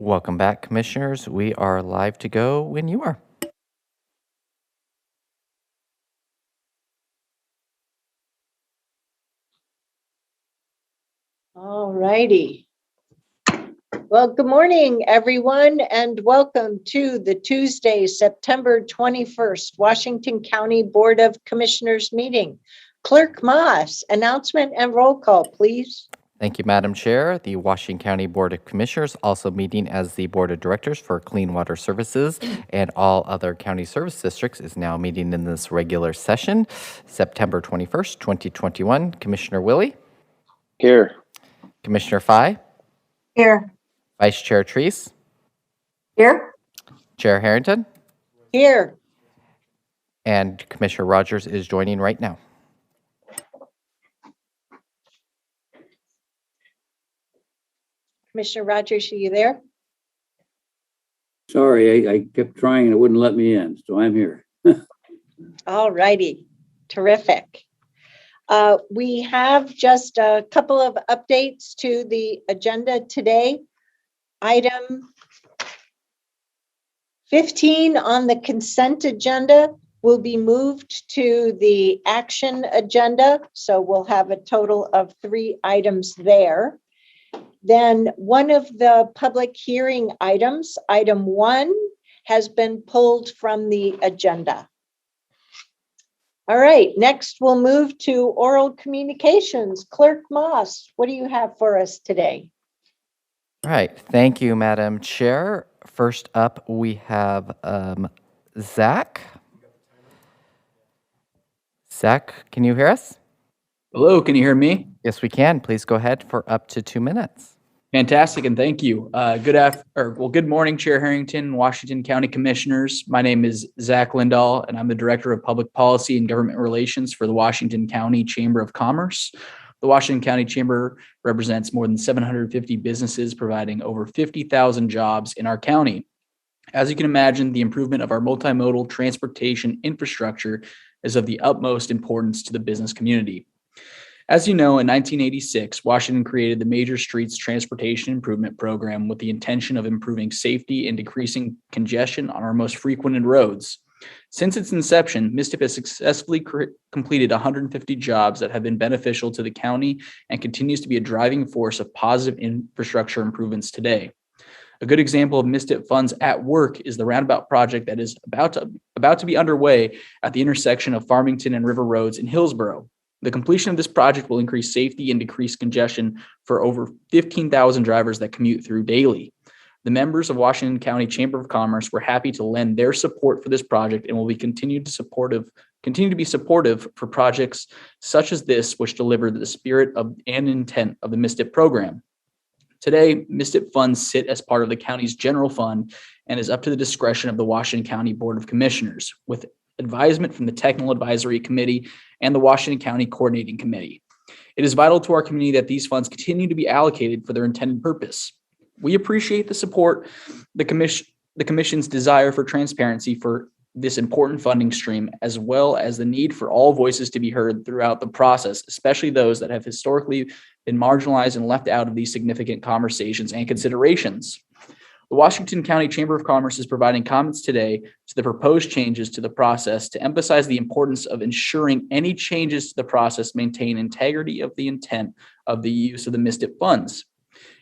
Welcome back, Commissioners. We are live to go when you are. All righty. Well, good morning, everyone, and welcome to the Tuesday, September 21st, Washington County Board of Commissioners meeting. Clerk Moss, announcement and roll call, please. Thank you, Madam Chair. The Washington County Board of Commissioners also meeting as the Board of Directors for Clean Water Services and all other county service districts is now meeting in this regular session, September 21st, 2021. Commissioner Willie? Here. Commissioner Fye? Here. Vice Chair Treese? Here. Chair Harrington? Here. And Commissioner Rogers is joining right now. Commissioner Rogers, are you there? Sorry, I kept trying and it wouldn't let me in, so I'm here. All righty. Terrific. We have just a couple of updates to the agenda today. Item 15 on the consent agenda will be moved to the action agenda. So we'll have a total of 3 items there. Then one of the public hearing items, item 1, has been pulled from the agenda. All right, next we'll move to oral communications. Clerk Moss, what do you have for us today? All right, thank you, Madam Chair. First up, we have Zach. Zach, can you hear us? Hello, can you hear me? Yes, we can. Please go ahead for up to 2 minutes. Fantastic, and thank you. Good morning, Chair Harrington, Washington County Commissioners. My name is Zach Lindahl, and I'm the Director of Public Policy and Government Relations for the Washington County Chamber of Commerce. The Washington County Chamber represents more than 750 businesses, providing over 50,000 jobs in our county. As you can imagine, the improvement of our multimodal transportation infrastructure is of the utmost importance to the business community. As you know, in 1986, Washington created the Major Streets Transportation Improvement Program with the intention of improving safety and decreasing congestion on our most frequented roads. Since its inception, MSTIP has successfully completed 150 jobs that have been beneficial to the county and continues to be a driving force of positive infrastructure improvements today. A good example of MSTIP funds at work is the roundabout project that is about to be underway at the intersection of Farmington and River Roads in Hillsboro. The completion of this project will increase safety and decrease congestion for over 15,000 drivers that commute through daily. The members of Washington County Chamber of Commerce were happy to lend their support for this project and will be continue to be supportive for projects such as this, which deliver the spirit and intent of the MSTIP program. Today, MSTIP funds sit as part of the county's general fund and is up to the discretion of the Washington County Board of Commissioners, with advisement from the Technical Advisory Committee and the Washington County Coordinating Committee. It is vital to our community that these funds continue to be allocated for their intended purpose. We appreciate the support, the Commission's desire for transparency for this important funding stream, as well as the need for all voices to be heard throughout the process, especially those that have historically been marginalized and left out of these significant conversations and considerations. The Washington County Chamber of Commerce is providing comments today to the proposed changes to the process to emphasize the importance of ensuring any changes to the process maintain integrity of the intent of the use of the MSTIP funds.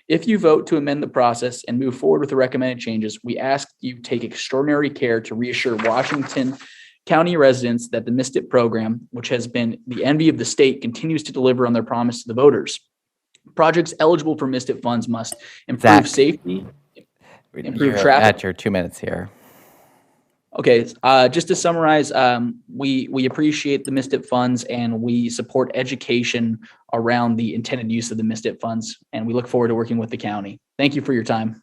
If you vote to amend the process and move forward with the recommended changes, we ask you take extraordinary care to reassure Washington County residents that the MSTIP program, which has been the envy of the state, continues to deliver on their promise to the voters. Projects eligible for MSTIP funds must improve safety, improve traffic. At your 2 minutes here. Okay, just to summarize, we appreciate the MSTIP funds and we support education around the intended use of the MSTIP funds, and we look forward to working with the county. Thank you for your time.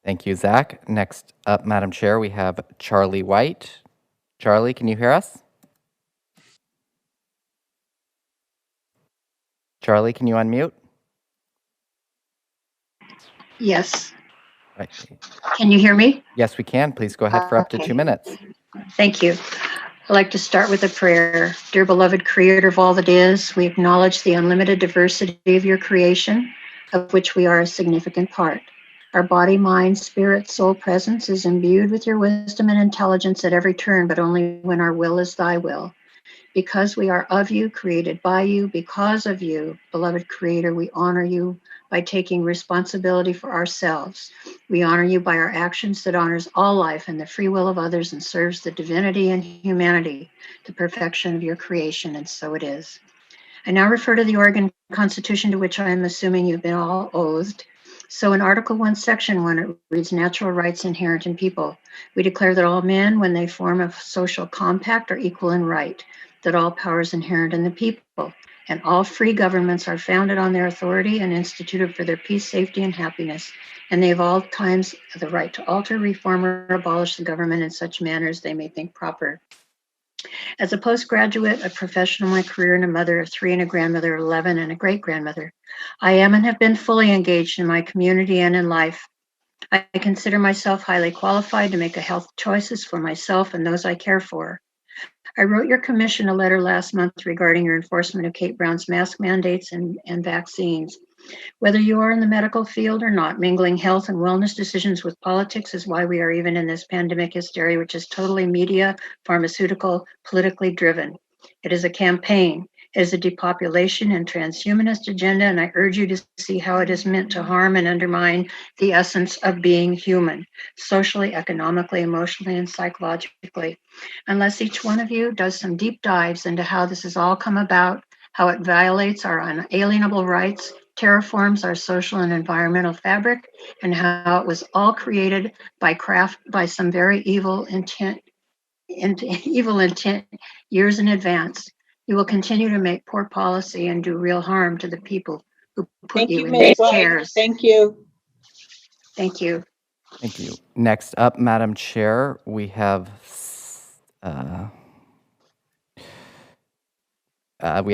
Thank you, Zach. Next up, Madam Chair, we have Charlie White. Charlie, can you hear us? Charlie, can you unmute? Yes. Right. Can you hear me? Yes, we can. Please go ahead for up to 2 minutes. Thank you. I'd like to start with a prayer. Dear beloved Creator of all that is, we acknowledge the unlimited diversity of your creation, of which we are a significant part. Our body, mind, spirit, soul presence is imbued with your wisdom and intelligence at every turn, but only when our will is thy will. Because we are of you, created by you, because of you, beloved Creator, we honor you by taking responsibility for ourselves. We honor you by our actions that honors all life and the free will of others and serves the divinity and humanity, the perfection of your creation, and so it is. I now refer to the Oregon Constitution, to which I am assuming you've been all oathed. So in Article 1, Section 1, it reads natural rights inherent in people. We declare that all men, when they form a social compact, are equal in right, that all powers inherent in the people, and all free governments are founded on their authority and instituted for their peace, safety, and happiness, and they have all times the right to alter, reform, or abolish the government in such manner as they may think proper. As a postgraduate, a professional, my career, and a mother of 3 and a grandmother of 11 and a great-grandmother, I am and have been fully engaged in my community and in life. I consider myself highly qualified to make health choices for myself and those I care for. I wrote your commission a letter last month regarding your enforcement of Kate Brown's mask mandates and vaccines. Whether you are in the medical field or not, mingling health and wellness decisions with politics is why we are even in this pandemic hysteria, which is totally media, pharmaceutical, politically driven. It is a campaign. It is a depopulation and transhumanist agenda, and I urge you to see how it is meant to harm and undermine the essence of being human, socially, economically, emotionally, and psychologically. Unless each one of you does some deep dives into how this has all come about, how it violates our unalienable rights, terraforms our social and environmental fabric, and how it was all created by some very evil intent years in advance. You will continue to make poor policy and do real harm to the people who put Thank you you, in Ms. these White. chairs. Thank you. Thank you. Thank you. Next up, Madam Chair, we have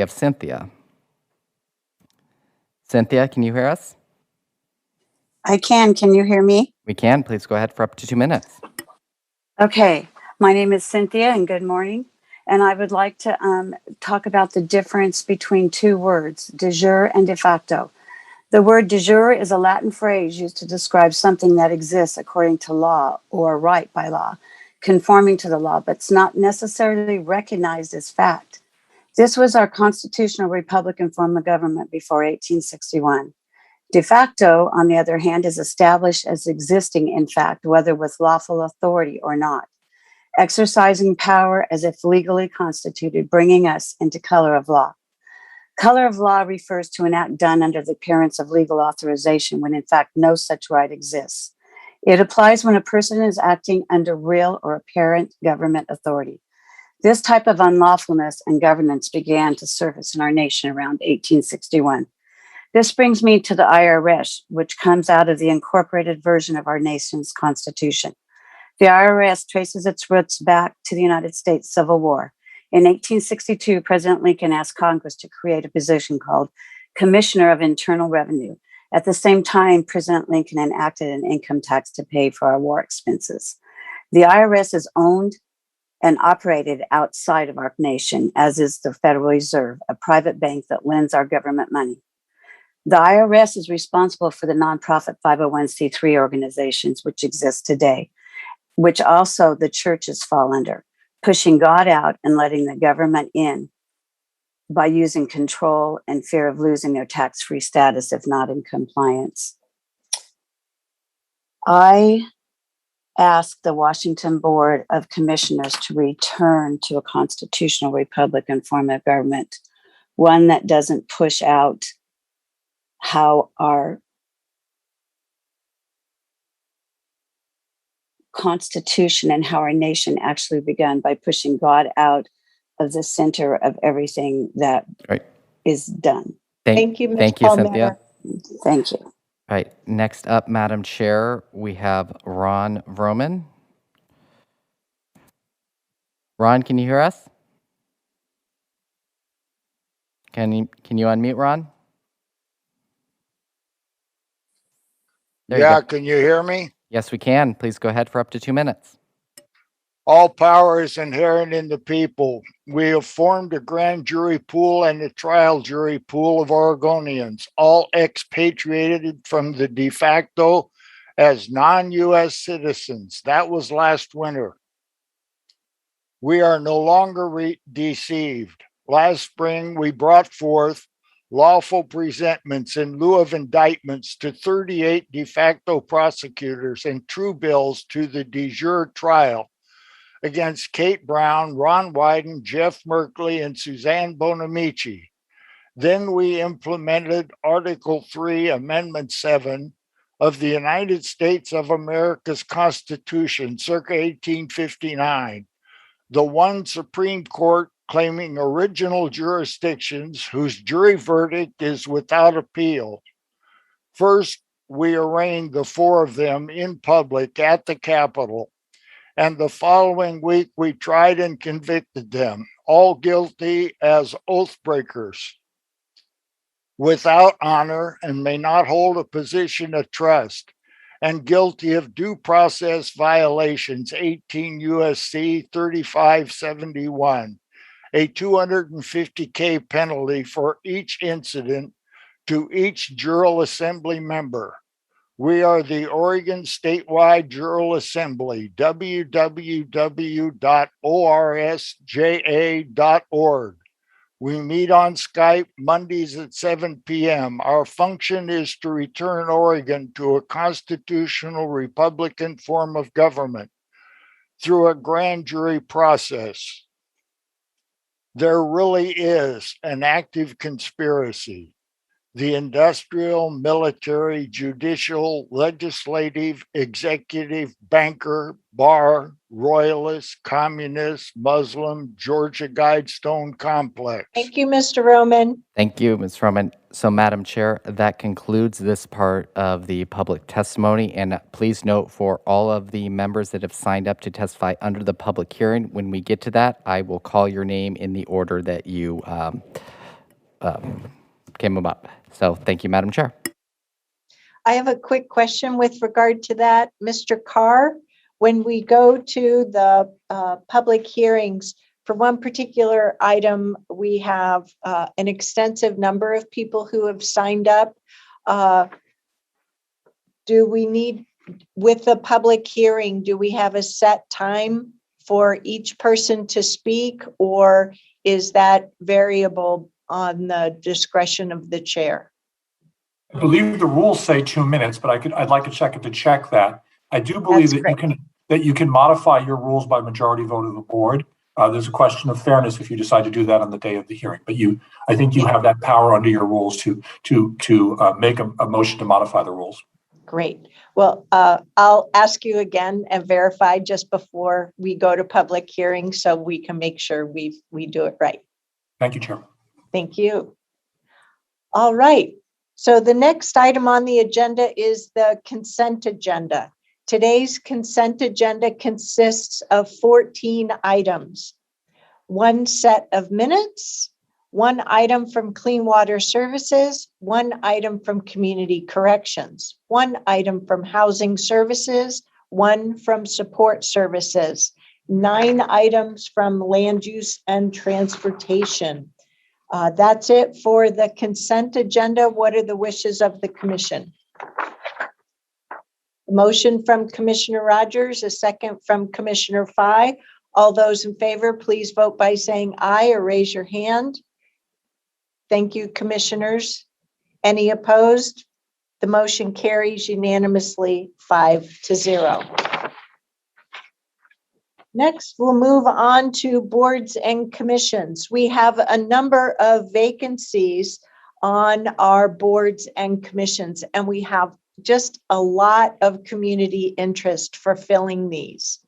Cynthia. Cynthia, can you hear us? I can. Can you hear me? We can. Please go ahead for up to 2 minutes. Okay. My name is Cynthia, and good morning. And I would like to talk about the difference between two words, de jure and de facto. The word de jure is a Latin phrase used to describe something that exists according to law or right by law, conforming to the law, but it's not necessarily recognized as fact. This was our constitutional Republican form of government before 1861. De facto, on the other hand, is established as existing in fact, whether with lawful authority or not, exercising power as if legally constituted, bringing us into color of law. Color of law refers to an act done under the appearance of legal authorization when in fact no such right exists. It applies when a person is acting under real or apparent government authority. This type of unlawfulness and governance began to surface in our nation around 1861. This brings me to the IRS, which comes out of the incorporated version of our nation's constitution. The IRS traces its roots back to the United States Civil War. In 1862, President Lincoln asked Congress to create a position called Commissioner of Internal Revenue. At the same time, President Lincoln enacted an income tax to pay for our war expenses. The IRS is owned and operated outside of our nation, as is the Federal Reserve, a private bank that lends our government money. The IRS is responsible for the nonprofit 501c3 organizations which exist today, which also the churches fall under, pushing God out and letting the government in by using control and fear of losing their tax-free status if not in compliance. I ask the Washington Board of Commissioners to return to a constitutional Republican form of government, one that doesn't push out how our Constitution and how our nation actually began by pushing God out of the center of everything that is done. Thank you, Ms. Thank you, Palmera. Cynthia. Thank you. All right. Next up, Madam Chair, we have Ron Vroman. Ron, can you hear us? Can you unmute, Ron? There you Yeah, go. can you hear me? Yes, we can. Please go ahead for up to 2 minutes. All power is inherent in the people. We have formed a grand jury pool and a trial jury pool of Oregonians, all expatriated from the de facto as non-U.S. citizens. That was last winter. We are no longer deceived. Last spring, we brought forth lawful presentments in lieu of indictments to 38 de facto prosecutors and true bills to the de jure trial against Kate Brown, Ron Wyden, Jeff Merkley, and Suzanne Bonamici. Then we implemented Article 3, Amendment 7 of the United States of America's Constitution, circa 1859, the one Supreme Court claiming original jurisdictions whose jury verdict is without appeal. First, we arraigned the four of them in public at the Capitol, and the following week we tried and convicted them, all guilty as oath breakers, without honor, and may not hold a position of trust, and guilty of due process violations, 18 U.S.C. 3571, a $250K penalty for each incident to each Jural Assembly member. We are the Oregon Statewide Jural Assembly, www.orsja.org. We meet on Skype Mondays at 7 p.m. Our function is to return Oregon to a constitutional Republican form of government through a grand jury process. There really is an active conspiracy. The industrial, military, judicial, legislative, executive, banker, bar, royalist, communist, Muslim, Georgia Guidestone complex. Thank you, Mr. Roman. Thank you, Ms. Roman. So, Madam Chair, that concludes this part of the public testimony. And please note, for all of the members that have signed up to testify under the public hearing, when we get to that, I will call your name in the order that you came up. So thank you, Madam Chair. I have a quick question with regard to that. Mr. Carr, when we go to the public hearings, for one particular item, we have an extensive number of people who have signed up. Do we need, with the public hearing, do we have a set time for each person to speak, or is that variable on the discretion of the chair? I believe the rules say 2 minutes, but I'd like to check it to check that. I do believe that you can modify your rules by majority vote of the board. There's a question of fairness if you decide to do that on the day of the hearing, but I think you have that power under your rules to make a motion to modify the rules. Great. Well, I'll ask you again and verify just before we go to public hearing so we can make sure we do it right. Thank you, Chair. Thank you. All right. So the next item on the agenda is the consent agenda. Today's consent agenda consists of 14 items, one set of minutes, one item from Clean Water Services, one item from Community Corrections, one item from Housing Services, one from Support Services, 9 items from Land Use and Transportation. That's it for the consent agenda. What are the wishes of the commission? A motion from Commissioner Rogers, a second from Commissioner Fye. All those in favor, please vote by saying aye or raise your hand. Thank you, commissioners. Any opposed? The motion carries unanimously 5-0. Next, we'll move on to boards and commissions. We have a number of vacancies on our boards and commissions, and we have just a lot of community interest for filling these.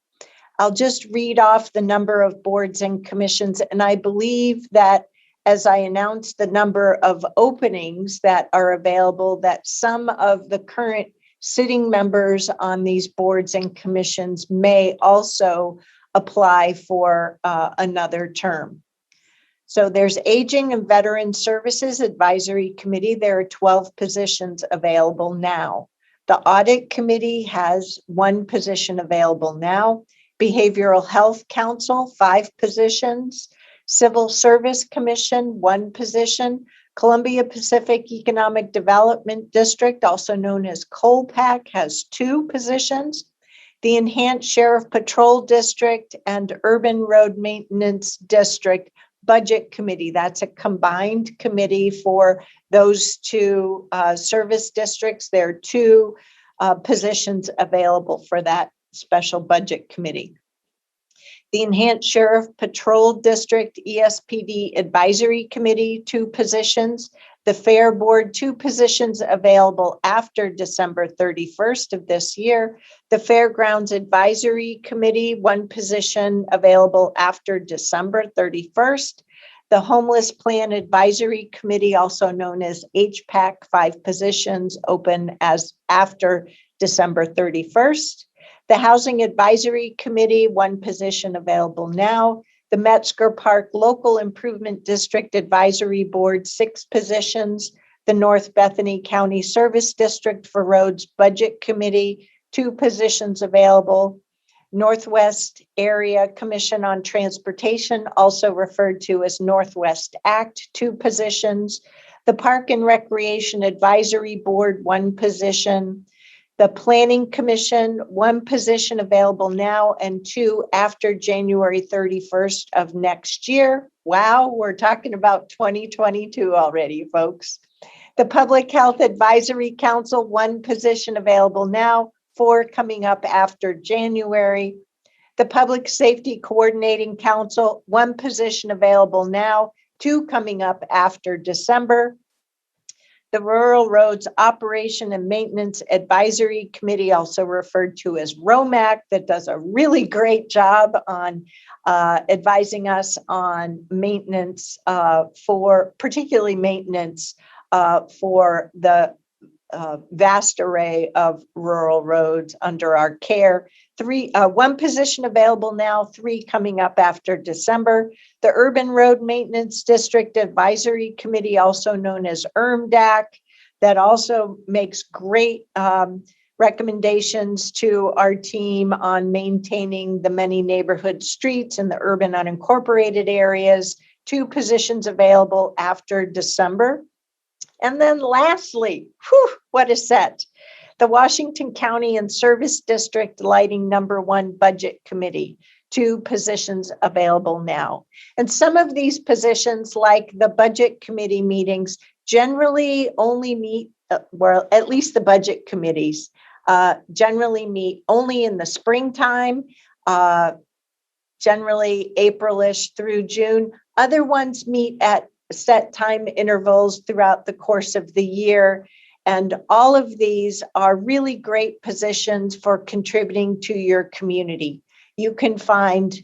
I'll just read off the number of boards and commissions, and I believe that as I announced the number of openings that are available, that some of the current sitting members on these boards and commissions may also apply for another term. So there's Aging and Veteran Services Advisory Committee. There are 12 positions available now. The Audit Committee has 1 position available now. Behavioral Health Council, 5 positions. Civil Service Commission, 1 position. Columbia Pacific Economic Development District, also known as COLPAC, has 2 positions. The Enhanced Sheriff Patrol District and Urban Road Maintenance District Budget Committee. That's a combined committee for those 2 service districts. There are 2 positions available for that special budget committee. The Enhanced Sheriff Patrol District ESPD Advisory Committee, 2 positions. The Fair Board, 2 positions available after December 31st of this year. The Fairgrounds Advisory Committee, 1 position available after December 31st. The Homeless Plan Advisory Committee, also known as HPAC, 5 positions open as after December 31st. The Housing Advisory Committee, 1 position available now. The Metzger Park Local Improvement District Advisory Board, 6 positions. The North Bethany County Service District for Roads Budget Committee, 2 positions available. Northwest Area Commission on Transportation, also referred to as Northwest Act, 2 positions. The Park and Recreation Advisory Board, 1 position. The Planning Commission, 1 position available now and 2 after January 31st of next year. Wow, we're talking about 2022 already, folks. The Public Health Advisory Council, 1 position available now, 4 coming up after January. The Public Safety Coordinating Council, 1 position available now, 2 coming up after December. The Rural Roads Operation and Maintenance Advisory Committee, also referred to as ROMAC, that does a really great job on advising us on maintenance particularly maintenance for the vast array of rural roads under our care. 1 position available now, 3 coming up after December. The Urban Road Maintenance District Advisory Committee, also known as URMDAC, that also makes great recommendations to our team on maintaining the many neighborhood streets in the urban unincorporated areas. 2 positions available after December. And then lastly, what a set. The Washington County and Service District Lighting Number 1 Budget Committee, 2 positions available now. And some of these positions, like the Budget Committee meetings, generally only meet, well, at least the budget committees generally meet only in the springtime, generally April-ish through June. Other ones meet at set time intervals throughout the course of the year. And all of these are really great positions for contributing to your community. You can find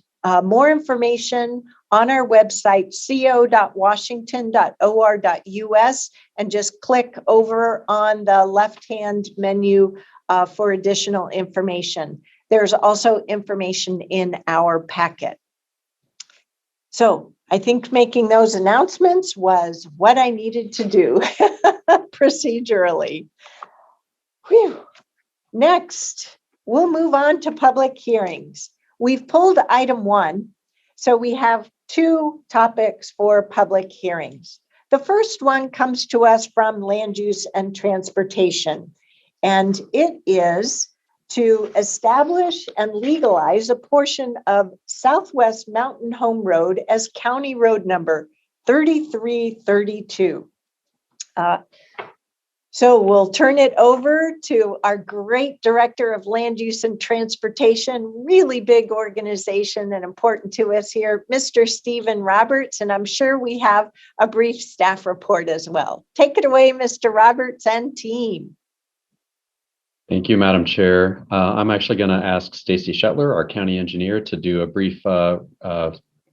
more information on our website, co.washington.or.us, and just click over on the left-hand menu for additional information. There's also information in our packet. So I think making those announcements was what I needed to do procedurally. Whew. Next, we'll move on to public hearings. We've pulled item 1, so we have 2 topics for public hearings. The first one comes to us from Land Use and Transportation, and it is to establish and legalize a portion of Southwest Mountain Home Road as County Road number 3332. So we'll turn it over to our great Director of Land Use and Transportation, really big organization and important to us here, Mr. Stephen Roberts, and I'm sure we have a brief staff report as well. Take it away, Mr. Roberts and team. Thank you, Madam Chair. I'm actually going to ask Stacy Shetler, our county engineer, to do a brief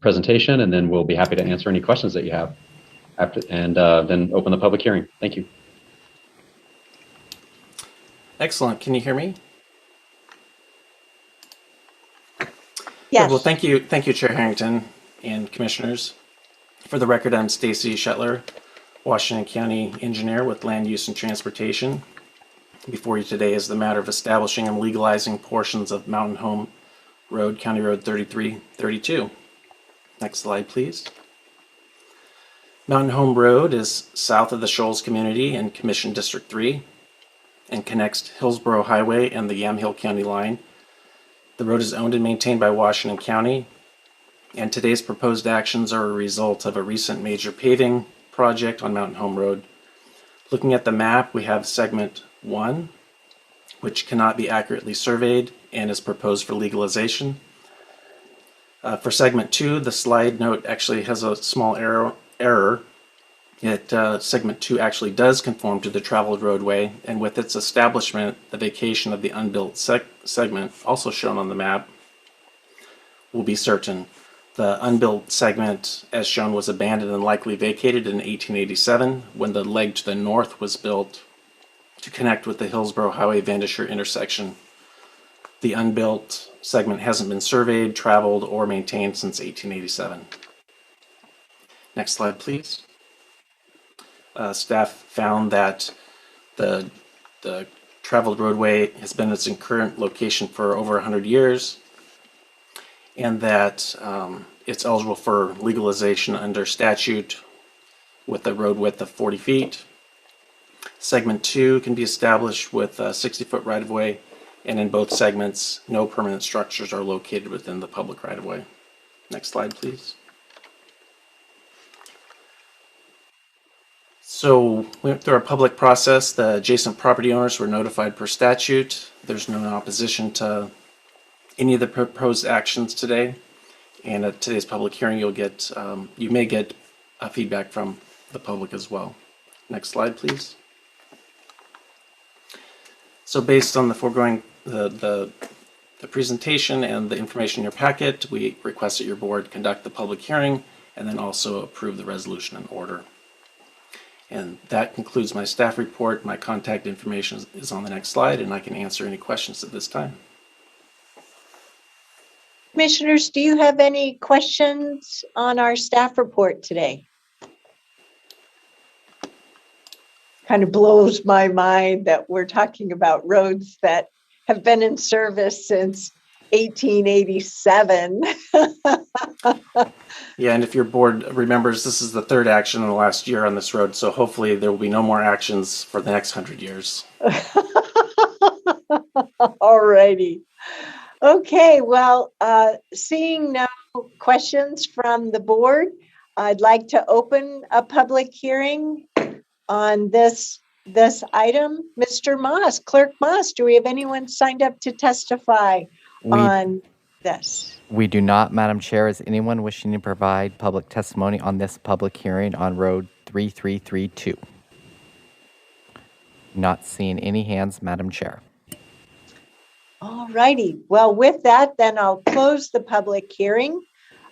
presentation, and then we'll be happy to answer any questions that you have after, and then open the public hearing. Thank you. Excellent. Can you hear me? Yes. Good. Well, thank you, Chair Harrington and Commissioners. For the record, I'm Stacy Shetler, Washington County engineer with Land Use and Transportation. Before you today is the matter of establishing and legalizing portions of Mountain Home Road, County Road 3332. Next slide, please. Mountain Home Road is south of the Shoals community in Commission District 3 and connects Hillsboro Highway and the Yamhill County line. The road is owned and maintained by Washington County, and today's proposed actions are a result of a recent major paving project on Mountain Home Road. Looking at the map, we have segment 1, which cannot be accurately surveyed and is proposed for legalization. For segment 2, the slide note actually has a small error. Segment 2 actually does conform to the traveled roadway, and with its establishment, the vacation of the unbuilt segment, also shown on the map, will be certain. The unbuilt segment, as shown, was abandoned and likely vacated in 1887 when the leg to the north was built to connect with the Hillsboro Highway Vandisher intersection. The unbuilt segment hasn't been surveyed, traveled, or maintained since 1887. Next slide, please. Staff found that the traveled roadway has been its current location for over 100 years, and that it's eligible for legalization under statute with a road width of 40 feet. Segment 2 can be established with a 60-foot right-of-way, and in both segments, no permanent structures are located within the public right-of-way. Next slide, please. So we went through our public process. The adjacent property owners were notified per statute. There's no opposition to any of the proposed actions today. And at today's public hearing, you may get feedback from the public as well. Next slide, please. So based on the foregoing, the presentation and the information in your packet, we request that your board conduct the public hearing and then also approve the resolution in order. And that concludes my staff report. My contact information is on the next slide, and I can answer any questions at this time. Commissioners, do you have any questions on our staff report today? Kind of blows my mind that we're talking about roads that have been in service since 1887. Yeah, and if your board remembers, this is the third action in the last year on this road, so hopefully there will be no more actions for the next 100 years. All righty. Okay, well, seeing no questions from the board, I'd like to open a public hearing on this item. Mr. Moss, Clerk Moss, do we have anyone signed up to testify on this? We do not, Madam Chair. Is anyone wishing to provide public testimony on this public hearing on Road 3332? Not seeing any hands, Madam Chair. All righty. Well, with that, then I'll close the public hearing.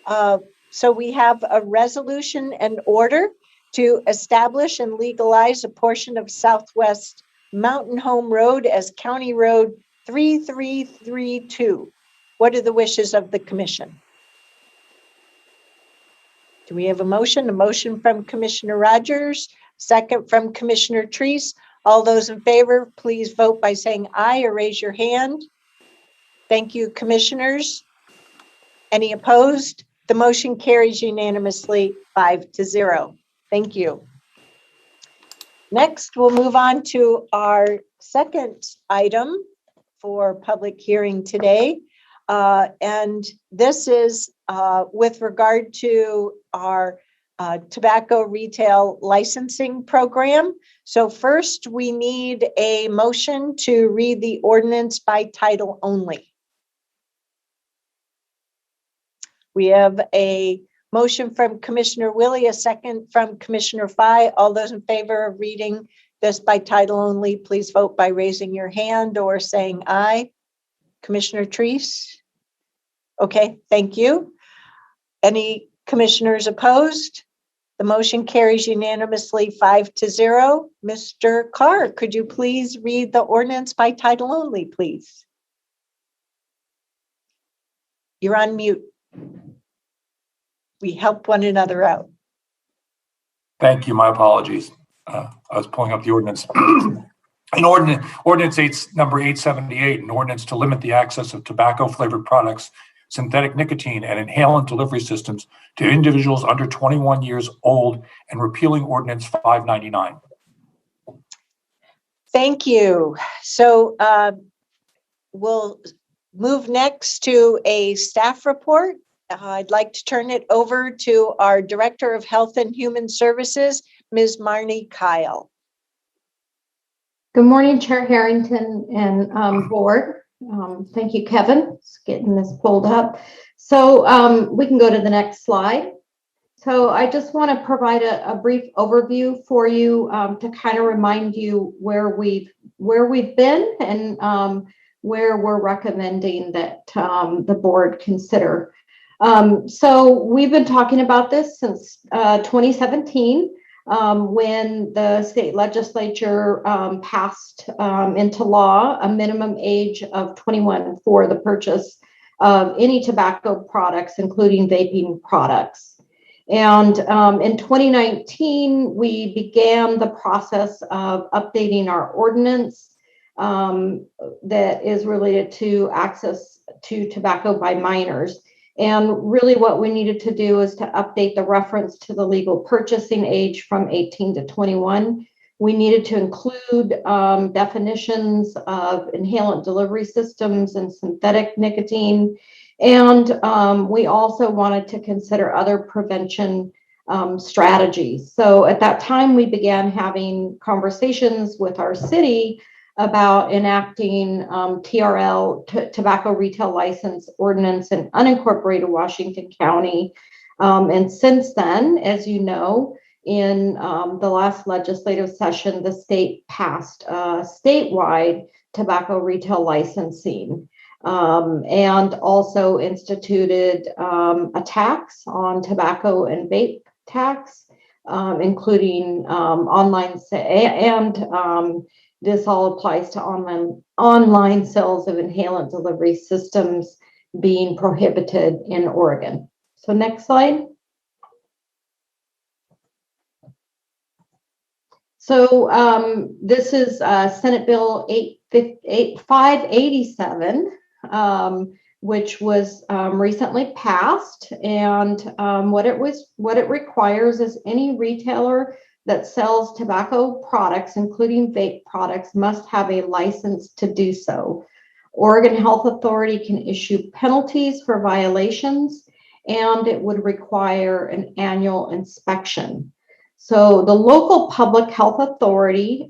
So we have a resolution and order to establish and legalize a portion of Southwest Mountain Home Road as County Road 3332. What are the wishes of the commission? Do we have a motion? A motion from Commissioner Rogers, second from Commissioner Terrace. All those in favor, please vote by saying aye or raise your hand. Thank you, commissioners. Any opposed? The motion carries unanimously 5-0. Thank you. Next, we'll move on to our second item for public hearing today. And this is with regard to our tobacco retail licensing program. So first, we need a motion to read the ordinance by title only. We have a motion from Commissioner Willie, a second from Commissioner Fye. All those in favor of reading this by title only, please vote by raising your hand or saying aye. Commissioner Terrace? Okay, thank you. Any commissioners opposed? The motion carries unanimously 5-0. Mr. Carr, could you please read the ordinance by title only, please? You're on mute. We help one another out. Thank you. My apologies. I was pulling up the ordinance. Ordinance number 878, an ordinance to limit the access of tobacco flavored products synthetic nicotine, and inhalant delivery systems to individuals under 21 years old and repealing Ordinance 599. Thank you. So we'll move next to a staff report. I'd like to turn it over to our Director of Health and Human Services, Ms. Marnie Kyle. Good morning, Chair Harrington and board. Thank you, Kevin. Just getting this pulled up. So we can go to the next slide. So I just want to provide a brief overview for you to kind of remind you where we've been and where we're recommending that the board consider. So we've been talking about this since 2017 when the state legislature passed into law a minimum age of 21 for the purchase of any tobacco products, including vaping products. And in 2019, we began the process of updating our ordinance that is related to access to tobacco by minors. And really what we needed to do is to update the reference to the legal purchasing age from 18 to 21. We needed to include definitions of inhalant delivery systems and synthetic nicotine. And we also wanted to consider other prevention strategies. So at that time, we began having conversations with our city about enacting TRL, Tobacco Retail License Ordinance in unincorporated Washington County. And since then, as you know, in the last legislative session, the state passed statewide tobacco retail licensing. And also instituted a tax on tobacco and vape tax, including online and this all applies to online sales of inhalant delivery systems being prohibited in Oregon. So next slide. So this is Senate Bill 587. Which was recently passed, and what it requires is any retailer that sells tobacco products, including vape products, must have a license to do so. Oregon Health Authority can issue penalties for violations, and it would require an annual inspection. So the local public health authority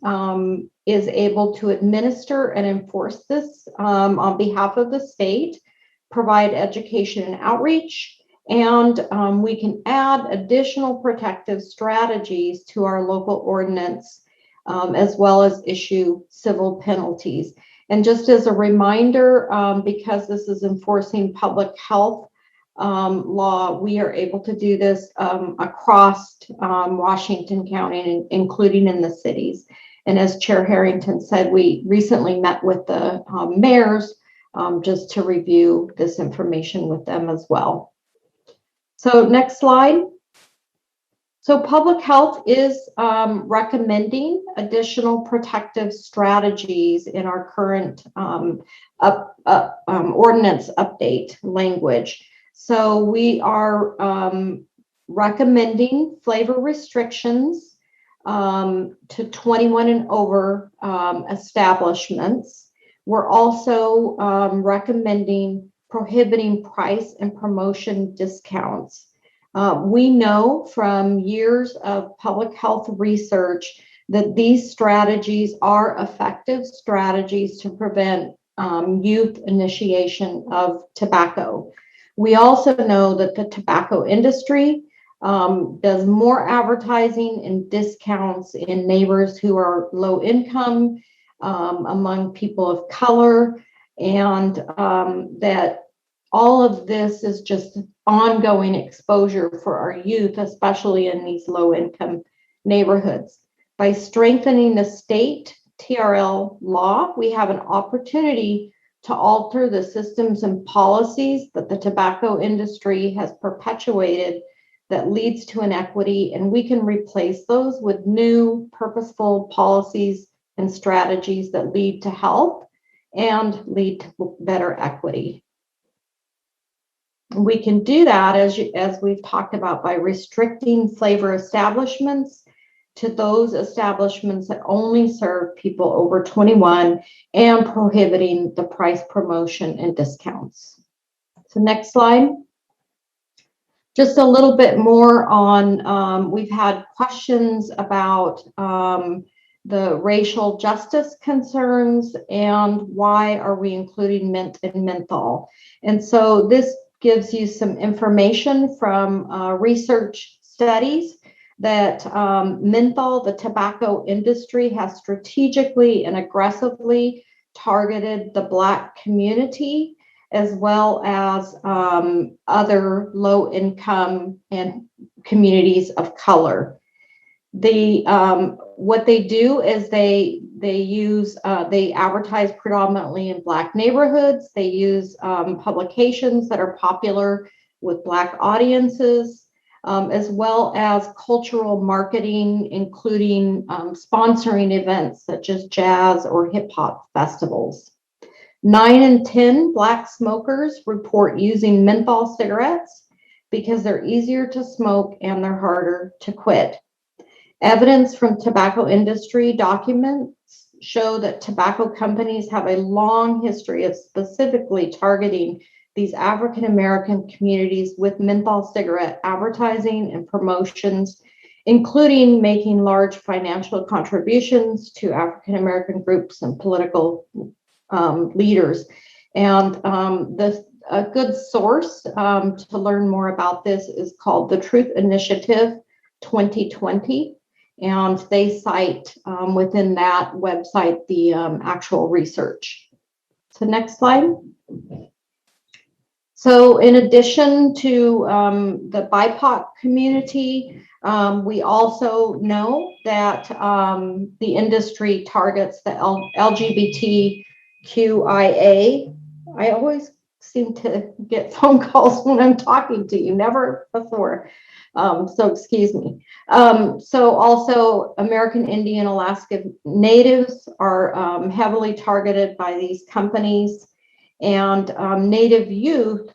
is able to administer and enforce this on behalf of the state, provide education and outreach, and we can add additional protective strategies to our local ordinance, as well as issue civil penalties. And just as a reminder, because this is enforcing public health law, we are able to do this across Washington County, including in the cities. And as Chair Harrington said, we recently met with the mayors just to review this information with them as well. So next slide. So public health is recommending additional protective strategies in our current ordinance update language. So we are recommending flavor restrictions to 21 and over establishments. We're also recommending prohibiting price and promotion discounts. We know from years of public health research that these strategies are effective strategies to prevent youth initiation of tobacco. We also know that the tobacco industry does more advertising and discounts in neighbors who are low income, among people of color, and that all of this is just ongoing exposure for our youth, especially in these low income neighborhoods. By strengthening the state TRL law, we have an opportunity to alter the systems and policies that the tobacco industry has perpetuated that leads to inequity, and we can replace those with new purposeful policies and strategies that lead to health and lead to better equity. We can do that, as we've talked about, by restricting flavor establishments to those establishments that only serve people over 21 and prohibiting the price promotion and discounts. So next slide. Just a little bit more on, we've had questions about the racial justice concerns and why are we including mint and menthol. And so this gives you some information from research studies that menthol, the tobacco industry, has strategically and aggressively targeted the Black community, as well as other low-income and communities of color. What they do is they advertise predominantly in Black neighborhoods. They use publications that are popular with Black audiences, as well as cultural marketing, including sponsoring events such as jazz or hip hop festivals. 9 in 10 Black smokers report using menthol cigarettes because they're easier to smoke and they're harder to quit. Evidence from tobacco industry documents show that tobacco companies have a long history of specifically targeting these African American communities with menthol cigarette advertising and promotions, including making large financial contributions to African American groups and political leaders. And a good source to learn more about this is called the Truth Initiative 2020. And they cite within that website the actual research. So next slide. So in addition to the BIPOC community, we also know that the industry targets the LGBTQIA. I always seem to get phone calls when I'm talking to you, never before. So excuse me. So also American Indian Alaska Natives are heavily targeted by these companies, and Native youth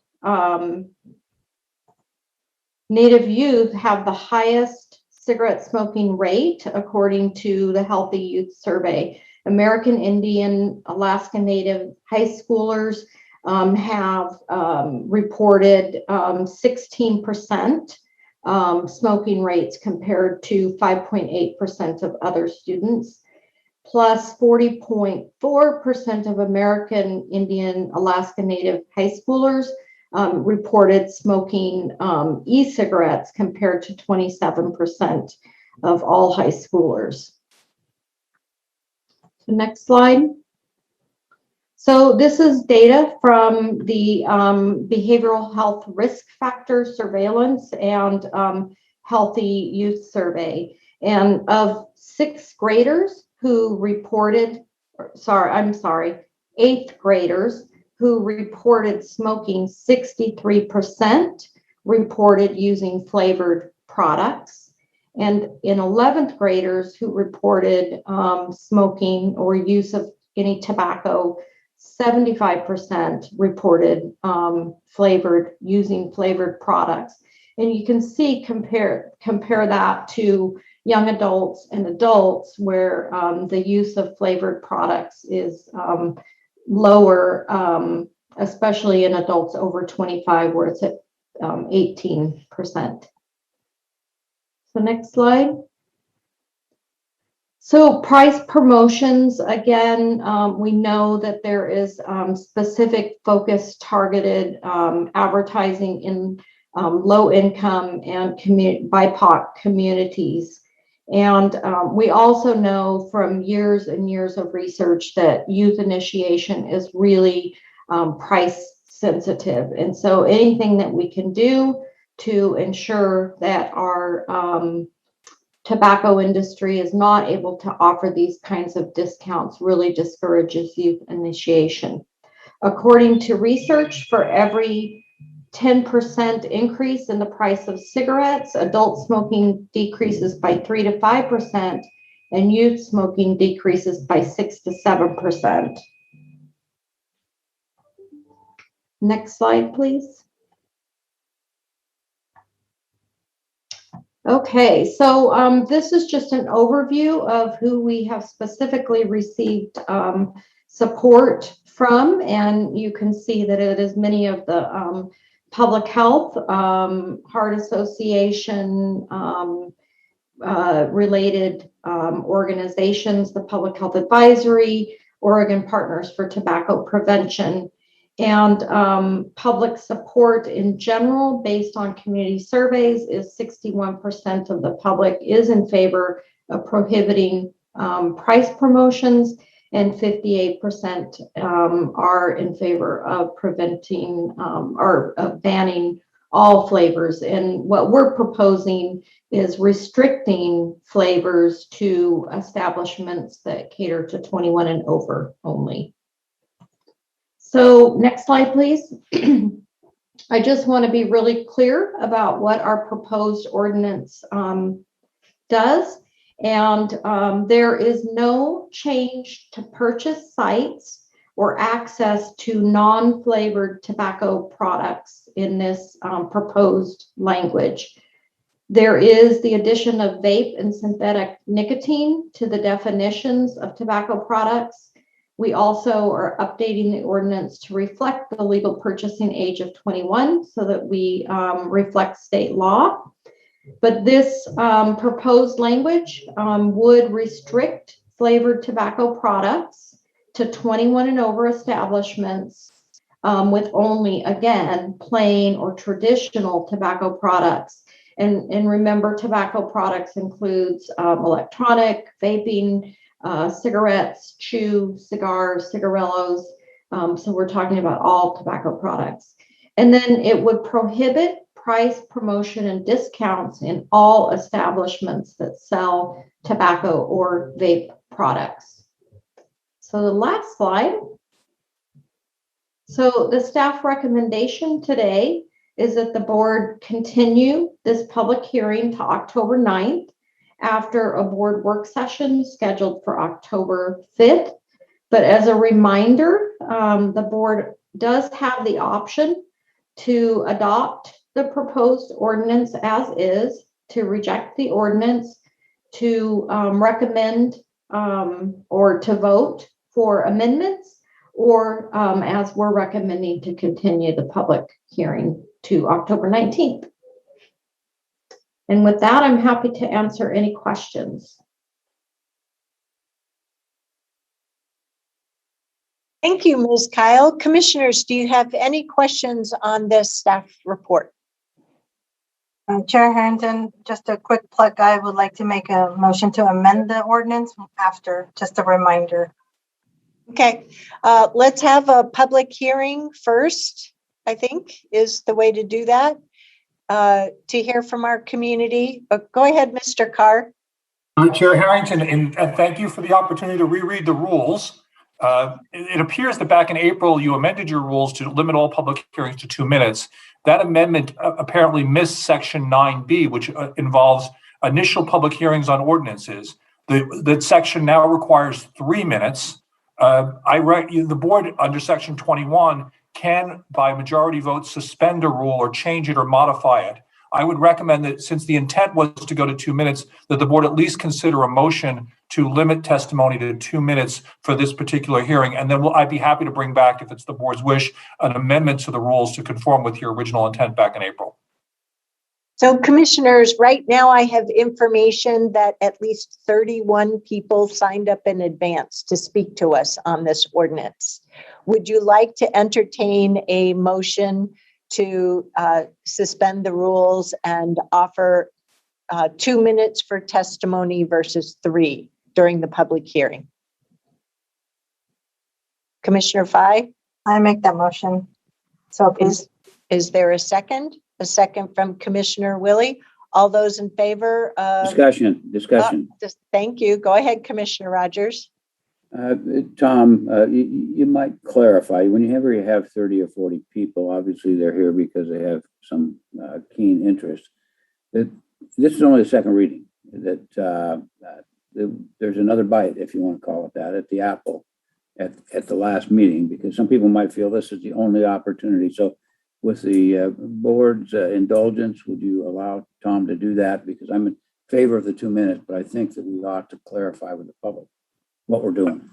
have the highest cigarette smoking rate according to the Healthy Youth Survey. American Indian Alaska Native high schoolers have reported 16% smoking rates compared to 5.8% of other students, plus 40.4% of American Indian Alaska Native high schoolers reported smoking e-cigarettes compared to 27% of all high schoolers. So next slide. So this is data from the Behavioral Health Risk Factor Surveillance and Healthy Youth Survey. And of 8th graders who reported smoking, 63% reported using flavored products. And in 11th graders who reported smoking or use of any tobacco, 75% reported using flavored products. And you can see, compare that to young adults and adults where the use of flavored products is lower, especially in adults over 25, where it's at 18%. So next slide. So price promotions, again, we know that there is specific focused targeted advertising in low income and BIPOC communities. And we also know from years and years of research that youth initiation is really price sensitive. And so anything that we can do to ensure that our tobacco industry is not able to offer these kinds of discounts really discourages youth initiation. According to research, for every 10% increase in the price of cigarettes, adult smoking decreases by 3 to 5%, and youth smoking decreases by 6 to 7%. Next slide, please. Okay, so this is just an overview of who we have specifically received support from, and you can see that it is many of the public health, heart association, related organizations, the Public Health Advisory, Oregon Partners for Tobacco Prevention, and public support in general based on community surveys is 61% of the public is in favor of prohibiting price promotions, and 58% are in favor of preventing or of banning all flavors. And what we're proposing is restricting flavors to establishments that cater to 21 and over only. So next slide, please. I just want to be really clear about what our proposed ordinance does. And there is no change to purchase sites or access to non-flavored tobacco products in this proposed language. There is the addition of vape and synthetic nicotine to the definitions of tobacco products. We also are updating the ordinance to reflect the legal purchasing age of 21 so that we reflect state law. But this proposed language would restrict flavored tobacco products to 21 and over establishments with only, again, plain or traditional tobacco products. And remember, tobacco products includes electronic, vaping, cigarettes, chew, cigars, cigarillos. So we're talking about all tobacco products. And then it would prohibit price promotion and discounts in all establishments that sell tobacco or vape products. So the last slide. So the staff recommendation today is that the board continue this public hearing to October 9th after a board work session scheduled for October 5th. But as a reminder, the board does have the option to adopt the proposed ordinance as is, to reject the ordinance, to recommend or to vote for amendments, or as we're recommending, to continue the public hearing to October 19th. And with that, I'm happy to answer any questions. Thank you, Ms. Kyle. Commissioners, do you have any questions on this staff report? Chair Harrington, just a quick plug. I would like to make a motion to amend the ordinance after, just a reminder. Okay, let's have a public hearing first, I think is the way to do that, to hear from our community. But go ahead, Mr. Carr. Chair Harrington, and thank you for the opportunity to reread the rules. It appears that back in April, you amended your rules to limit all public hearings to 2 minutes. That amendment apparently missed section 9B, which involves initial public hearings on ordinances. That section now requires 3 minutes. The board under section 21 can, by majority vote, suspend a rule or change it or modify it. I would recommend that, since the intent was to go to 2 minutes, that the board at least consider a motion to limit testimony to 2 minutes for this particular hearing. And then I'd be happy to bring back, if it's the board's wish, an amendment to the rules to conform with your original intent back in April. So commissioners, right now I have information that at least 31 people signed up in advance to speak to us on this ordinance. Would you like to entertain a motion to suspend the rules and offer 2 minutes for testimony versus 3 during the public hearing? Commissioner Fye? I make that motion. So is there a second? A second from Commissioner Willie. All those in favor of Discussion. Thank you. Go ahead, Commissioner Rogers. Tom, you might clarify, whenever you have 30 or 40 people, obviously they're here because they have some keen interest. This is only the second reading. There's another bite, if you want to call it that, at the apple at the last meeting, because some people might feel this is the only opportunity. So with the board's indulgence, would you allow Tom to do that? Because I'm in favor of the 2 minutes, but I think that we ought to clarify with the public what we're doing.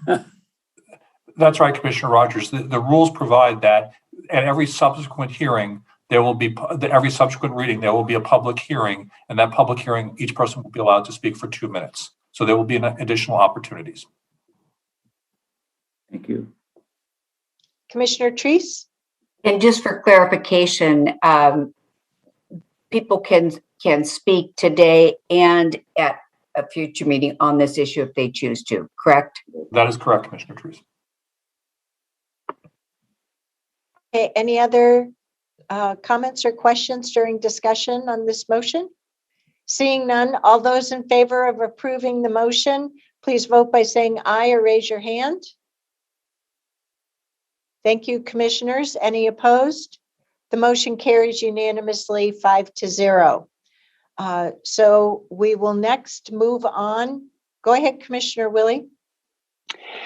That's right, Commissioner Rogers. The rules provide that at every subsequent hearing, there will be, every subsequent reading, there will be a public hearing, and that public hearing, each person will be allowed to speak for 2 minutes. So there will be additional opportunities. Thank you. Commissioner Treese? And just for clarification, people can speak today and at a future meeting on this issue if they choose to, correct? That is correct, Commissioner Treese. Okay, any other comments or questions during discussion on this motion? Seeing none, all those in favor of approving the motion, please vote by saying aye or raise your hand. Thank you, commissioners. Any opposed? The motion carries unanimously 5-0. So we will next move on. Go ahead, Commissioner Willie.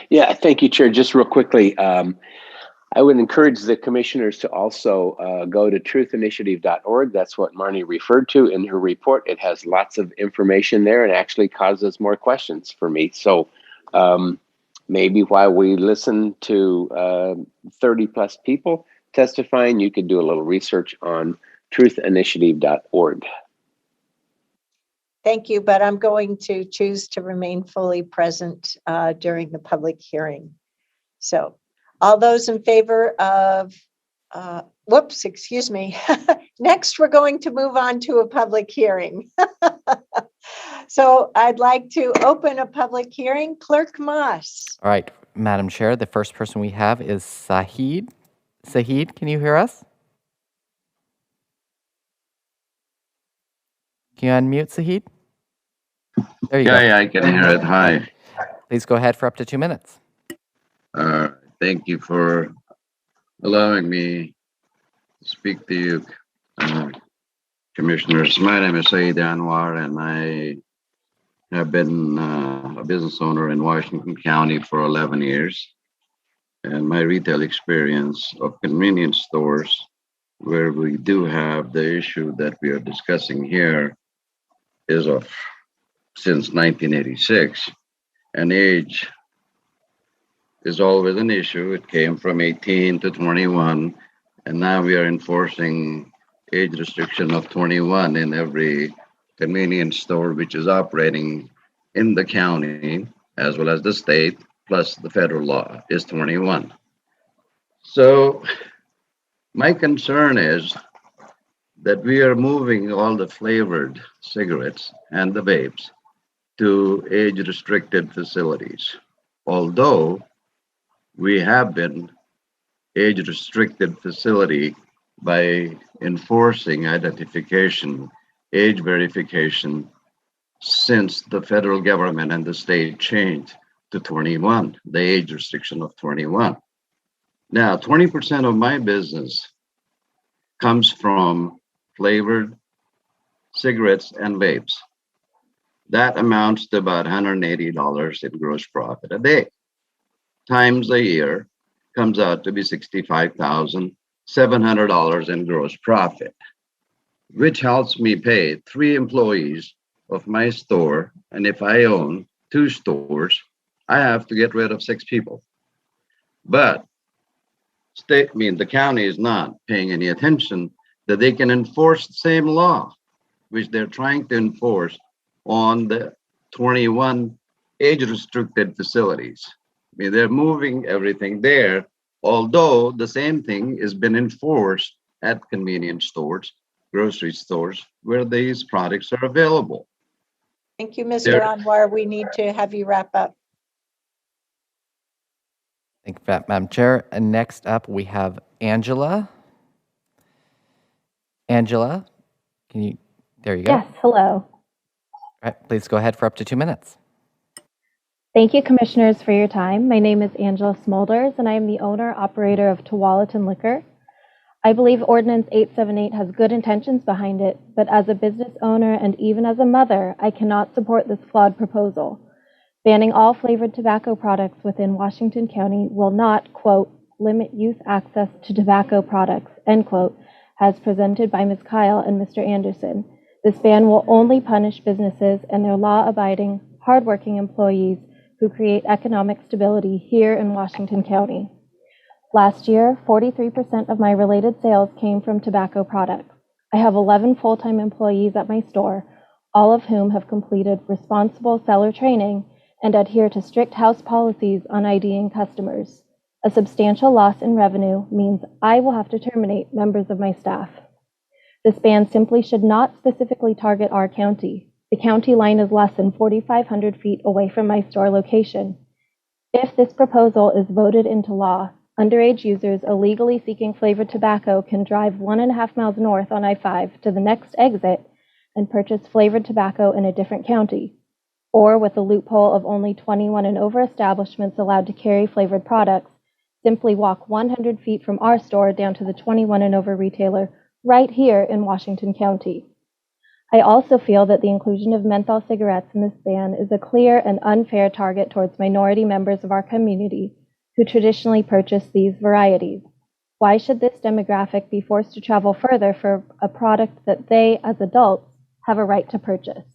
Yeah, thank you, Chair. Just real quickly, I would encourage the commissioners to also go to truthinitiative.org. That's what Marnie referred to in her report. It has lots of information there and actually causes more questions for me. So maybe while we listen to 30 plus people testifying, you could do a little research on truthinitiative.org. Thank you, but I'm going to choose to remain fully present during the public hearing. So all those in favor of, whoops, excuse me. Next, we're going to move on to a public hearing. So I'd like to open a public hearing. Clerk Moss. All right, Madam Chair, the first person we have is Sahid. Sahid, can you hear us? Can you unmute, Sahid? There you go. Yeah, I can hear it. Hi. Please go ahead for up to 2 minutes. Thank you for allowing me to speak to you, commissioners. My name is Saeed Anwar, and I have been a business owner in Washington County for 11 years. And my retail experience of convenience stores, where we do have the issue that we are discussing here, is of since 1986. And age is always an issue. It came from 18 to 21, and now we are enforcing age restriction of 21 in every convenience store which is operating in the county as well as the state, plus the federal law is 21. So my concern is that we are moving all the flavored cigarettes and the vapes to age-restricted facilities. Although we have been age-restricted facility by enforcing identification, age verification, since the federal government and the state changed to 21, the age restriction of 21. Now, 20% of my business comes from flavored cigarettes and vapes. That amounts to about $180 in gross profit a day. Times a year comes out to be $65,700 in gross profit, which helps me pay 3 employees of my store. And if I own 2 stores, I have to get rid of 6 people. But the county is not paying any attention that they can enforce the same law, which they're trying to enforce on the 21 age-restricted facilities. I mean, they're moving everything there, although the same thing has been enforced at convenience stores, grocery stores, where these products are available. Thank you, Mr. Anwar. We need to have you wrap up. Thank you, Madam Chair. And next up, we have Angela. Angela, can you, there you go. Yes, hello. All right, please go ahead for up to 2 minutes. Thank you, commissioners, for your time. My name is Angela Smolders, and I am the owner-operator of Tualatin Liquor. I believe Ordinance 878 has good intentions behind it, but as a business owner and even as a mother, I cannot support this flawed proposal. Banning all flavored tobacco products within Washington County will not, quote, limit youth access to tobacco products, end quote, as presented by Ms. Kyle and Mr. Anderson. This ban will only punish businesses and their law-abiding, hardworking employees who create economic stability here in Washington County. Last year, 43% of my related sales came from tobacco products. I have 11 full-time employees at my store, all of whom have completed responsible seller training and adhere to strict house policies on IDing customers. A substantial loss in revenue means I will have to terminate members of my staff. This ban simply should not specifically target our county. The county line is less than 4,500 feet away from my store location. If this proposal is voted into law, underage users illegally seeking flavored tobacco can drive 1.5 miles north on I-5 to the next exit and purchase flavored tobacco in a different county, or with a loophole of only 21 and over establishments allowed to carry flavored products, simply walk 100 feet from our store down to the 21 and over retailer right here in Washington County. I also feel that the inclusion of menthol cigarettes in this ban is a clear and unfair target towards minority members of our community who traditionally purchase these varieties. Why should this demographic be forced to travel further for a product that they, as adults, have a right to purchase?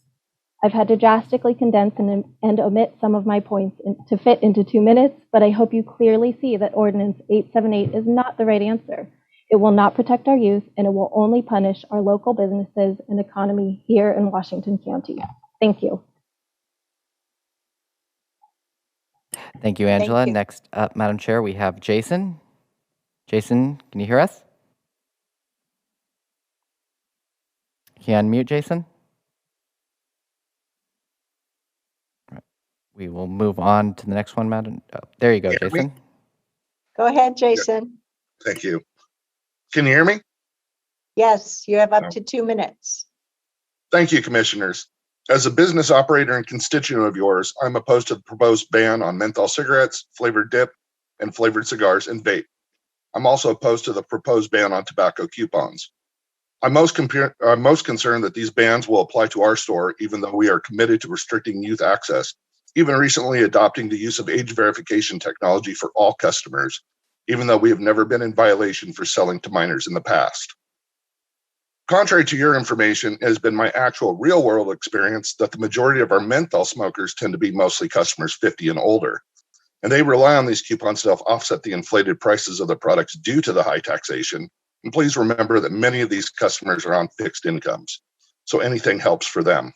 I've had to drastically condense and omit some of my points to fit into 2 minutes, but I hope you clearly see that Ordinance 878 is not the right answer. It will not protect our youth, and it will only punish our local businesses and economy here in Washington County. Thank you. Thank you, Angela. Thank you. Next up, Madam Chair, we have Jason. Jason, can you hear us? Can you unmute, Jason? All right. We will move on to the next one, Madam. Oh, there you go, Jason. Go ahead, Jason. Thank you. Can you hear me? Yes, you have up to 2 minutes. Thank you, commissioners. As a business operator and constituent of yours, I'm opposed to the proposed ban on menthol cigarettes, flavored dip, and flavored cigars and vape. I'm also opposed to the proposed ban on tobacco coupons. I'm most concerned that these bans will apply to our store, even though we are committed to restricting youth access, even recently adopting the use of age verification technology for all customers, even though we have never been in violation for selling to minors in the past. Contrary to your information, it has been my actual real-world experience that the majority of our menthol smokers tend to be mostly customers 50 and older, and they rely on these coupons to help offset the inflated prices of the products due to the high taxation. And please remember that many of these customers are on fixed incomes, so anything helps for them.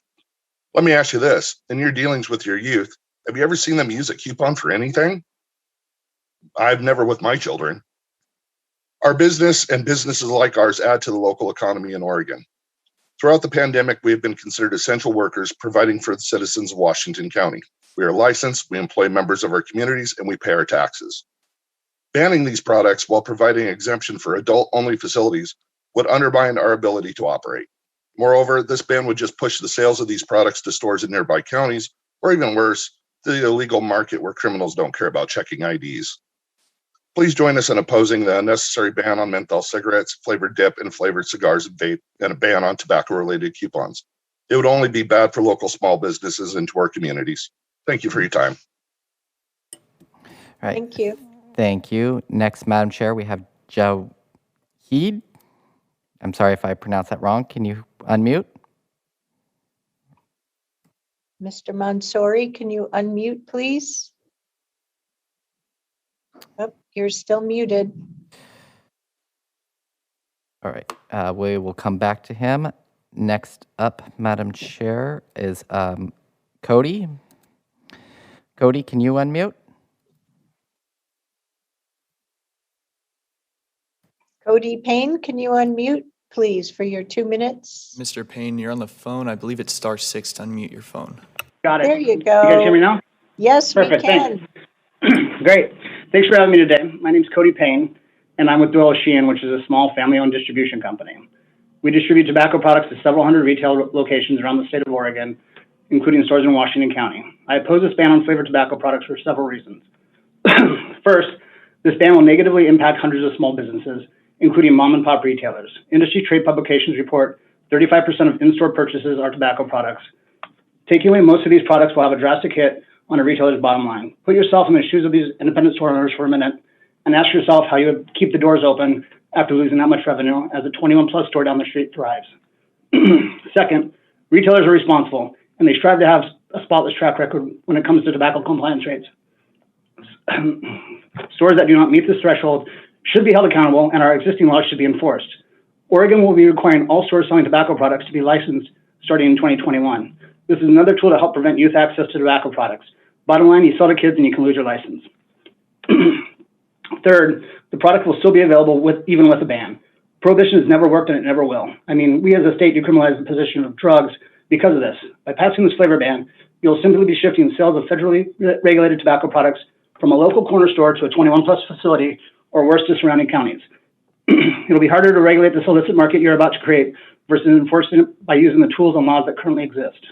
Let me ask you this, in your dealings with your youth, have you ever seen them use a coupon for anything? I've never with my children. Our business and businesses like ours add to the local economy in Oregon. Throughout the pandemic, we have been considered essential workers providing for the citizens of Washington County. We are licensed, we employ members of our communities, and we pay our taxes. Banning these products while providing exemption for adult-only facilities would undermine our ability to operate. Moreover, this ban would just push the sales of these products to stores in nearby counties, or even worse, to the illegal market where criminals don't care about checking IDs. Please join us in opposing the unnecessary ban on menthol cigarettes, flavored dip, and flavored cigars and vape, and a ban on tobacco-related coupons. It would only be bad for local small businesses and to our communities. Thank you for your time. All right. Thank you. Thank you. Next, Madam Chair, we have Jawheed. I'm sorry if I pronounced that wrong. Can you unmute? Mr. Mansouri, can you unmute, please? Oh, you're still muted. All right. We will come back to him. Next up, Madam Chair, is Cody. Cody, can you unmute? Cody Payne, can you unmute, please, for your 2 minutes? Mr. Payne, you're on the phone. I believe it's *6 to unmute your phone. Got it. There you go. You guys hear me now? Yes, Perfect, we can. thanks. Great. Thanks for having me today. My name's Cody Payne, and I'm with Doyle Sheehan, which is a small family-owned distribution company. We distribute tobacco products to several hundred retail locations around the state of Oregon, including stores in Washington County. I oppose this ban on flavored tobacco products for several reasons. First, this ban will negatively impact hundreds of small businesses, including mom-and-pop retailers. Industry trade publications report 35% of in-store purchases are tobacco products. Taking away most of these products will have a drastic hit on a retailer's bottom line. Put yourself in the shoes of these independent store owners for a minute and ask yourself how you would keep the doors open after losing that much revenue as a 21 plus store down the street thrives. Second, retailers are responsible and they strive to have a spotless track record when it comes to tobacco compliance rates. Stores that do not meet this threshold should be held accountable and our existing laws should be enforced. Oregon will be requiring all stores selling tobacco products to be licensed starting in 2021. This is another tool to help prevent youth access to tobacco products. Bottom line, you sell to kids and you can lose your license. Third, the product will still be available even with a ban. Prohibition has never worked and it never will. I mean, we as a state decriminalize the possession of drugs because of this. By passing this flavor ban, you'll simply be shifting sales of federally regulated tobacco products from a local corner store to a 21 plus facility or worse to surrounding counties. It'll be harder to regulate this illicit market you're about to create versus enforcing it by using the tools and laws that currently exist.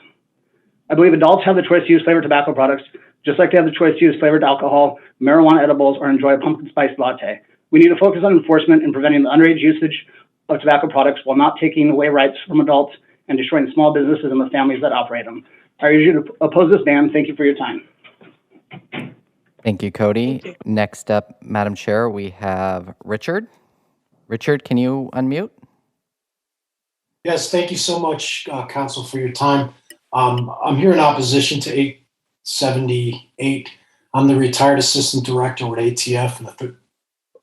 I believe adults have the choice to use flavored tobacco products, just like they have the choice to use flavored alcohol, marijuana edibles, or enjoy a pumpkin spice latte. We need to focus on enforcement and preventing the underage usage of tobacco products while not taking away rights from adults and destroying small businesses and the families that operate them. I urge you to oppose this ban. Thank you for your time. Thank you, Cody. Next up, Madam Chair, we have Richard. Richard, can you unmute? Yes, thank you so much, Council, for your time. I'm here in opposition to 878. I'm the retired assistant director with ATF and a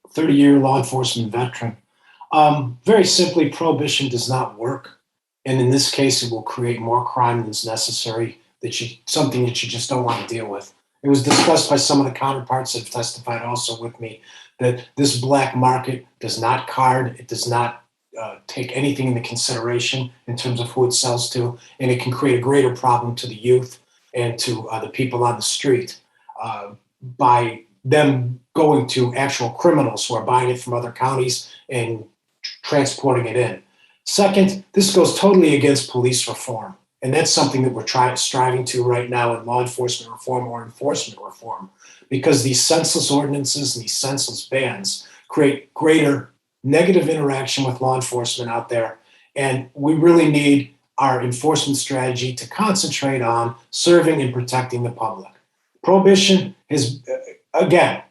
30-year law enforcement veteran. Very simply, prohibition does not work. And in this case, it will create more crime than is necessary, something that you just don't want to deal with. It was discussed by some of the counterparts that have testified also with me that this black market does not card, it does not take anything into consideration in terms of who it sells to, and it can create a greater problem to the youth and to the people on the street by them going to actual criminals who are buying it from other counties and transporting it in. Second, this goes totally against police reform. And that's something that we're striving to right now in law enforcement reform or enforcement reform, because these senseless ordinances and these senseless bans create greater negative interaction with law enforcement out there. And we really need our enforcement strategy to concentrate on serving and protecting the public. Prohibition is, again,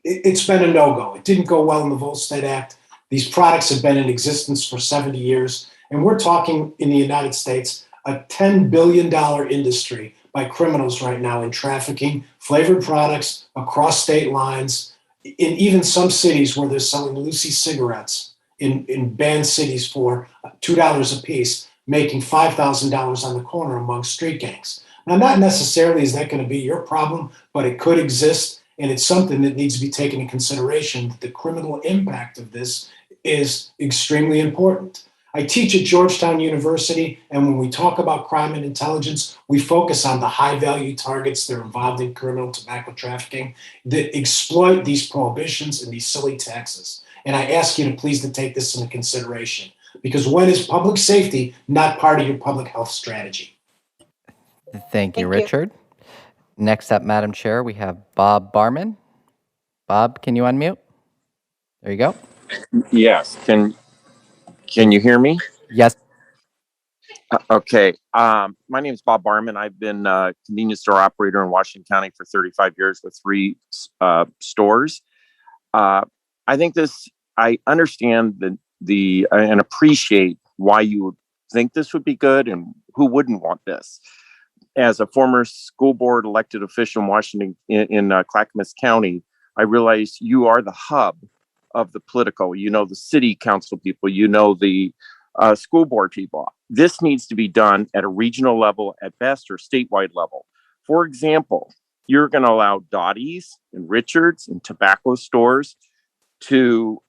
it's been a no-go. It didn't go well in the Volstead Act. These products have been in existence for 70 years. And we're talking in the United States, a $10 billion industry by criminals right now in trafficking flavored products across state lines, in even some cities where they're selling Lucy cigarettes in banned cities for $2 a piece, making $5,000 on the corner among street gangs. Now, not necessarily is that going to be your problem, but it could exist, and it's something that needs to be taken into consideration. The criminal impact of this is extremely important. I teach at Georgetown University, and when we talk about crime and intelligence, we focus on the high-value targets that are involved in criminal tobacco trafficking that exploit these prohibitions and these silly taxes. And I ask you to please to take this into consideration, because when is public safety not part of your public health strategy? Thank you, Richard. Next up, Madam Chair, we have Bob Barman. Bob, can you unmute? There you go. Yes. Can you hear me? Yes. Okay. My name is Bob Barman. I've been a convenience store operator in Washington County for 35 years with 3 stores. I think I understand and appreciate why you would think this would be good and who wouldn't want this. As a former school board elected official in Washington, in Clackamas County, I realize you are the hub of the political, the city council people, the school board people. This needs to be done at a regional level at best or statewide level. For example, you're going to allow Dottie's and Richard's and tobacco stores to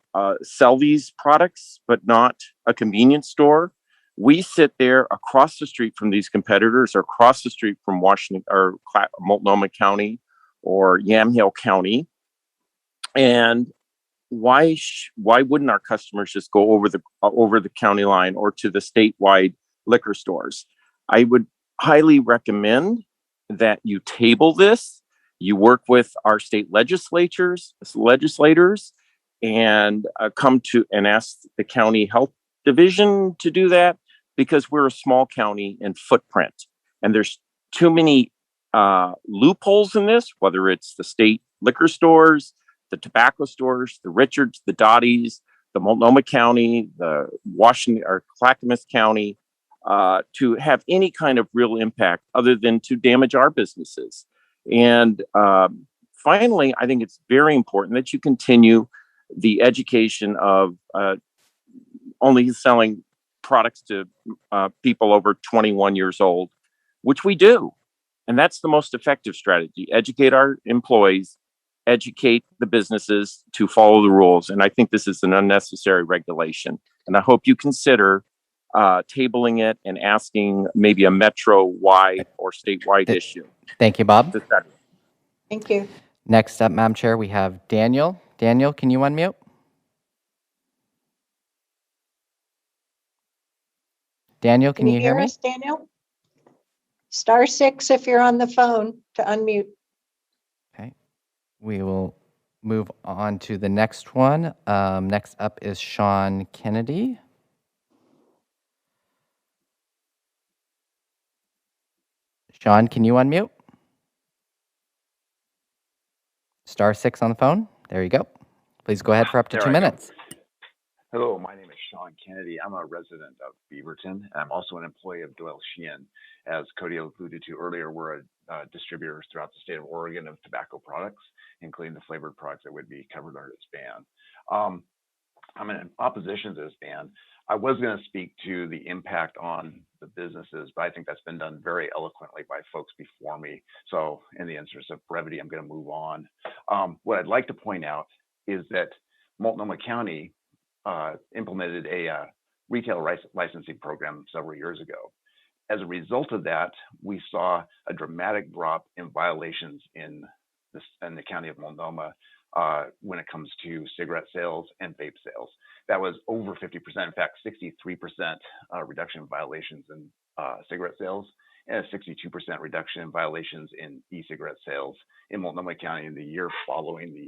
sell these products, but not a convenience store. We sit there across the street from these competitors or across the street from Washington or Multnomah County or Yamhill County. And why wouldn't our customers just go over the county line or to the statewide liquor stores? I would highly recommend that you table this. You work with our state legislators, and come to and ask the county health division to do that, because we're a small county in footprint, and there's too many loopholes in this. Whether it's the state liquor stores, the tobacco stores, the Richards, the Dottie's, the Multnomah County, the Washington or Clackamas County, to have any kind of real impact other than to damage our businesses. And finally, I think it's very important that you continue the education of only selling products to people over 21 years old, which we do. And that's the most effective strategy. Educate our employees, educate the businesses to follow the rules. And I think this is an unnecessary regulation. And I hope you consider tabling it and asking maybe a metro-wide or statewide issue. Thank you, Bob. Thank you. Next up, Madam Chair, we have Daniel. Daniel, can you unmute? Daniel, can you hear me? Us, Daniel? *6 if you're on the phone to unmute. Okay. We will move on to the next one. Next up is Sean Kennedy. Sean, can you unmute? *6 on the phone. There you go. Please go ahead for up to 2 minutes. Hello, my name is Sean Kennedy. I'm a resident of Beaverton. I'm also an employee of Doyle Sheehan. As Cody alluded to earlier, we're a distributor throughout the state of Oregon of tobacco products, including the flavored products that would be covered under this ban. I'm in opposition to this ban. I was going to speak to the impact on the businesses, but I think that's been done very eloquently by folks before me. So in the interest of brevity, I'm going to move on. What I'd like to point out is that Multnomah County implemented a retail licensing program several years ago. As a result of that, we saw a dramatic drop in violations in the county of Multnomah when it comes to cigarette sales and vape sales. That was over 50%, in fact, 63% reduction in violations in cigarette sales and a 62% reduction in violations in e-cigarette sales in Multnomah County in the year following the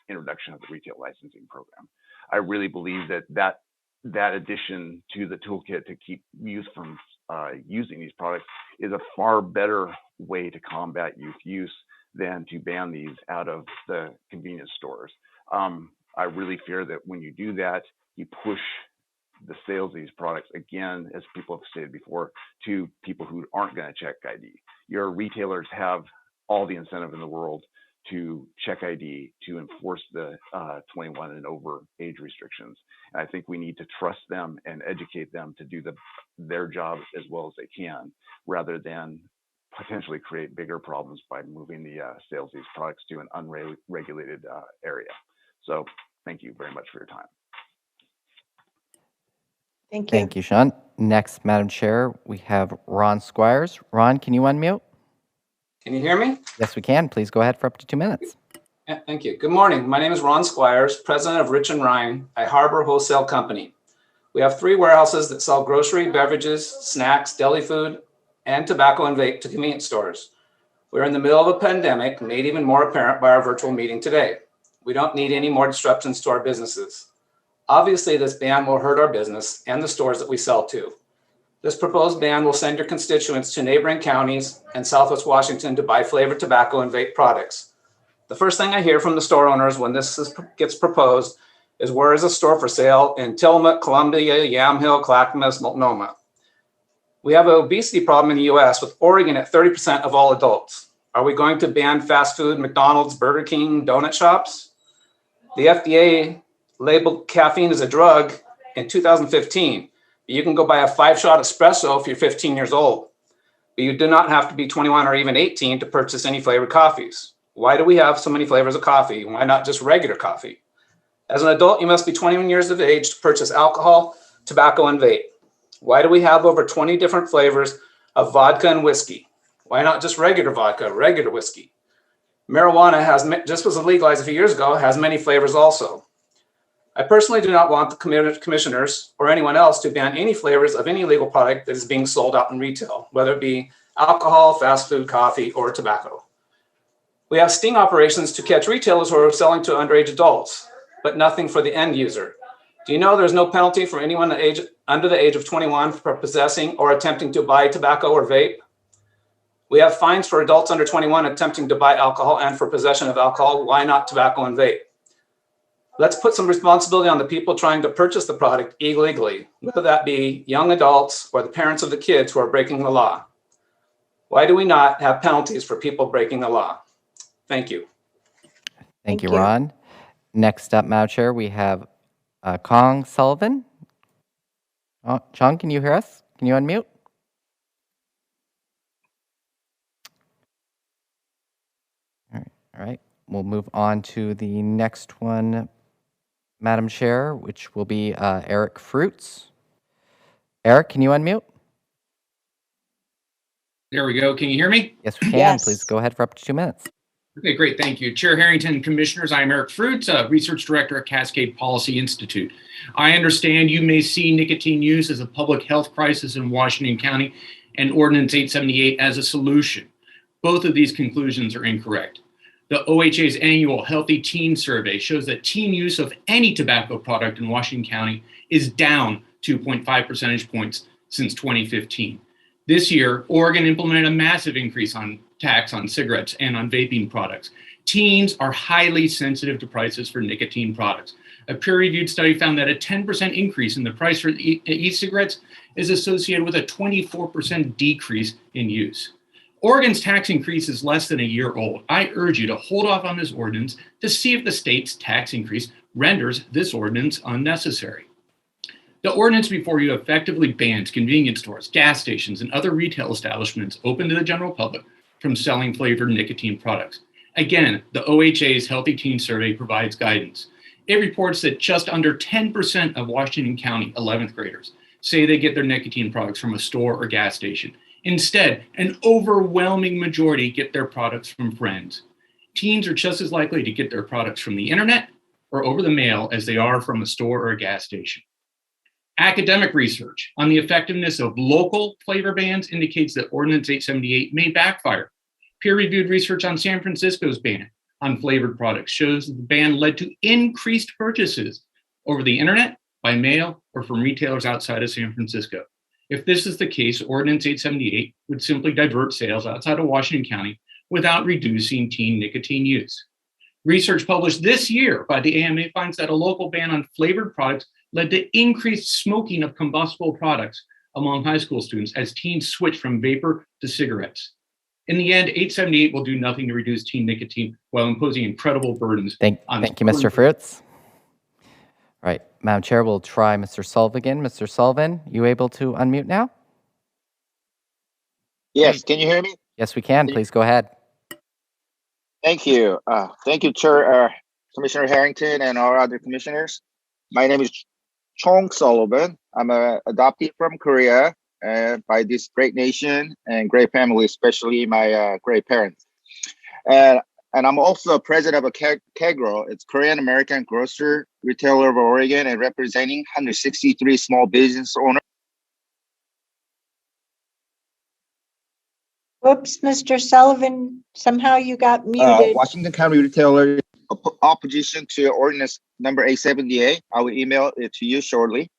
introduction of the retail licensing program. I really believe that addition to the toolkit to keep youth from using these products is a far better way to combat youth use than to ban these out of the convenience stores. I really fear that when you do that, you push the sales of these products, again, as people have stated before, to people who aren't going to check ID. Your retailers have all the incentive in the world to check ID, to enforce the 21 and over age restrictions. And I think we need to trust them and educate them to do their job as well as they can, rather than potentially create bigger problems by moving the sales of these products to an unregulated area. So thank you very much for your time. Thank you. Thank you, Sean. Next, Madam Chair, we have Ron Squires. Ron, can you unmute? Can you hear me? Yes, we can. Please go ahead for up to 2 minutes. Yeah, thank you. Good morning. My name is Ron Squires, president of Rich and Ryan, a harbor wholesale company. We have 3 warehouses that sell grocery, beverages, snacks, deli food, and tobacco and vape to convenience stores. We're in the middle of a pandemic, made even more apparent by our virtual meeting today. We don't need any more disruptions to our businesses. Obviously, this ban will hurt our business and the stores that we sell to. This proposed ban will send your constituents to neighboring counties and Southwest Washington to buy flavored tobacco and vape products. The first thing I hear from the store owners when this gets proposed is, where is a store for sale in Tillamook, Columbia, Yamhill, Clackamas, Multnomah? We have an obesity problem in the US, with Oregon at 30% of all adults. Are we going to ban fast food, McDonald's, Burger King, donut shops? The FDA labeled caffeine as a drug in 2015. You can go buy a 5-shot espresso if you're 15 years old, but you do not have to be 21 or even 18 to purchase any flavored coffees. Why do we have so many flavors of coffee? Why not just regular coffee? As an adult, you must be 21 years of age to purchase alcohol, tobacco, and vape. Why do we have over 20 different flavors of vodka and whiskey? Why not just regular vodka, regular whiskey? Marijuana just was legalized a few years ago, has many flavors also. I personally do not want the commissioners or anyone else to ban any flavors of any legal product that is being sold out in retail, whether it be alcohol, fast food, coffee, or tobacco. We have sting operations to catch retailers who are selling to underage adults, but nothing for the end user. Do you know there's no penalty for anyone under the age of 21 for possessing or attempting to buy tobacco or vape? We have fines for adults under 21 attempting to buy alcohol and for possession of alcohol. Why not tobacco and vape? Let's put some responsibility on the people trying to purchase the product illegally, whether that be young adults or the parents of the kids who are breaking the law. Why do we not have penalties for people breaking the law? Thank you. Thank you, Ron. Next up, Madam Chair, we have Kong Sullivan. Chong, can you hear us? Can you unmute? All right. We'll move on to the next one, Madam Chair, which will be Eric Fruits. Eric, can you unmute? There we go. Can you hear me? Yes, we can. Please go ahead for up to 2 minutes. Okay, great. Thank you. Chair Harrington, Commissioners, I'm Eric Fruits, Research Director at Cascade Policy Institute. I understand you may see nicotine use as a public health crisis in Washington County and Ordinance 878 as a solution. Both of these conclusions are incorrect. The OHA's annual Healthy Teen Survey shows that teen use of any tobacco product in Washington County is down 2.5 percentage points since 2015. This year, Oregon implemented a massive increase on tax on cigarettes and on vaping products. Teens are highly sensitive to prices for nicotine products. A peer-reviewed study found that a 10% increase in the price for e-cigarettes is associated with a 24% decrease in use. Oregon's tax increase is less than a year old. I urge you to hold off on this ordinance to see if the state's tax increase renders this ordinance unnecessary. The ordinance before you effectively bans convenience stores, gas stations, and other retail establishments open to the general public from selling flavored nicotine products. Again, the OHA's Healthy Teen Survey provides guidance. It reports that just under 10% of Washington County 11th graders say they get their nicotine products from a store or gas station. Instead, an overwhelming majority get their products from friends. Teens are just as likely to get their products from the internet or over the mail as they are from a store or a gas station. Academic research on the effectiveness of local flavor bans indicates that Ordinance 878 may backfire. Peer-reviewed research on San Francisco's ban on flavored products shows that the ban led to increased purchases over the internet, by mail, or from retailers outside of San Francisco. If this is the case, Ordinance 878 would simply divert sales outside of Washington County without reducing teen nicotine use. Research published this year by the AMA finds that a local ban on flavored products led to increased smoking of combustible products among high school students as teens switch from vapor to cigarettes. In the end, 878 will do nothing to reduce teen nicotine while imposing incredible burdens. Thank you, Mr. Fruits. All right, Madam Chair, we'll try Mr. Sullivan again. Mr. Sullivan, you able to unmute now? Yes, can you hear me? Yes, we can. Please go ahead. Thank you. Thank you, Chair, Commissioner Harrington and our other commissioners. My name is Chong Sullivan. I'm an adoptee from Korea by this great nation and great family, especially my great parents. And I'm also president of a KEGRO. It's Korean American Grocery Retailer of Oregon and representing 163 small business owners. Whoops, Mr. Sullivan, somehow you got muted. Washington County Retailer opposition to Ordinance number 878. I will email it to you shortly.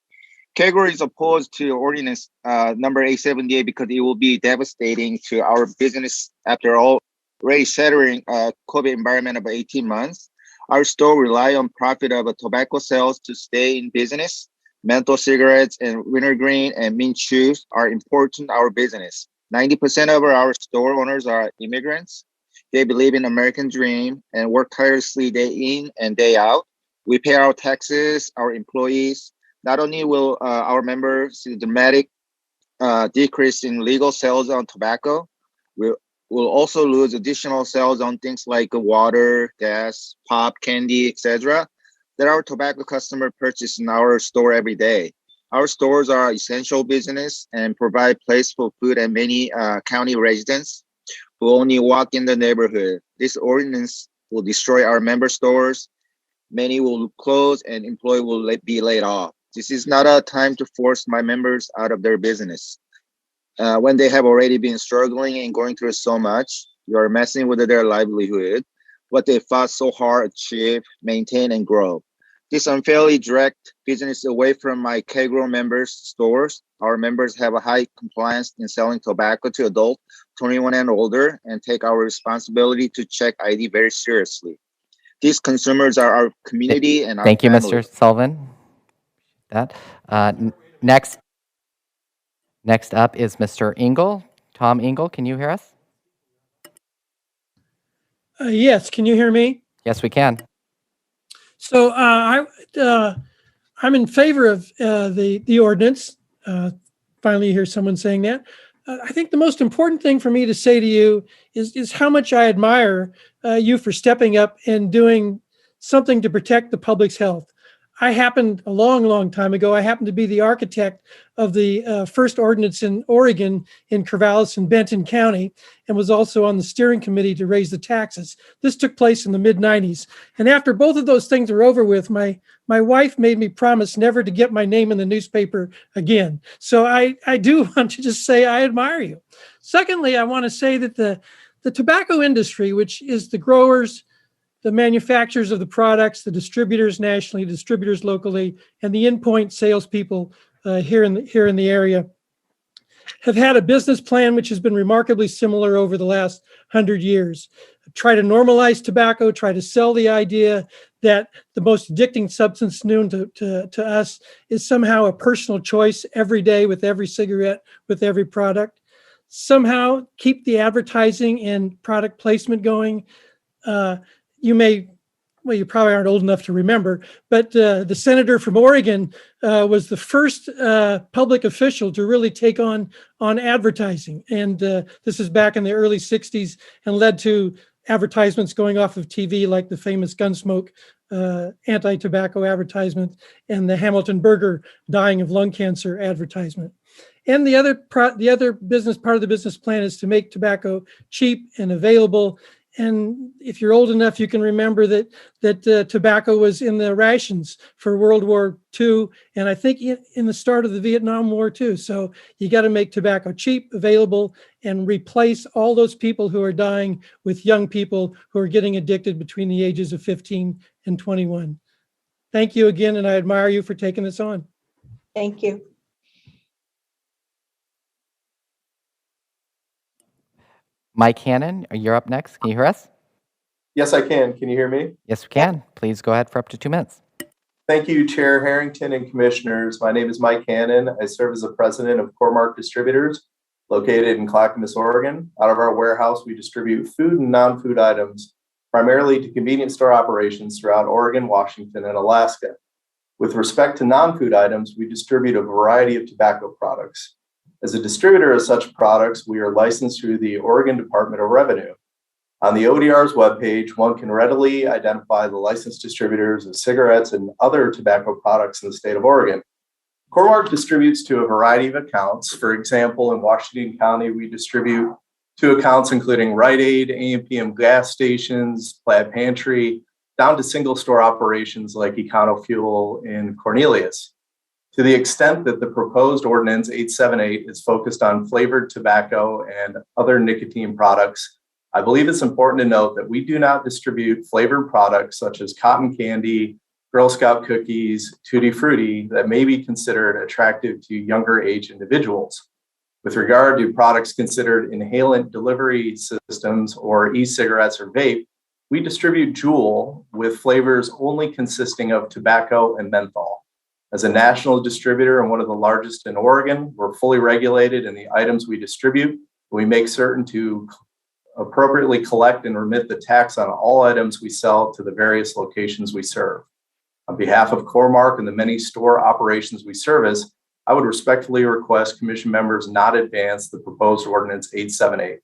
KEGRO is opposed to Ordinance number 878 because it will be devastating to our business after all, already shattering COVID environment of 18 months. Our store rely on profit of tobacco sales to stay in business. Menthol cigarettes and wintergreen and mint chews are important to our business. 90% of our store owners are immigrants. They believe in American dream and work tirelessly day in and day out. We pay our taxes, our employees. Not only will our members see a dramatic decrease in legal sales on tobacco, we'll also lose additional sales on things like water, gas, pop, candy, etc. that our tobacco customer purchase in our store every day. Our stores are essential business and provide place for food and many county residents who only walk in the neighborhood. This ordinance will destroy our member stores. Many will close and employees will be laid off. This is not a time to force my members out of their business. When they have already been struggling and going through so much, you are messing with their livelihood, what they fought so hard to achieve, maintain, and grow. This unfairly direct business away from my KEGRO members' stores. Our members have a high compliance in selling tobacco to adults 21 and older and take our responsibility to check ID very seriously. These consumers are our community and our Thank you, family. Mr. Sullivan. That next up is Mr. Engel. Tom Engel, can you hear us? Yes, can you hear me? Yes, we can. So I'm in favor of the ordinance. Finally, you hear someone saying that. I think the most important thing for me to say to you is how much I admire you for stepping up and doing something to protect the public's health. I happened a long time ago, I happened to be the architect of the first ordinance in Oregon in Corvallis and Benton County, and was also on the steering committee to raise the taxes. This took place in the mid-90s. And after both of those things were over with, my wife made me promise never to get my name in the newspaper again. So I do want to just say I admire you. Secondly, I want to say that the tobacco industry, which is the growers, the manufacturers of the products, the distributors nationally, distributors locally, and the in-point salespeople here in the area, have had a business plan which has been remarkably similar over the last 100 years. Try to normalize tobacco, try to sell the idea that the most addicting substance known to us is somehow a personal choice every day with every cigarette, with every product. Somehow keep the advertising and product placement going. You probably aren't old enough to remember, but the senator from Oregon was the first public official to really take on advertising. And this is back in the early 60s and led to advertisements going off of TV like the famous Gunsmoke anti-tobacco advertisement and the Hamilton Burger dying of lung cancer advertisement. And the other part of the business plan is to make tobacco cheap and available. And if you're old enough, you can remember that tobacco was in the rations for World War II, and I think in the start of the Vietnam War too. So you got to make tobacco cheap, available, and replace all those people who are dying with young people who are getting addicted between the ages of 15 and 21. Thank you again, and I admire you for taking this on. Thank you. Mike Hannon, you're up next. Can you hear us? Yes, I can. Can you hear me? Yes, we can. Please go ahead for up to 2 minutes. Thank you, Chair Harrington and Commissioners. My name is Mike Hannon. I serve as the president of Core-Mark Distributors, located in Clackamas, Oregon. Out of our warehouse, we distribute food and non-food items, primarily to convenience store operations throughout Oregon, Washington, and Alaska. With respect to non-food items, we distribute a variety of tobacco products. As a distributor of such products, we are licensed through the Oregon Department of Revenue. On the ODR's webpage, one can readily identify the licensed distributors of cigarettes and other tobacco products in the state of Oregon. Core-Mark distributes to a variety of accounts. For example, in Washington County, we distribute to accounts including Rite Aid, A&PM gas stations, Plaid Pantry, down to single store operations like EconoFuel in Cornelius. To the extent that the proposed Ordinance 878 is focused on flavored tobacco and other nicotine products, I believe it's important to note that we do not distribute flavored products such as cotton candy, Girl Scout cookies, Tutti Frutti that may be considered attractive to younger age individuals. With regard to products considered inhalant delivery systems or e-cigarettes or vape, we distribute Juul with flavors only consisting of tobacco and menthol. As a national distributor and one of the largest in Oregon, we're fully regulated in the items we distribute. We make certain to appropriately collect and remit the tax on all items we sell to the various locations we serve. On behalf of Core-Mark and the many store operations we service, I would respectfully request Commission members not advance the proposed Ordinance 878.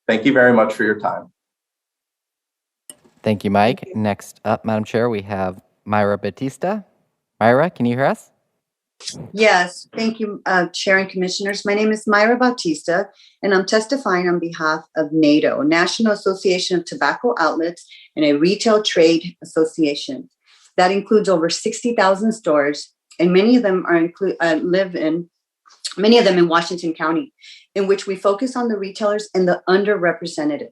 Thank you very much for your time. Thank you, Mike. Thank you. Next up, Madam Chair, we have Myra Batista. Myra, can you hear us? Yes, thank you, Chair and Commissioners. My name is Myra Bautista, and I'm testifying on behalf of NATO, National Association of Tobacco Outlets, and a retail trade association. That includes over 60,000 stores, and many of them live in Washington County, in which we focus on the retailers and the underrepresented.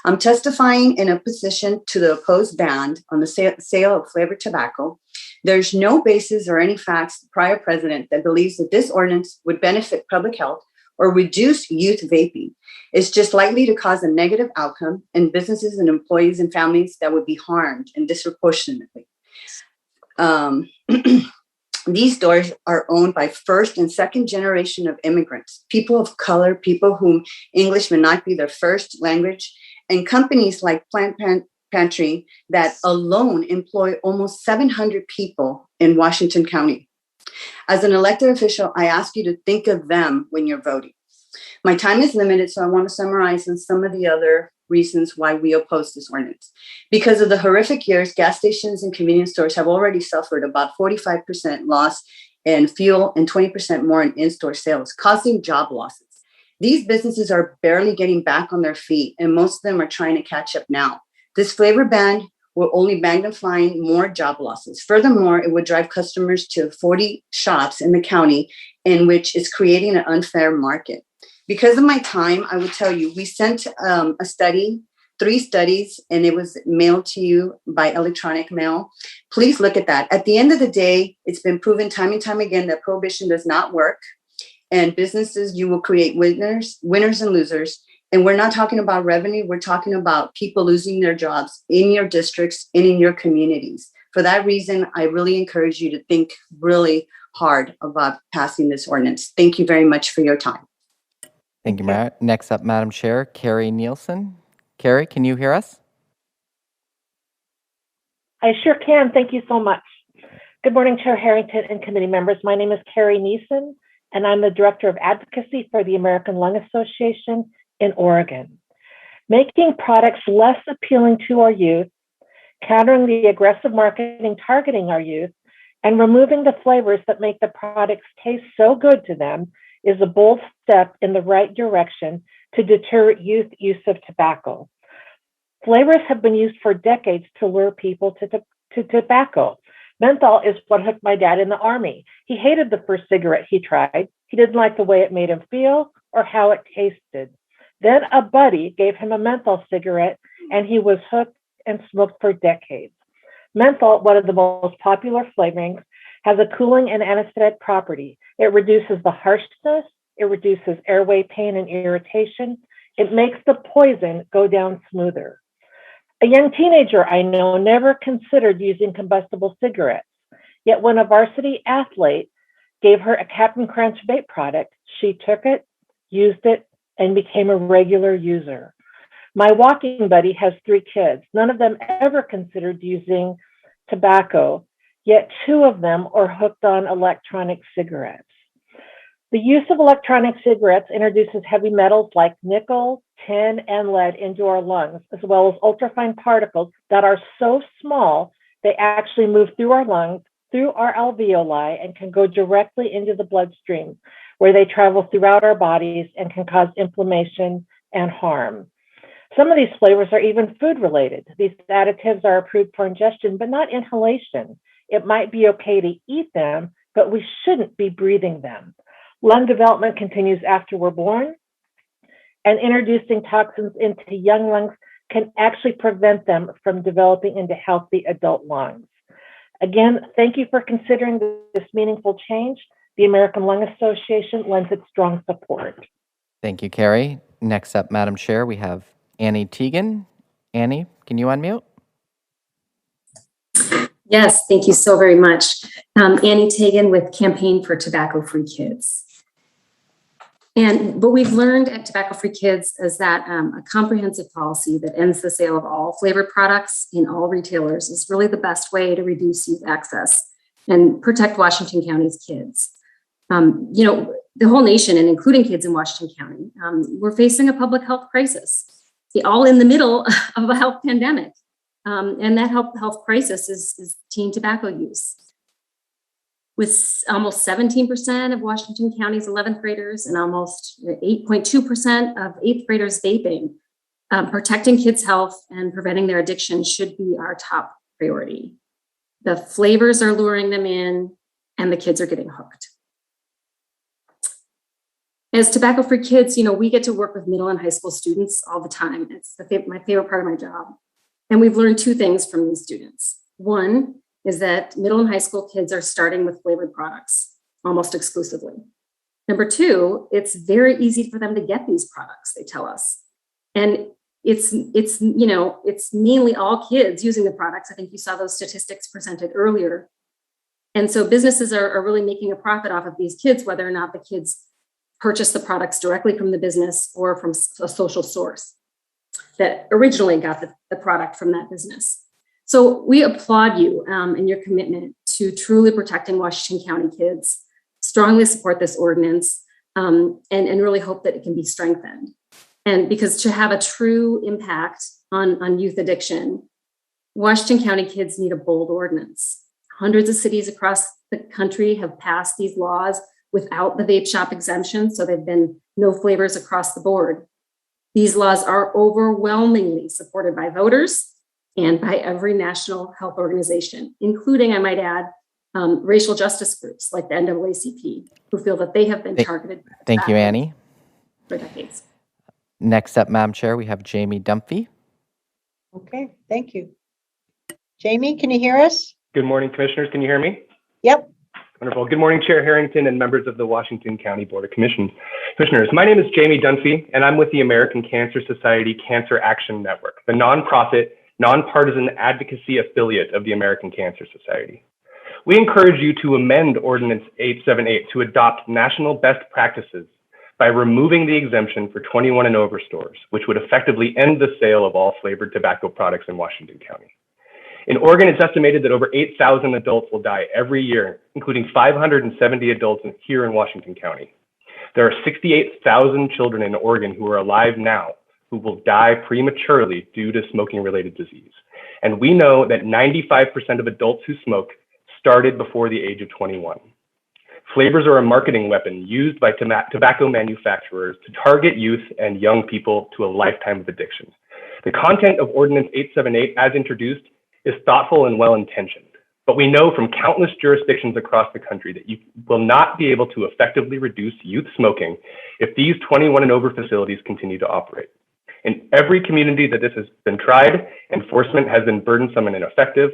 I'm testifying in opposition to the opposed ban on the sale of flavored tobacco. There's no basis or any facts prior precedent that believes that this ordinance would benefit public health or reduce youth vaping. It's just likely to cause a negative outcome in businesses and employees and families that would be harmed and disproportionately. These stores are owned by first and second generation of immigrants, people of color, people whom English may not be their first language, and companies like Plant Pantry that alone employ almost 700 people in Washington County. As an elected official, I ask you to think of them when you're voting. My time is limited, so I want to summarize on some of the other reasons why we oppose this ordinance. Because of the horrific years, gas stations and convenience stores have already suffered about 45% loss in fuel and 20% more in in-store sales, causing job losses. These businesses are barely getting back on their feet, and most of them are trying to catch up now. This flavor ban will only magnify more job losses. Furthermore, it would drive customers to 40 shops in the county, in which is creating an unfair market. Because of my time, I will tell you, we sent a study, 3 studies, and it was mailed to you by electronic mail. Please look at that. At the end of the day, it's been proven time and time again that prohibition does not work. And businesses, you will create winners and losers. And we're not talking about revenue. We're talking about people losing their jobs in your districts and in your communities. For that reason, I really encourage you to think really hard about passing this ordinance. Thank you very much for your time. Thank you, Matt. Next up, Madam Chair, Carrie Nielsen. Carrie, can you hear us? I sure can. Thank you so much. Good morning, Chair Harrington and committee members. My name is Carrie Nielsen, and I'm the Director of Advocacy for the American Lung Association in Oregon. Making products less appealing to our youth, countering the aggressive marketing targeting our youth, and removing the flavors that make the products taste so good to them is a bold step in the right direction to deter youth use of tobacco. Flavors have been used for decades to lure people to tobacco. Menthol is what hooked my dad in the Army. He hated the first cigarette he tried. He didn't like the way it made him feel or how it tasted. Then a buddy gave him a menthol cigarette, and he was hooked and smoked for decades. Menthol, one of the most popular flavorings, has a cooling and anesthetic property. It reduces the harshness, it reduces airway pain and irritation. It makes the poison go down smoother. A young teenager I know never considered using combustible cigarettes. Yet when a varsity athlete gave her a Captain Crunch vape product, she took it, used it, and became a regular user. My walking buddy has 3 kids. None of them ever considered using tobacco, yet 2 of them are hooked on electronic cigarettes. The use of electronic cigarettes introduces heavy metals like nickel, tin, and lead into our lungs, as well as ultrafine particles that are so small they actually move through our lungs, through our alveoli, and can go directly into the bloodstream, where they travel throughout our bodies and can cause inflammation and harm. Some of these flavors are even food related. These additives are approved for ingestion, but not inhalation. It might be okay to eat them, but we shouldn't be breathing them. Lung development continues after we're born, and introducing toxins into young lungs can actually prevent them from developing into healthy adult lungs. Again, thank you for considering this meaningful change. The American Lung Association lends its strong support. Thank you, Carrie. Next up, Madam Chair, we have Annie Teagan. Annie, can you unmute? Yes, thank you so very much. Annie Teagan with Campaign for Tobacco-Free Kids. And what we've learned at Tobacco Free Kids is that a comprehensive policy that ends the sale of all flavored products in all retailers is really the best way to reduce youth access and protect Washington County's kids. The whole nation, and including kids in Washington County, we're facing a public health crisis, all in the middle of a health pandemic. And that health crisis is teen tobacco use. With almost 17% of Washington County's 11th graders and almost 8.2% of 8th graders vaping, protecting kids' health and preventing their addiction should be our top priority. The flavors are luring them in, and the kids are getting hooked. As tobacco-free kids, we get to work with middle and high school students all the time. It's my favorite part of my job. And we've learned 2 things from these students. One is that middle and high school kids are starting with flavored products almost exclusively. Number two, it's very easy for them to get these products, they tell us. And it's mainly all kids using the products. I think you saw those statistics presented earlier. And so businesses are really making a profit off of these kids, whether or not the kids purchase the products directly from the business or from a social source that originally got the product from that business. So we applaud you and your commitment to truly protecting Washington County kids, strongly support this ordinance, and really hope that it can be strengthened. And because to have a true impact on youth addiction, Washington County kids need a bold ordinance. Hundreds of cities across the country have passed these laws without the vape shop exemption, so they've been no flavors across the board. These laws are overwhelmingly supported by voters and by every national health organization, including, I might add, racial justice groups like the NAACP, who feel that they have been targeted. Thank you, Annie. For decades. Next up, Madam Chair, we have Jamie Dunphy. Okay, thank you. Jamie, can you hear us? Good morning, Commissioners. Can you hear me? Yep. Wonderful. Good morning, Chair Harrington and members of the Washington County Board of Commissioners. My name is Jamie Dunphy, and I'm with the American Cancer Society Cancer Action Network, the nonprofit, nonpartisan advocacy affiliate of the American Cancer Society. We encourage you to amend Ordinance 878 to adopt national best practices by removing the exemption for 21 and over stores, which would effectively end the sale of all flavored tobacco products in Washington County. In Oregon, it's estimated that over 8,000 adults will die every year, including 570 adults here in Washington County. There are 68,000 children in Oregon who are alive now who will die prematurely due to smoking-related disease. And we know that 95% of adults who smoke started before the age of 21. Flavors are a marketing weapon used by tobacco manufacturers to target youth and young people to a lifetime of addiction. The content of Ordinance 878, as introduced, is thoughtful and well-intentioned, but we know from countless jurisdictions across the country that you will not be able to effectively reduce youth smoking if these 21 and over facilities continue to operate. In every community that this has been tried, enforcement has been burdensome and ineffective.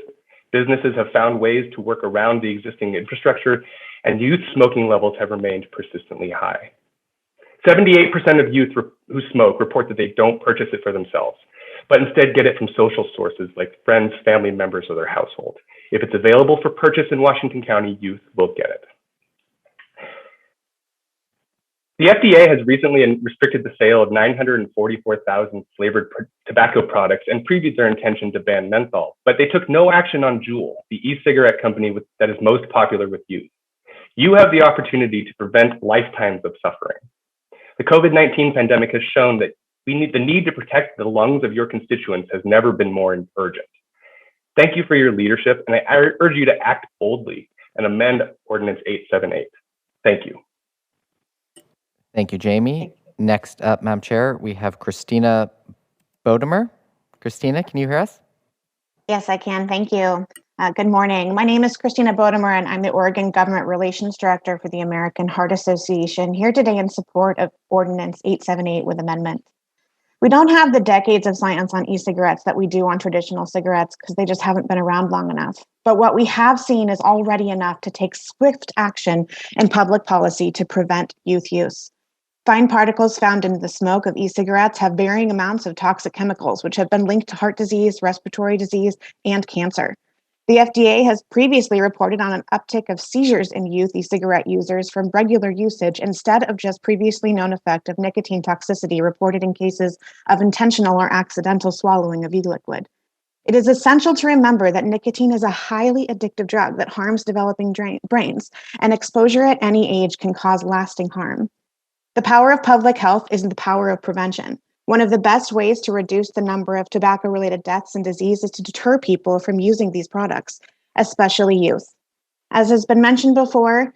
Businesses have found ways to work around the existing infrastructure, and youth smoking levels have remained persistently high. 78% of youth who smoke report that they don't purchase it for themselves, but instead get it from social sources like friends, family members, or their household. If it's available for purchase in Washington County, youth will get it. The FDA has recently restricted the sale of 944,000 flavored tobacco products and previewed their intention to ban menthol, but they took no action on Juul, the e-cigarette company that is most popular with youth. You have the opportunity to prevent lifetimes of suffering. The COVID-19 pandemic has shown that the need to protect the lungs of your constituents has never been more urgent. Thank you for your leadership, and I urge you to act boldly and amend Ordinance 878. Thank you. Thank you, Jamie. Next up, Madam Chair, we have Christina Bodemer. Christina, can you hear us? Yes, I can. Thank you. Good morning. My name is Christina Bodemer, and I'm the Oregon Government Relations Director for the American Heart Association, here today in support of Ordinance 878 with amendment. We don't have the decades of science on e-cigarettes that we do on traditional cigarettes because they just haven't been around long enough. But what we have seen is already enough to take swift action in public policy to prevent youth use. Fine particles found in the smoke of e-cigarettes have varying amounts of toxic chemicals, which have been linked to heart disease, respiratory disease, and cancer. The FDA has previously reported on an uptick of seizures in youth e-cigarette users from regular usage instead of just previously known effect of nicotine toxicity reported in cases of intentional or accidental swallowing of e-liquid. It is essential to remember that nicotine is a highly addictive drug that harms developing brains, and exposure at any age can cause lasting harm. The power of public health is the power of prevention. One of the best ways to reduce the number of tobacco-related deaths and disease is to deter people from using these products, especially youth. As has been mentioned before,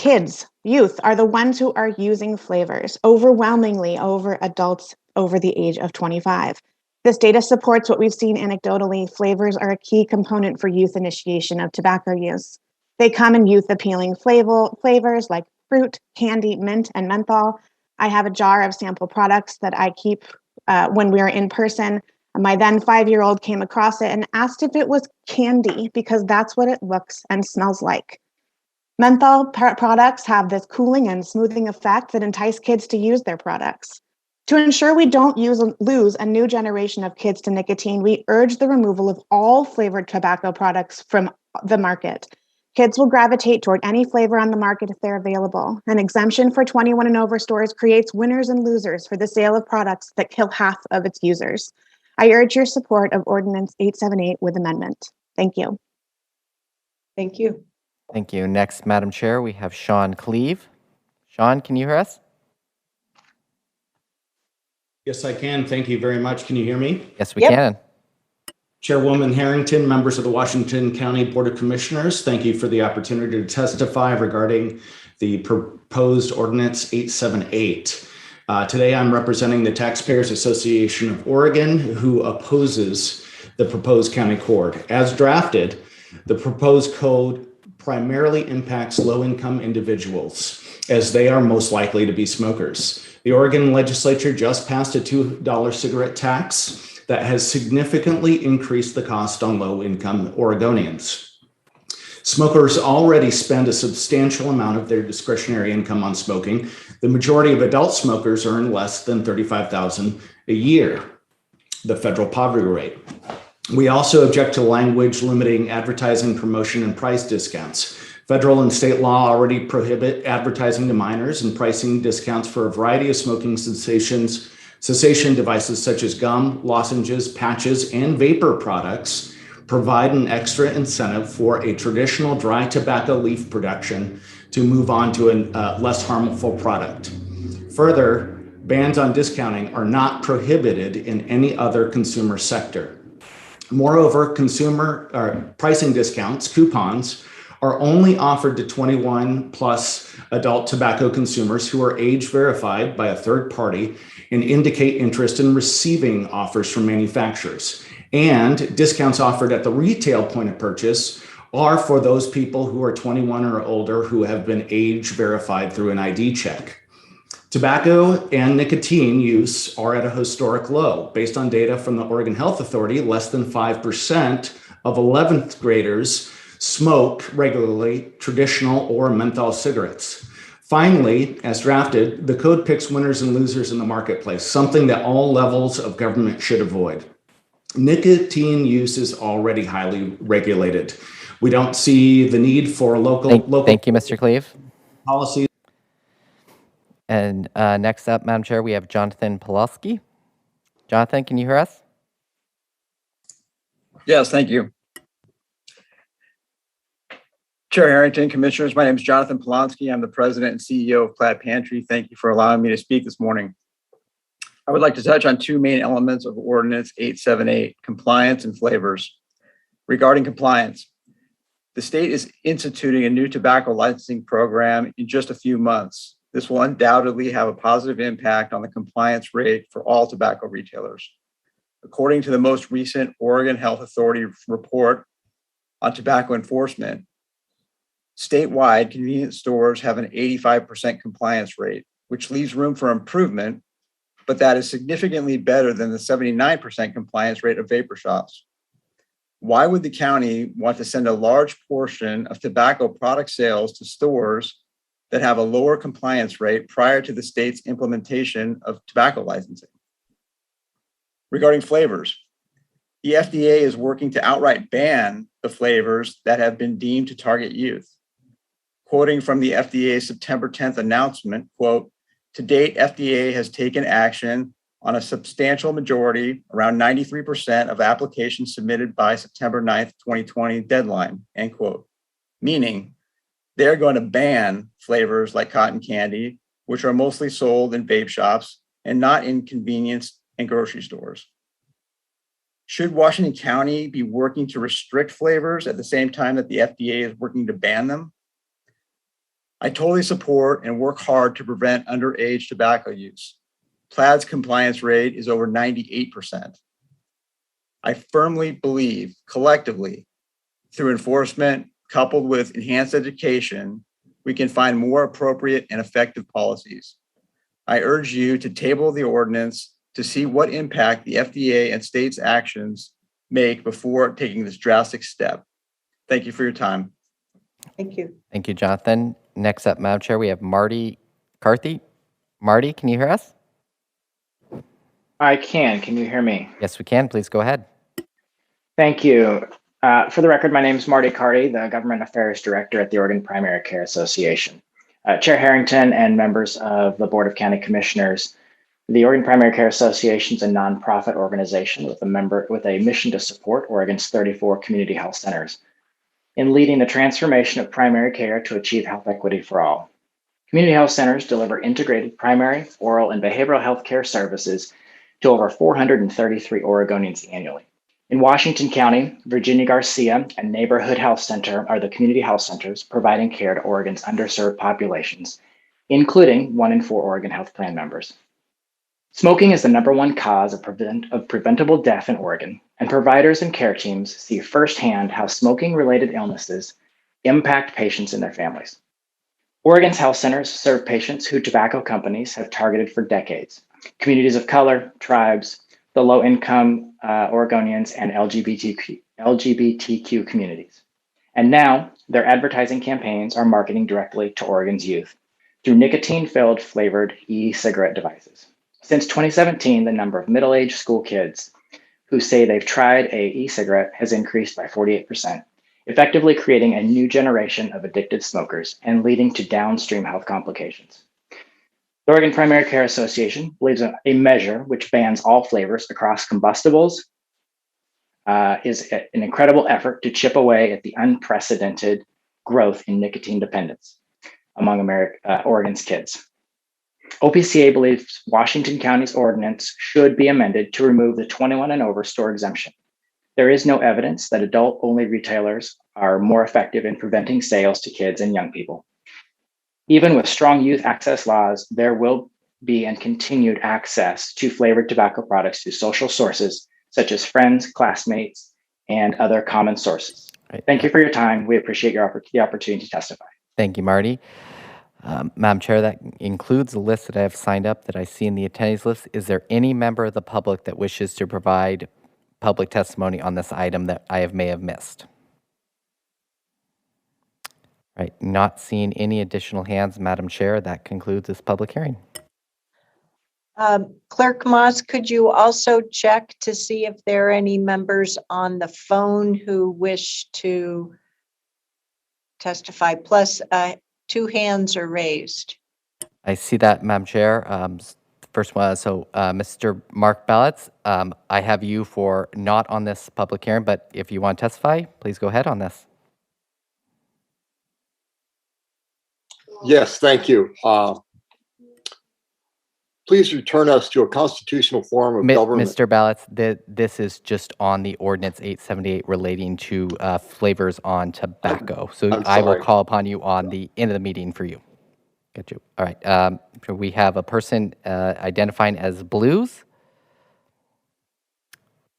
youth are the ones who are using flavors, overwhelmingly over adults over the age of 25. This data supports what we've seen anecdotally. Flavors are a key component for youth initiation of tobacco use. They come in youth-appealing flavors like fruit, candy, mint, and menthol. I have a jar of sample products that I keep when we are in person. My then 5-year-old came across it and asked if it was candy because that's what it looks and smells like. Menthol products have this cooling and smoothing effect that entice kids to use their products. To ensure we don't lose a new generation of kids to nicotine, we urge the removal of all flavored tobacco products from the market. Kids will gravitate toward any flavor on the market if they're available. An exemption for 21 and over stores creates winners and losers for the sale of products that kill half of its users. I urge your support of Ordinance 878 with amendment. Thank you. Thank you. Thank you. Next, Madam Chair, we have Sean Cleve. Sean, can you hear us? Yes, I can. Thank you very much. Can you hear me? Yes, we can. Chairwoman Harrington, members of the Washington County Board of Commissioners, thank you for the opportunity to testify regarding the proposed Ordinance 878. Today, I'm representing the Taxpayers Association of Oregon, who opposes the proposed county code. As drafted, the proposed code primarily impacts low-income individuals, as they are most likely to be smokers. The Oregon legislature just passed a $2 cigarette tax that has significantly increased the cost on low-income Oregonians. Smokers already spend a substantial amount of their discretionary income on smoking. The majority of adult smokers earn less than $35,000 a year, the federal poverty rate. We also object to language limiting advertising, promotion, and price discounts. Federal and state law already prohibit advertising to minors and pricing discounts for a variety of smoking cessation devices such as gum, lozenges, patches, and vapor products provide an extra incentive for a traditional dry tobacco leaf production to move on to a less harmful product. Further, bans on discounting are not prohibited in any other consumer sector. Moreover, consumer pricing discounts, coupons, are only offered to 21 plus adult tobacco consumers who are age verified by a third party and indicate interest in receiving offers from manufacturers. And discounts offered at the retail point of purchase are for those people who are 21 or older who have been age verified through an ID check. Tobacco and nicotine use are at a historic low. Based on data from the Oregon Health Authority, less than 5% of 11th graders smoke regularly traditional or menthol cigarettes. Finally, as drafted, the code picks winners and losers in the marketplace, something that all levels of government should avoid. Nicotine use is already highly regulated. We don't see the need for local. Thank you, Mr. Cleve. Policies. And next up, Madam Chair, we have Jonathan Pulaski. Jonathan, can you hear us? Yes, thank you. Chair Harrington, Commissioners, my name is Jonathan Polonsky. I'm the President and CEO of Plaid Pantry. Thank you for allowing me to speak this morning. I would like to touch on two main elements of Ordinance 878, compliance and flavors. Regarding compliance, the state is instituting a new tobacco licensing program in just a few months. This will undoubtedly have a positive impact on the compliance rate for all tobacco retailers. According to the most recent Oregon Health Authority report on tobacco enforcement, statewide convenience stores have an 85% compliance rate, which leaves room for improvement, but that is significantly better than the 79% compliance rate of vapor shops. Why would the county want to send a large portion of tobacco product sales to stores that have a lower compliance rate prior to the state's implementation of tobacco licensing? Regarding flavors, the FDA is working to outright ban the flavors that have been deemed to target youth. Quoting from the FDA's September 10th announcement, quote, "To date, FDA has taken action on a substantial majority, around 93% of applications submitted by September 9th, 2020 deadline," end quote. Meaning they're going to ban flavors like cotton candy, which are mostly sold in vape shops and not in convenience and grocery stores. Should Washington County be working to restrict flavors at the same time that the FDA is working to ban them? I totally support and work hard to prevent underage tobacco use. Plaid's compliance rate is over 98%. I firmly believe collectively, through enforcement coupled with enhanced education, we can find more appropriate and effective policies. I urge you to table the ordinance to see what impact the FDA and state's actions make before taking this drastic step. Thank you for your time. Thank you. Thank you, Jonathan. Next up, Madam Chair, we have Marty Mccarthy. Marty, can you hear us? I can. Can you hear me? Yes, we can. Please go ahead. Thank you. For the record, my name is Marty Mccarthy, the Government Affairs Director at the Oregon Primary Care Association. Chair Harrington and members of the Board of County Commissioners, the Oregon Primary Care Association is a nonprofit organization with a mission to support Oregon's 34 community health centers in leading the transformation of primary care to achieve health equity for all. Community health centers deliver integrated primary, oral, and behavioral health care services to over 433 Oregonians annually. In Washington County, Virginia Garcia and Neighborhood Health Center are the community health centers providing care to Oregon's underserved populations, including 1 in 4 Oregon Health Plan members. Smoking is the #1 cause of preventable death in Oregon, and providers and care teams see firsthand how smoking-related illnesses impact patients and their families. Oregon's health centers serve patients who tobacco companies have targeted for decades: communities of color, tribes, the low-income Oregonians, and LGBTQ communities. And now, their advertising campaigns are marketing directly to Oregon's youth through nicotine-filled flavored e-cigarette devices. Since 2017, the number of middle-aged school kids who say they've tried an e-cigarette has increased by 48%, effectively creating a new generation of addicted smokers and leading to downstream health complications. The Oregon Primary Care Association believes a measure which bans all flavors across combustibles is an incredible effort to chip away at the unprecedented growth in nicotine dependence among Oregon's kids. OPCA believes Washington County's ordinance should be amended to remove the 21 and over store exemption. There is no evidence that adult-only retailers are more effective in preventing sales to kids and young people. Even with strong youth access laws, there will be and continued access to flavored tobacco products through social sources such as friends, classmates, and other common sources. Right. Thank you for your time. We appreciate the opportunity to testify. Thank you, Marty. Madam Chair, that includes the list that I have signed up that I see in the attendees list. Is there any member of the public that wishes to provide public testimony on this item that I may have missed? Right, not seeing any additional hands, Madam Chair, that concludes this public hearing. Clerk Moss, could you also check to see if there are any members on the phone who wish to testify? Plus, 2 hands are raised. I see that, Madam Chair. The first one, so Mr. Mark Ballots, I have you for not on this public hearing, but if you want to testify, please go ahead on this. Yes, thank you. Please return us to a constitutional form of government. Mr. Ballots, this is just on the Ordinance 878 relating to flavors on tobacco. So I will call upon you on the end of the meeting for you. Get you. All right. We have a person identifying as Blues.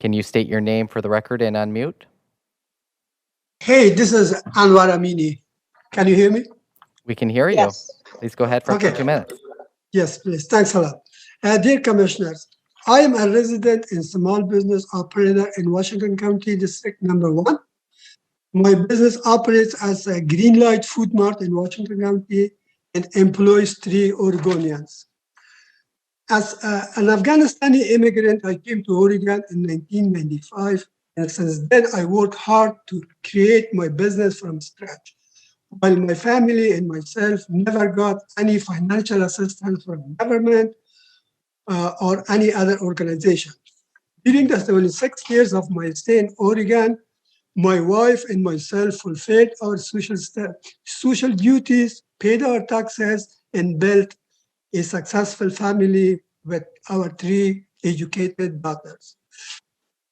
Can you state your name for the record and unmute? Hey, this is Anwar Amini. Can you hear me? We can hear you. Yes. Please go ahead for 2 minutes. Yes, please. Thanks a lot. Dear Commissioners, I am a resident and small business operator in Washington County District Number 1. My business operates as a Green Light Food Mart in Washington County and employs 3 Oregonians. As an Afghanistani immigrant, I came to Oregon in 1995, and since then I worked hard to create my business from scratch, while my family and myself never got any financial assistance from government or any other organization. During the 76 years of my stay in Oregon, my wife and myself fulfilled our social duties, paid our taxes, and built a successful family with our 3 educated daughters.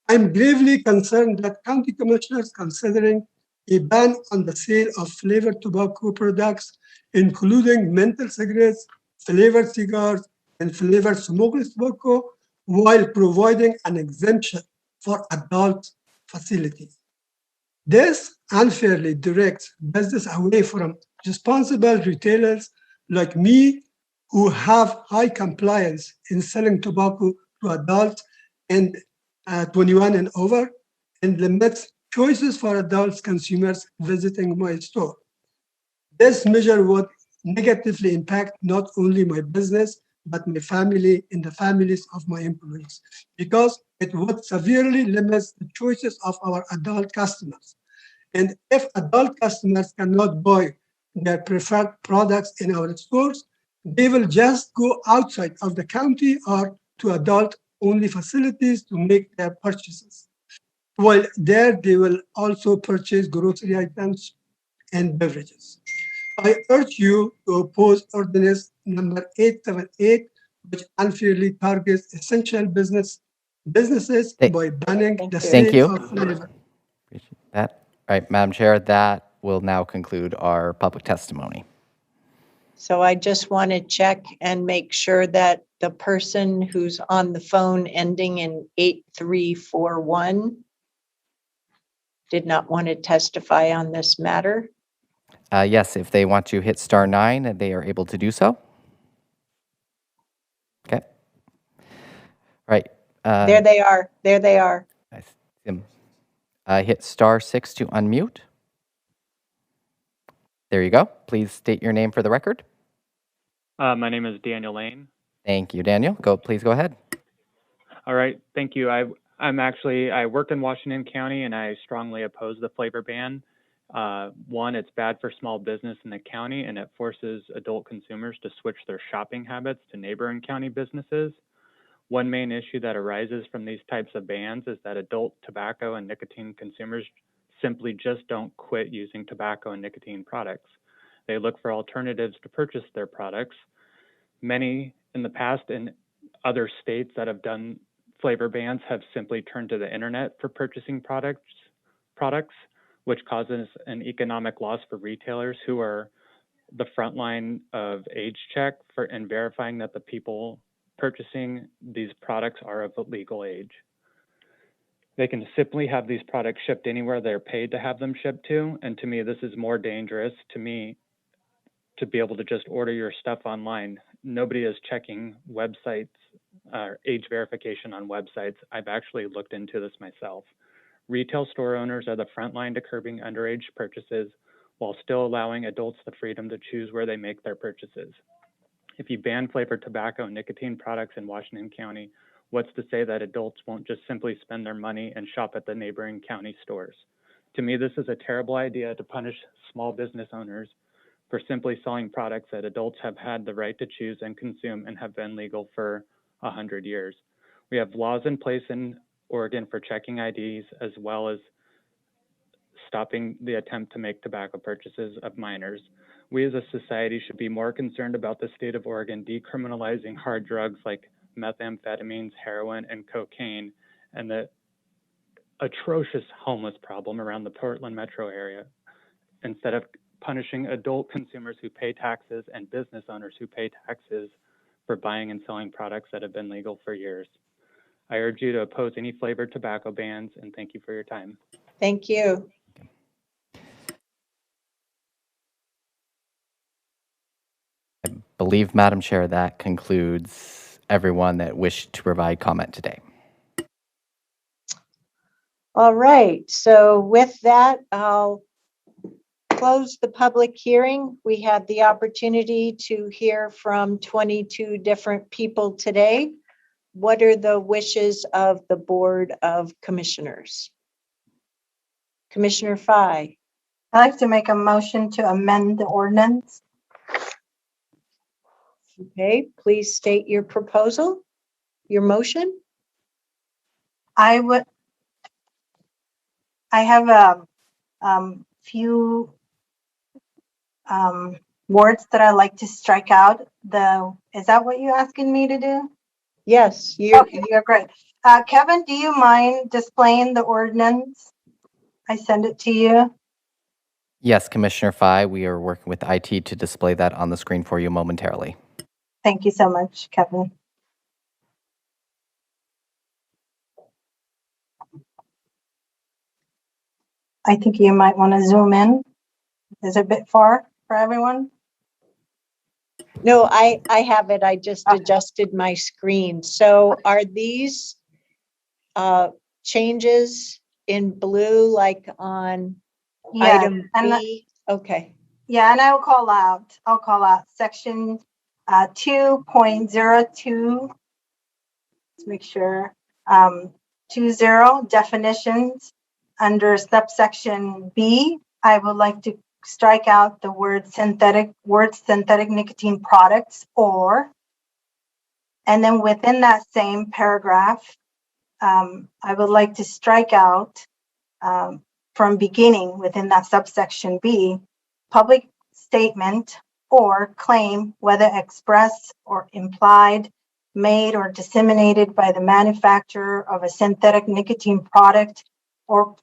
I'm gravely concerned that county commissioners considering a ban on the sale of flavored tobacco products, including menthol cigarettes, flavored cigars, and flavored smokeless tobacco, while providing an exemption for adult facilities. This unfairly directs business away from responsible retailers like me, who have high compliance in selling tobacco to adults and 21 and over, and limits choices for adults consumers visiting my store. This measure would negatively impact not only my business, but my family and the families of my employees, because it would severely limit the choices of our adult customers. And if adult customers cannot buy their preferred products in our stores, they will just go outside of the county or to adult-only facilities to make their purchases. While there, they will also purchase grocery items and beverages. I urge you to oppose ordinance number 878, which unfairly targets essential businesses by banning the Thank sale you. of flavor. Appreciate that. All right, Madam Chair, that will now conclude our public testimony. So I just want to check and make sure that the person who's on the phone ending in 8341 did not want to testify on this matter. Yes, if they want to hit *9, they are able to do so. Okay. All right. There they are. There they are. I see them. Hit *6 to unmute. There you go. Please state your name for the record. My name is Daniel Lane. Thank you, Daniel. Please go ahead. All right, thank you. I work in Washington County, and I strongly oppose the flavor ban. One, it's bad for small business in the county, and it forces adult consumers to switch their shopping habits to neighboring county businesses. One main issue that arises from these types of bans is that adult tobacco and nicotine consumers simply just don't quit using tobacco and nicotine products. They look for alternatives to purchase their products. Many in the past in other states that have done flavor bans have simply turned to the internet for purchasing products, which causes an economic loss for retailers who are the front line of age check and verifying that the people purchasing these products are of legal age. They can simply have these products shipped anywhere they're paid to have them shipped to. And to me, this is more dangerous to me to be able to just order your stuff online. Nobody is checking websites, age verification on websites. I've actually looked into this myself. Retail store owners are the front line to curbing underage purchases while still allowing adults the freedom to choose where they make their purchases. If you ban flavored tobacco and nicotine products in Washington County, what's to say that adults won't just simply spend their money and shop at the neighboring county stores? To me, this is a terrible idea to punish small business owners for simply selling products that adults have had the right to choose and consume and have been legal for 100 years. We have laws in place in Oregon for checking IDs, as well as stopping the attempt to make tobacco purchases of minors. We as a society should be more concerned about the state of Oregon decriminalizing hard drugs like methamphetamines, heroin, and cocaine, and the atrocious homeless problem around the Portland metro area, instead of punishing adult consumers who pay taxes and business owners who pay taxes for buying and selling products that have been legal for years. I urge you to oppose any flavored tobacco bans, and thank you for your time. Thank you. I believe, Madam Chair, that concludes everyone that wished to provide comment today. All right. So with that, I'll close the public hearing. We had the opportunity to hear from 22 different people today. What are the wishes of the Board of Commissioners? Commissioner Fye. I'd like to make a motion to amend the ordinance. Okay, please state your proposal, your motion. I have a few words that I like to strike out. Is that what you're asking me to do? Yes, you're great. Kevin, do you mind displaying the ordinance? I send it to you. Yes, Commissioner Fye, we are working with IT to display that on the screen for you momentarily. Thank you so much, Kevin. I think you might want to zoom in. Is it a bit far for everyone? No, I have it. I just adjusted my screen. So are these changes in blue like on item B? Okay. Yeah, and I'll call out section 2.02. Let's make sure. 20 definitions under subsection B. I would like to strike out the word synthetic nicotine products or, and then within that same paragraph, I would like to strike out from beginning within that subsection B, public statement or claim, whether express or implied, made or disseminated by the manufacturer of a synthetic nicotine product or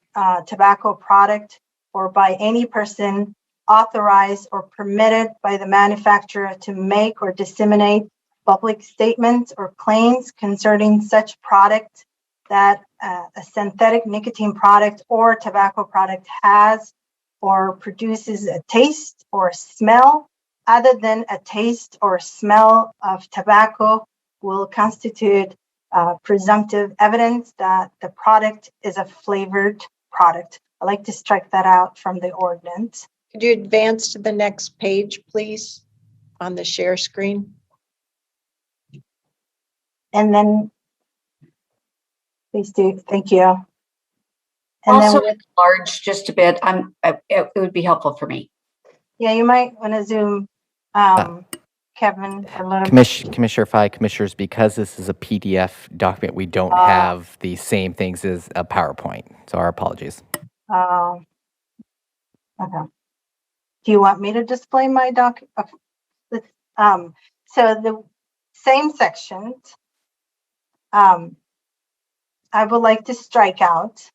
tobacco product, or by any person authorized or permitted by the manufacturer to make or disseminate public statements or claims concerning such product that a synthetic nicotine product or tobacco product has or produces a taste or smell other than a taste or smell of tobacco will constitute presumptive evidence that the product is a flavored product. I'd like to strike that out from the ordinance. Could you advance to the next page, please, on the share screen? And then, please do. Thank you. And also, then enlarge just a bit. It would be helpful for me. Yeah, you might want to zoom, Kevin, a little. Commissioner Fye, Commissioners, because this is a PDF document, we don't have the same things as a PowerPoint. So our apologies. Okay. Do you want me to display my doc? Okay. So the same sections, I would like to strike out.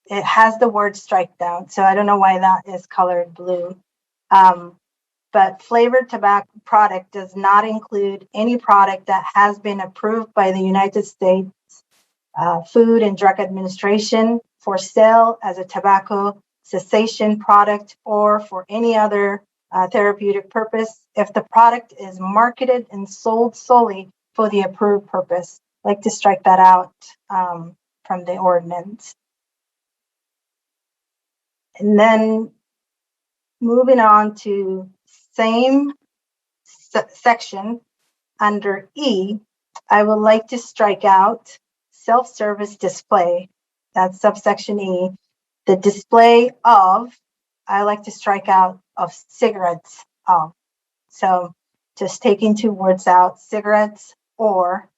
It has the word strike down, so I don't know why that is colored blue. But flavored tobacco product does not include any product that has been approved by the United States Food and Drug Administration for sale as a tobacco cessation product or for any other therapeutic purpose if the product is marketed and sold solely for the approved purpose. I'd like to strike that out from the ordinance. And then moving on to same section under E, I would like to strike out self-service display. That's subsection E. The display of, I like to strike out of cigarettes. So just taking two words out, cigarettes or,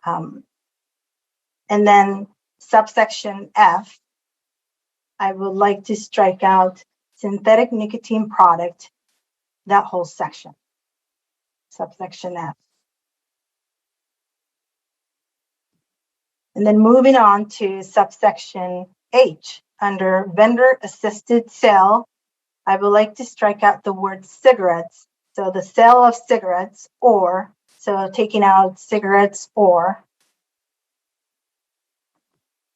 and then subsection F, I would like to strike out synthetic nicotine product, that whole section, subsection F. And then moving on to subsection H, under vendor assisted sale, I would like to strike out the word cigarettes. So the sale of cigarettes or, so taking out cigarettes or.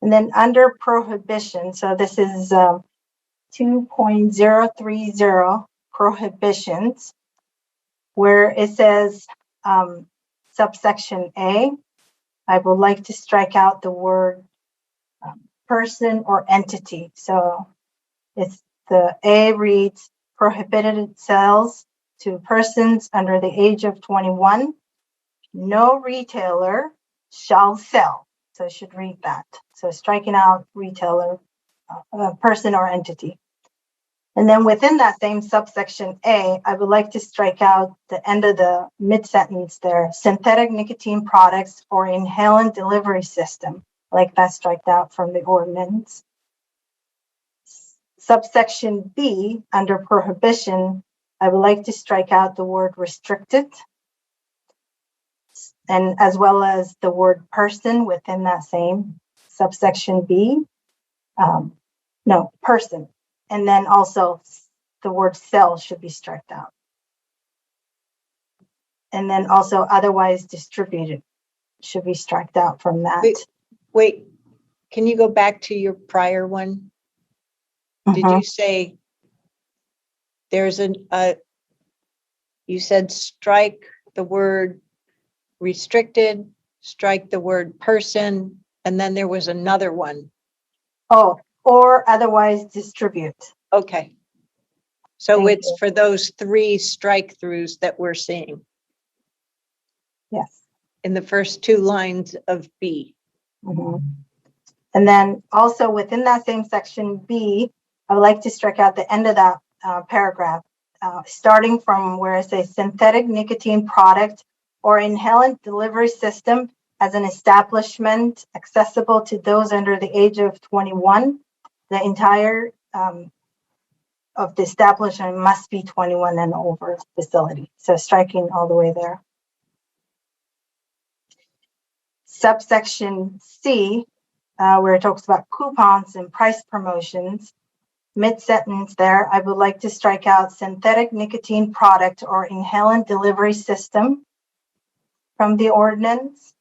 And then under prohibition, so this is 2.030 prohibitions, where it says subsection A, I would like to strike out the word person or entity. So it's the A reads prohibited sales to persons under the age of 21. No retailer shall sell. So I should read that. So striking out retailer, person or entity. And then within that same subsection A, I would like to strike out the end of the mid-sentence there, synthetic nicotine products or inhalant delivery system. Like that striked out from the ordinance. Subsection B, under prohibition, I would like to strike out the word restricted, and as well as the word person within that same subsection B. No, person. And then also the word sell should be struck out. And then also otherwise distributed should be struck out from that. Wait, can you go back to your prior one? Did you say there's you said strike the word restricted, strike the word person, and then there was another one. Oh, or otherwise distribute. Okay. So Thank it's you. for those 3 strike-throughs that we're seeing Yes. in the first 2 lines of B. Mhm. And then also within that same section B, I would like to strike out the end of that paragraph, starting from where it says synthetic nicotine product or inhalant delivery system as an establishment accessible to those under the age of 21. The entire of the establishment must be 21 and over facility. So striking all the way there. Subsection C, where it talks about coupons and price promotions, mid-sentence there, I would like to strike out synthetic nicotine product or inhalant delivery system from the ordinance.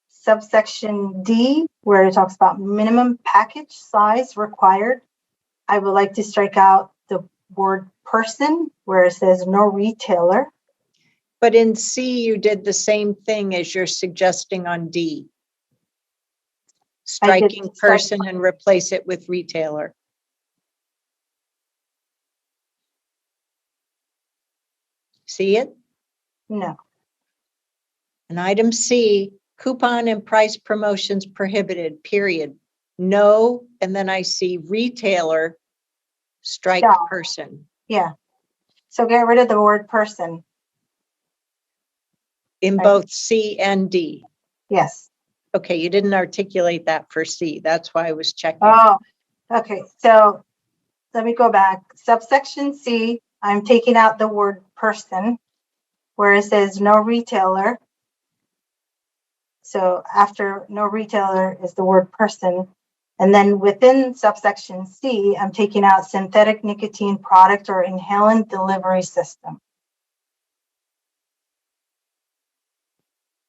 Subsection D, where it talks about minimum package size required, I would like to strike out the word person, where it says no retailer. But in C, you did the same thing as you're suggesting on D. Striking person and replace it with retailer. See it? No. And item C, coupon and price promotions prohibited, period. No, and then I see retailer, strike Yeah. person. Yeah. So get rid of the word person. In both C and D. Yes. Okay, you didn't articulate that for C. That's why I was checking. Oh, okay. So let me go back. Subsection C, I'm taking out the word person, where it says no retailer. So after no retailer is the word person. And then within subsection C, I'm taking out synthetic nicotine product or inhalant delivery system.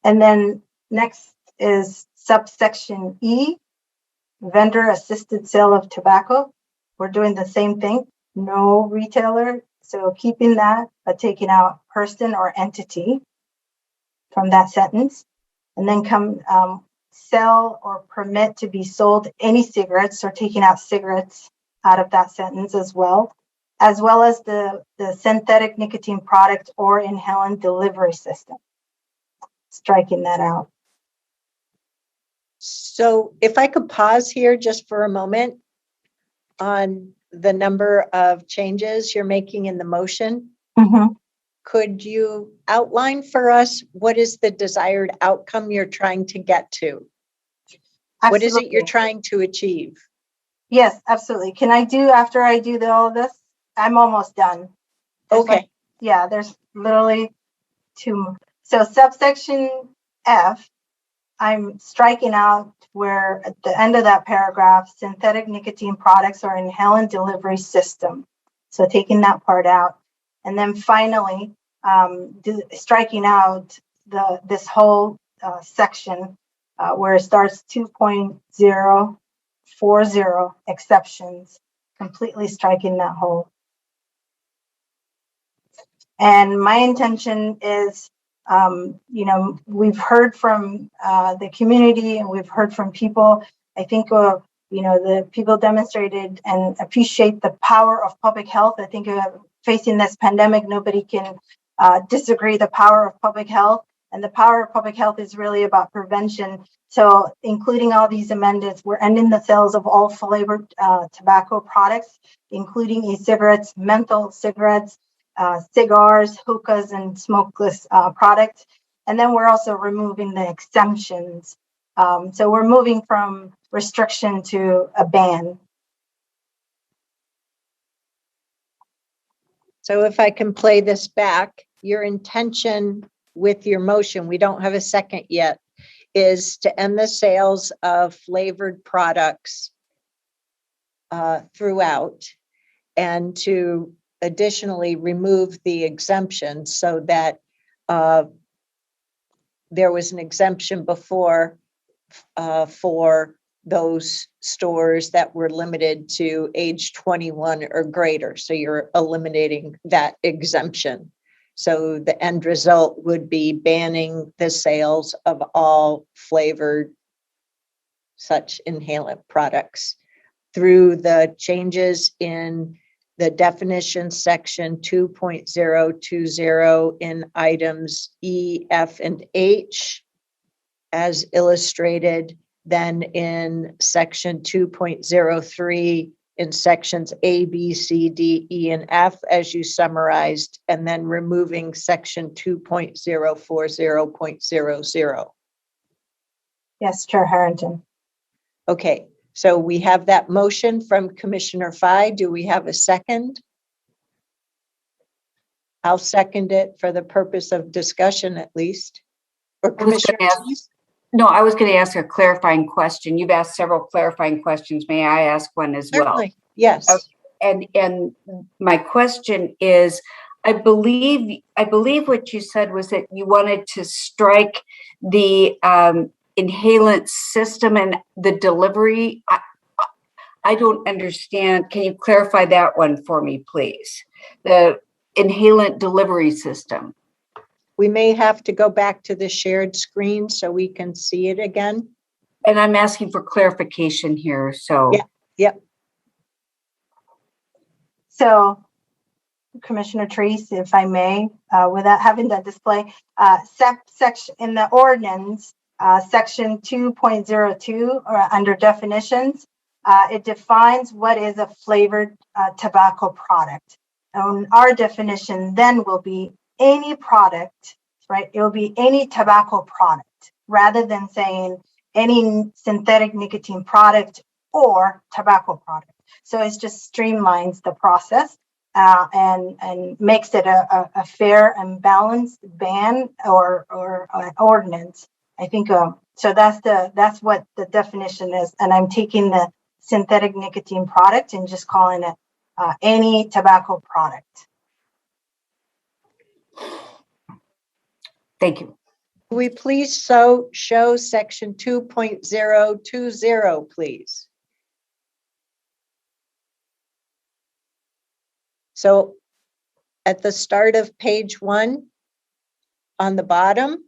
And then next is subsection E, vendor assisted sale of tobacco. We're doing the same thing, no retailer. So keeping that, but taking out person or entity from that sentence. And then come sell or permit to be sold any cigarettes, or taking out cigarettes out of that sentence as well as the synthetic nicotine product or inhalant delivery system. Striking that out. So if I could pause here just for a moment on the number of changes you're making in the motion. Mm-hmm. Could you outline for us what is the desired outcome you're trying to get to? Absolutely. What is it you're trying to achieve? Yes, absolutely. Can I do after I do all of this? I'm almost done. Okay. There's literally 2 more. So subsection F, I'm striking out where at the end of that paragraph, synthetic nicotine products or inhalant delivery system. So taking that part out. And then finally, striking out this whole section where it starts 2.040 exceptions, completely striking that whole. And my intention is, we've heard from the community and we've heard from people. I think, the people demonstrated and appreciate the power of public health. I think facing this pandemic, nobody can disagree the power of public health. And the power of public health is really about prevention. So including all these amendments, we're ending the sales of all flavored tobacco products, including e-cigarettes, menthol cigarettes, cigars, hookahs, and smokeless products. And then we're also removing the exemptions. So we're moving from restriction to a ban. So if I can play this back, your intention with your motion, we don't have a second yet, is to end the sales of flavored products throughout, and to additionally remove the exemption so that there was an exemption before for those stores that were limited to age 21 or greater. So you're eliminating that exemption. So the end result would be banning the sales of all flavored such inhalant products through the changes in the definition section 2.020 in items E, F, and H as illustrated, then in section 2.03 in sections A, B, C, D, E, and F as you summarized, and then removing section 2.040.00. Yes, Chair Harrington. Okay, so we have that motion from Commissioner Fye. Do we have a second? I'll second it for the purpose of discussion at least. Or Commissioner Treese? No, I was going to ask a clarifying question. You've asked several clarifying questions. May I ask one as well? Certainly, yes. And my question is, I believe what you said was that you wanted to strike the inhalant system and the delivery. I don't understand. Can you clarify that one for me, please? The inhalant delivery system. We may have to go back to the shared screen so we can see it again. And I'm asking for clarification here, so. Yeah, yep. So, Commissioner Treese, if I may, without having that display, section in the ordinance, section 2.02 or under definitions, it defines what is a flavored tobacco product. And our definition then will be any product, right? It will be any tobacco product rather than saying any synthetic nicotine product or tobacco product. So it just streamlines the process and makes it a fair and balanced ban or ordinance. I think so. That's what the definition is, and I'm taking the synthetic nicotine product and just calling it any tobacco product. Thank you. Will we please show section 2.020, please? So at the start of page 1 on the bottom.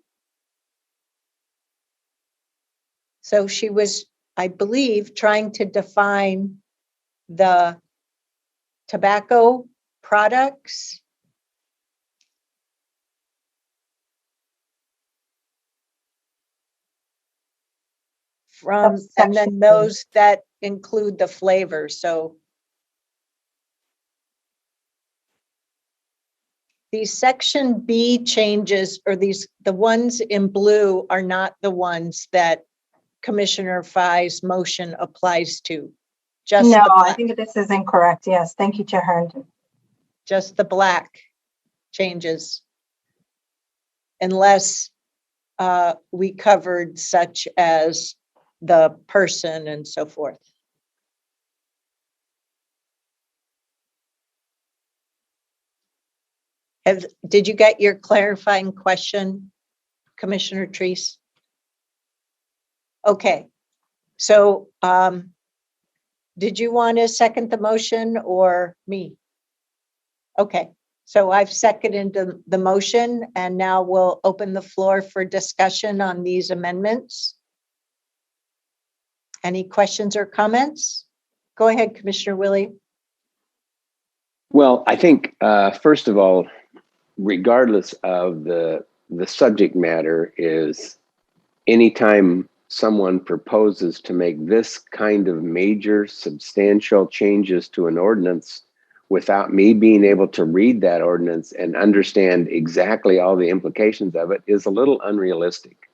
So she was, I believe, trying to define the tobacco products. And then those that include the flavor. So these section B changes, or the ones in blue are not the ones that Commissioner Fye's motion applies to. Just no, I think this is incorrect. Yes, thank you, Chair Harrington. Just the black changes, unless we covered such as the person and so forth. Did you get your clarifying question, Commissioner Treese? Okay, so did you want to second the motion or me? Okay, so I've seconded the motion, and now we'll open the floor for discussion on these amendments. Any questions or comments? Go ahead, Commissioner Willie. Well, I think, first of all, regardless of the subject matter, is anytime someone proposes to make this kind of major substantial changes to an ordinance without me being able to read that ordinance and understand exactly all the implications of it is a little unrealistic.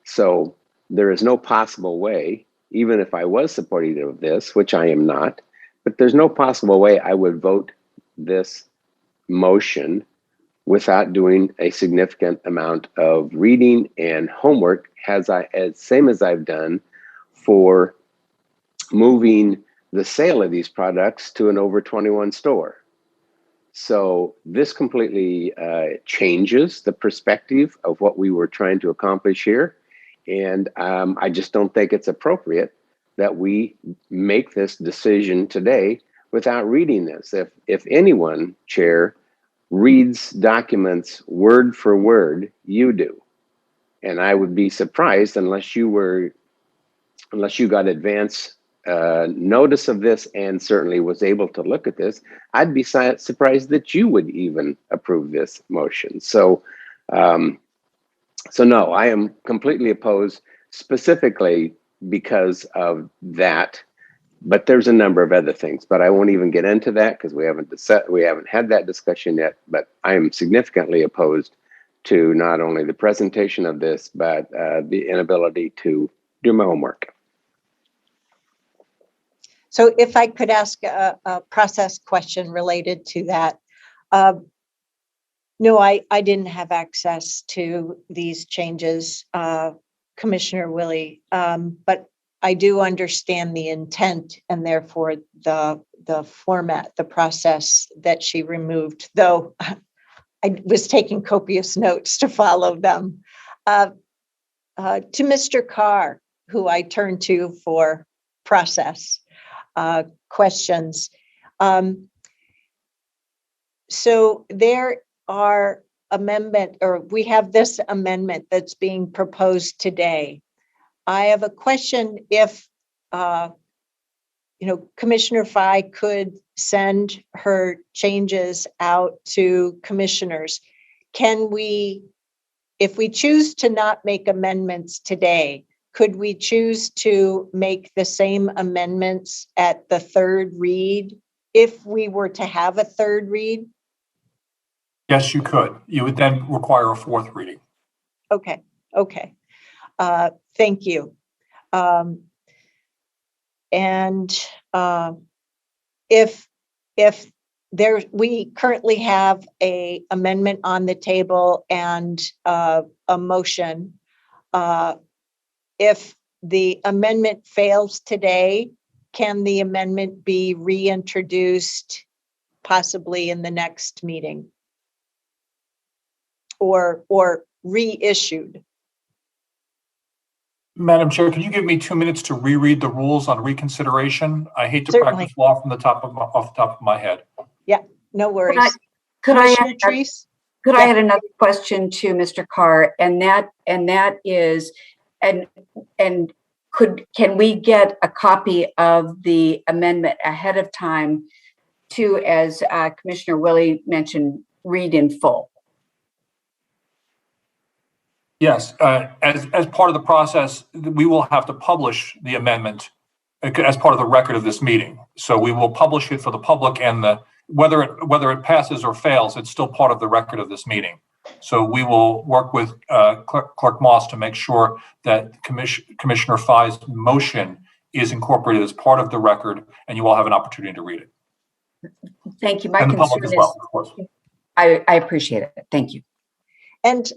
So there is no possible way, even if I was supportive of this, which I am not, but there's no possible way I would vote this motion without doing a significant amount of reading and homework, same as I've done for moving the sale of these products to an over 21 store. So this completely changes the perspective of what we were trying to accomplish here. And I just don't think it's appropriate that we make this decision today without reading this. If anyone, Chair, reads documents word for word, you do. And I would be surprised unless you got advance notice of this and certainly was able to look at this, I'd be surprised that you would even approve this motion. So, so no, I am completely opposed, specifically because of that. But there's a number of other things, but I won't even get into that because we haven't had that discussion yet. But I am significantly opposed to not only the presentation of this, but the inability to do my homework. So if I could ask a process question related to that. No, I didn't have access to these changes, Commissioner Willie, but I do understand the intent and therefore the format, the process that she removed, though I was taking copious notes to follow them. To Mr. Carr, who I turn to for process questions. So there are we have this amendment that's being proposed today. I have a question if, Commissioner Fye could send her changes out to commissioners. Can we, if we choose to not make amendments today, could we choose to make the same amendments at the third read if we were to have a third read? Yes, you could. You would then require a fourth reading. Okay. Thank you. If we currently have a amendment on the table and a motion, if the amendment fails today, can the amendment be reintroduced possibly in the next meeting or reissued? Madam Chair, can you give me 2 minutes to reread the rules on reconsideration? I hate to Certainly. practice law from the top of my head. Yeah, no worries. Could I add another question to Mr. Carr, and that is, can we get a copy of the amendment ahead of time to, as Commissioner Willie mentioned, read in full? Yes, as part of the process, we will have to publish the amendment as part of the record of this meeting. So we will publish it for the public, and whether it passes or fails, it's still part of the record of this meeting. So we will work with Clerk Moss to make sure that Commissioner Fye's motion is incorporated as part of the record, and you all have an opportunity to read it. Thank you. My and the concern public as is, well, of course. I appreciate it. Thank you. And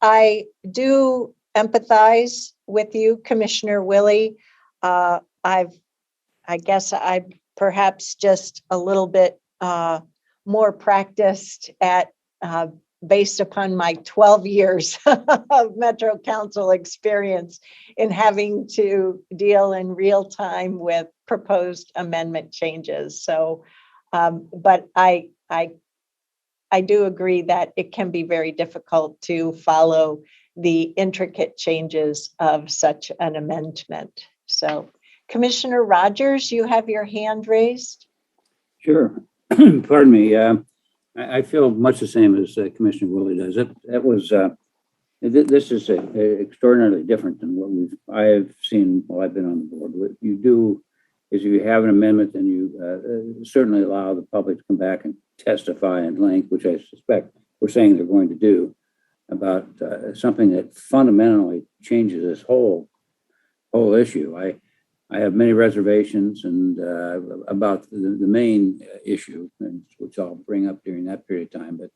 I do empathize with you, Commissioner Willie. I guess I'm perhaps just a little bit more practiced at based upon my 12 years of Metro Council experience in having to deal in real time with proposed amendment changes. So, but I do agree that it can be very difficult to follow the intricate changes of such an amendment. So, Commissioner Rogers, you have your hand raised. Sure. Pardon me. I feel much the same as Commissioner Willie does. This is extraordinarily different than what I have seen while I've been on the board. What you do is you have an amendment, and you certainly allow the public to come back and testify at length, which I suspect we're saying they're going to do, about something that fundamentally changes this whole issue. I have many reservations about the main issue, which I'll bring up during that period of time. But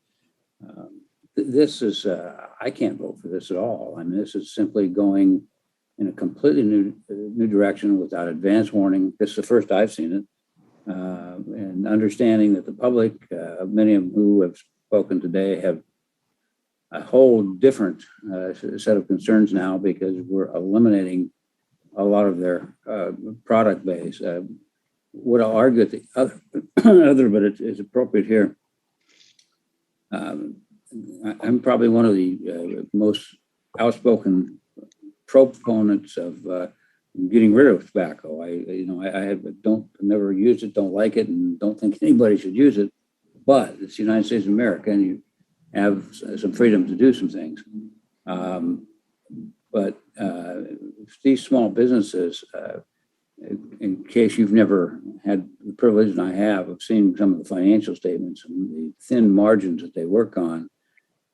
this is, I can't vote for this at all. I mean, this is simply going in a completely new direction without advance warning. This is the first I've seen it. And understanding that the public, many of them who have spoken today, have a whole different set of concerns now because we're eliminating a lot of their product base. Would I'll argue at the other, but it's appropriate here. I'm probably one of the most outspoken proponents of getting rid of tobacco. I never used it, don't like it, and don't think anybody should use it. But it's the United States of America, and you have some freedom to do some things. But these small businesses, in case you've never had the privilege, and I have, of seeing some of the financial statements and the thin margins that they work on.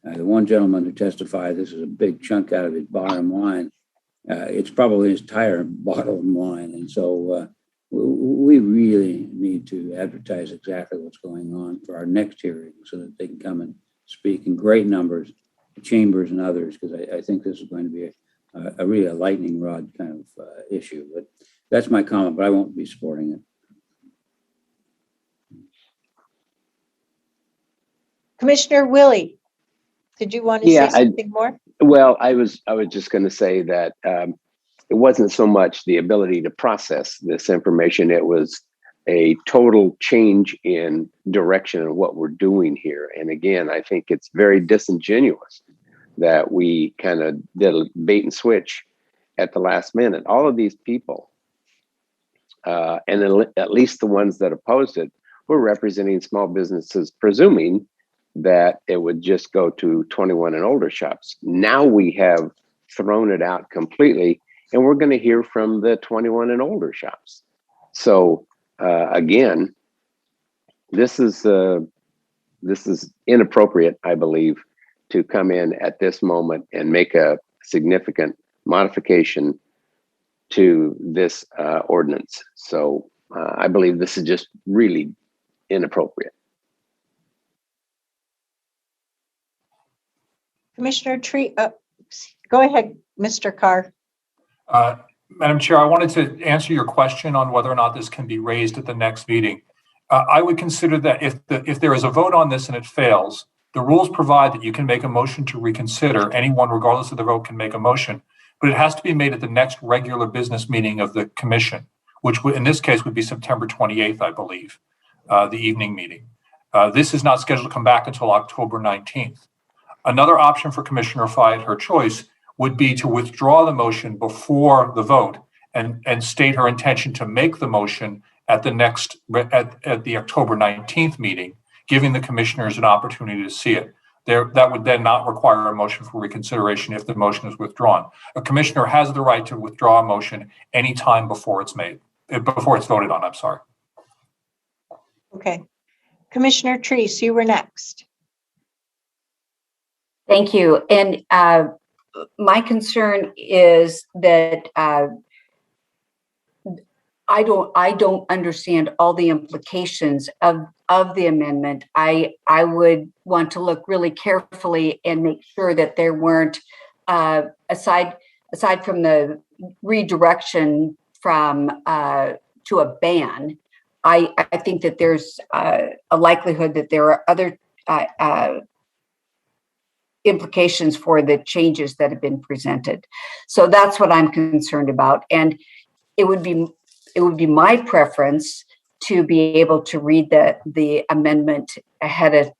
The one gentleman who testified, this is a big chunk out of his bottom line. It's probably his entire bottom line. And so we really need to advertise exactly what's going on for our next hearing so that they can come and speak in great numbers, chambers and others, because I think this is going to be a really a lightning rod kind of issue. But that's my comment, but I won't be supporting it. Commissioner Willie, did you want to say something more? Well, I was just going to say that it wasn't so much the ability to process this information. It was a total change in direction of what we're doing here. And again, I think it's very disingenuous that we kind of did a bait and switch at the last minute. All of these people, and at least the ones that opposed it, were representing small businesses, presuming that it would just go to 21 and older shops. Now we have thrown it out completely, and we're going to hear from the 21 and older shops. So again, this is inappropriate, I believe, to come in at this moment and make a significant modification to this ordinance. So I believe this is just really inappropriate. Commissioner Tree, go ahead, Mr. Carr. Madam Chair, I wanted to answer your question on whether or not this can be raised at the next meeting. I would consider that if there is a vote on this and it fails, the rules provide that you can make a motion to reconsider. Anyone, regardless of the vote, can make a motion, but it has to be made at the next regular business meeting of the commission, which in this case would be September 28th, I believe, the evening meeting. This is not scheduled to come back until October 19th. Another option for Commissioner Fye at her choice would be to withdraw the motion before the vote and state her intention to make the motion at the next at the October 19th meeting, giving the commissioners an opportunity to see it. That would then not require a motion for reconsideration if the motion is withdrawn. A commissioner has the right to withdraw a motion anytime before it's voted on. I'm sorry. Okay. Commissioner Treese, you were next. Thank you. And my concern is that I don't understand all the implications of the amendment. I would want to look really carefully and make sure that there weren't aside from the redirection from to a ban. I think that there's a likelihood that there are other implications for the changes that have been presented. So that's what I'm concerned about. And it would be my preference to be able to read the amendment ahead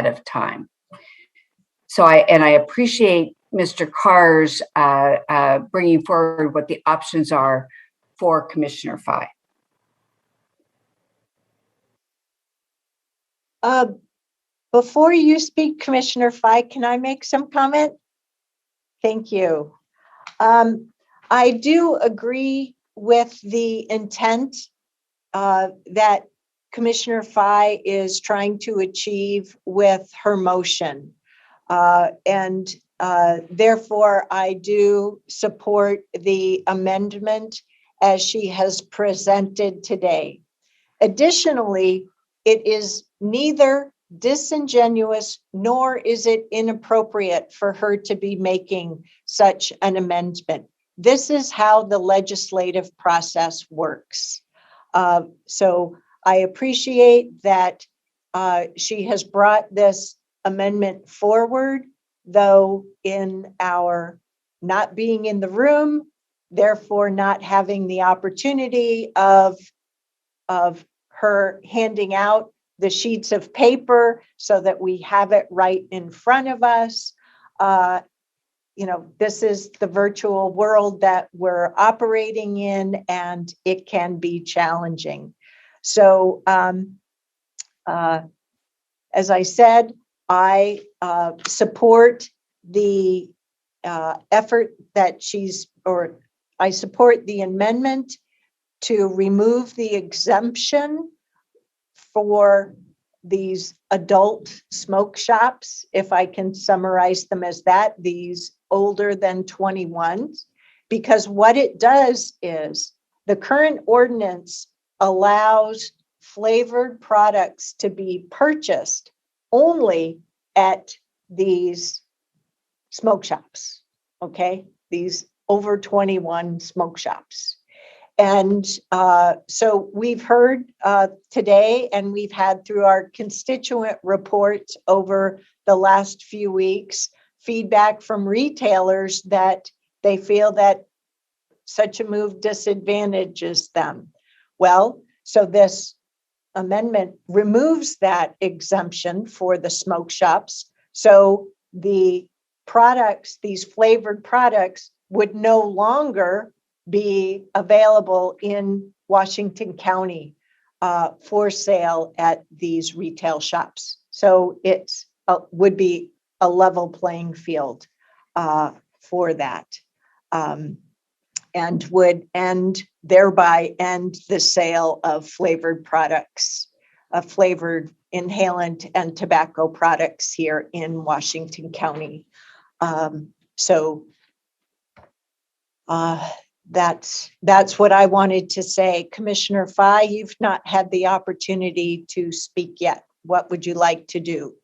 of time. So I appreciate Mr. Carr's bringing forward what the options are for Commissioner Fye. Before you speak, Commissioner Fye, can I make some comment? Thank you. I do agree with the intent that Commissioner Fye is trying to achieve with her motion. And therefore, I do support the amendment as she has presented today. Additionally, it is neither disingenuous nor is it inappropriate for her to be making such an amendment. This is how the legislative process works. So I appreciate that she has brought this amendment forward, though in our not being in the room, therefore not having the opportunity of her handing out the sheets of paper so that we have it right in front of us. this is the virtual world that we're operating in, and it can be challenging. So, as I said, I support the effort that I support the amendment to remove the exemption for these adult smoke shops, if I can summarize them as that, these older than 21s, because what it does is the current ordinance allows flavored products to be purchased only at these smoke shops, okay? These over 21 smoke shops. And so we've heard today, and we've had through our constituent reports over the last few weeks, feedback from retailers that they feel that such a move disadvantages them. Well, so this amendment removes that exemption for the smoke shops. So the products, these flavored products, would no longer be available in Washington County for sale at these retail shops. So it would be a level playing field for that, and would thereby end the sale of flavored products, flavored inhalant and tobacco products here in Washington County. That's what I wanted to say. Commissioner Fye, you've not had the opportunity to speak yet. What would you like to do?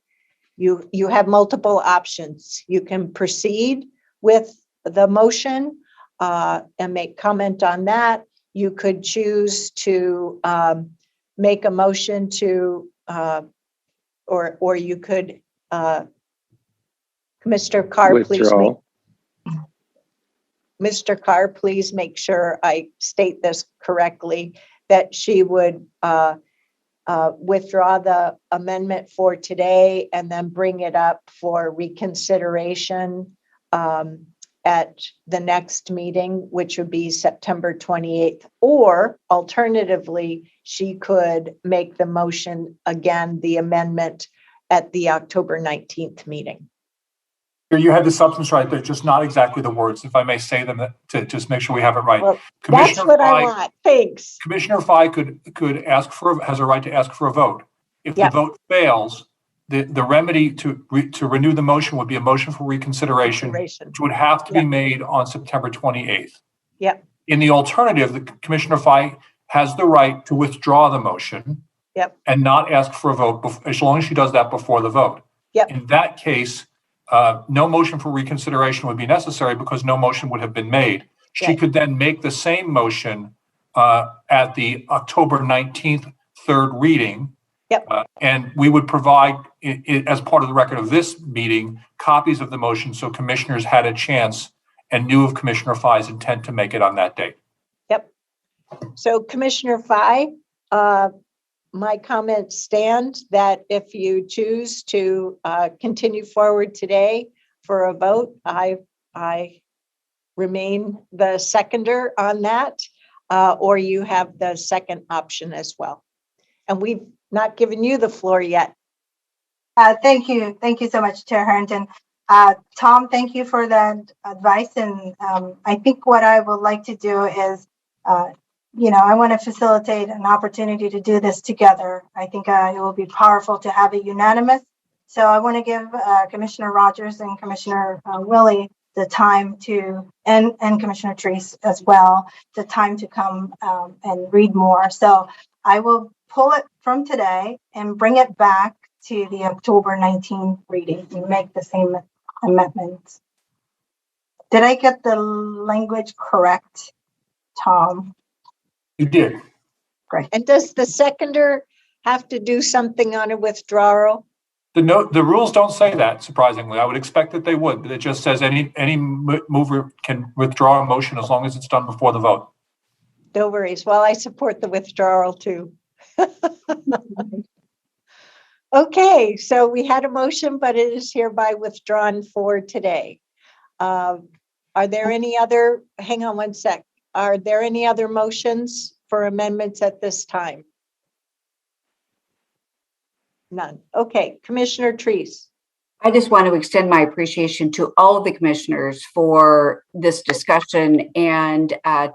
You have multiple options. You can proceed with the motion and make comment on that. You could choose to make a motion to, or you could, Mr. Carr, please. Mr. Carr, please make sure I state this correctly, that she would withdraw the amendment for today and then bring it up for reconsideration at the next meeting, which would be September 28th. Or alternatively, she could make the motion again, the amendment at the October 19th meeting. You had the substance right there, just not exactly the words, if I may say them to just make sure we have it right. Well, that's what I want. Thanks. Commissioner Fye could has a right to ask for a vote. If the vote fails, the remedy to renew the motion would be a motion for reconsideration, which would have to be made on September 28th. Yep. In the alternative, the Commissioner Fye has the right to withdraw the motion. Yep. And not ask for a vote, as long as she does that before the vote. Yep. In that case, no motion for reconsideration would be necessary because no motion would have been made. She could then make the same motion at the October 19th third reading. Yep. And we would provide, as part of the record of this meeting, copies of the motion so commissioners had a chance and knew of Commissioner Fye's intent to make it on that date. Yep. So Commissioner Fye, my comments stand that if you choose to continue forward today for a vote, I remain the seconder on that, or you have the second option as well. And we've not given you the floor yet. Thank you. Thank you so much, Chair Harrington. Tom, thank you for that advice. And I think what I would like to do is I want to facilitate an opportunity to do this together. I think it will be powerful to have it unanimous. So I want to give Commissioner Rogers and Commissioner Willie the time to, and Commissioner Terrace as well, the time to come and read more. So I will pull it from today and bring it back to the October 19th reading and make the same amendments. Did I get the language correct, Tom? You did. Great. And does the seconder have to do something on a withdrawal? The rules don't say that, surprisingly. I would expect that they would, but it just says any mover can withdraw a motion as long as it's done before the vote. No worries. Well, I support the withdrawal too. Okay, so we had a motion, but it is hereby withdrawn for today. Are there any other, hang on one sec. Are there any other motions for amendments at this time? None. Okay, Commissioner Treese. I just want to extend my appreciation to all of the commissioners for this discussion. And I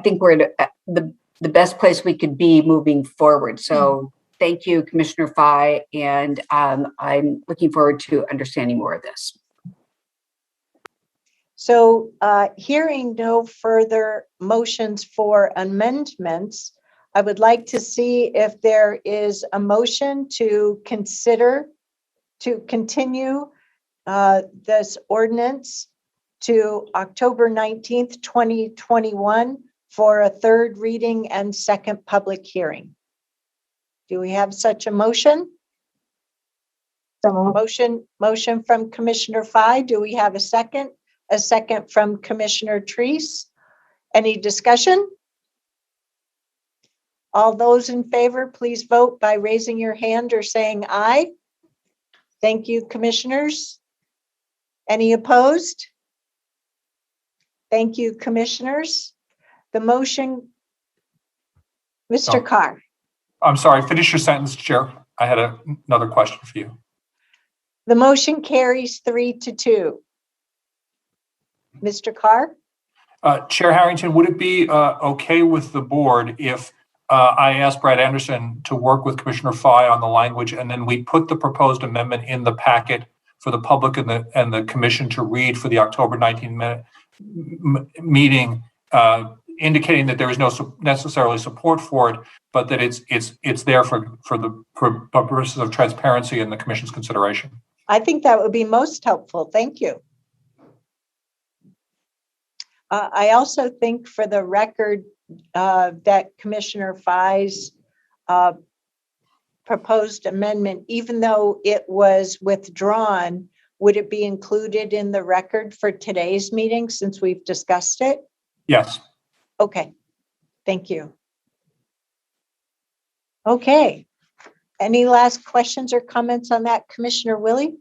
think we're at the best place we could be moving forward. So thank you, Commissioner Fye. And I'm looking forward to understanding more of this. So hearing no further motions for amendments, I would like to see if there is a motion to consider to continue this ordinance to October 19th, 2021 for a third reading and second public hearing. Do we have such a motion? Motion from Commissioner Fye. Do we have a second? A second from Commissioner Treese. Any discussion? All those in favor, please vote by raising your hand or saying aye. Thank you, commissioners. Any opposed? Thank you, commissioners. The motion, Mr. Carr. I'm sorry, finish your sentence, Chair. I had another question for you. The motion carries 3-2. Mr. Carr? Chair Harrington, would it be okay with the board if I asked Brad Anderson to work with Commissioner Fye on the language, and then we put the proposed amendment in the packet for the public and the commission to read for the October 19th meeting, indicating that there is no necessarily support for it, but that it's there for the purposes of transparency and the commission's consideration? I think that would be most helpful. Thank you. I also think, for the record, that Commissioner Fye's proposed amendment, even though it was withdrawn, would it be included in the record for today's meeting since we've discussed it? Yes. Okay, thank you. Okay, any last questions or comments on that, Commissioner Willie?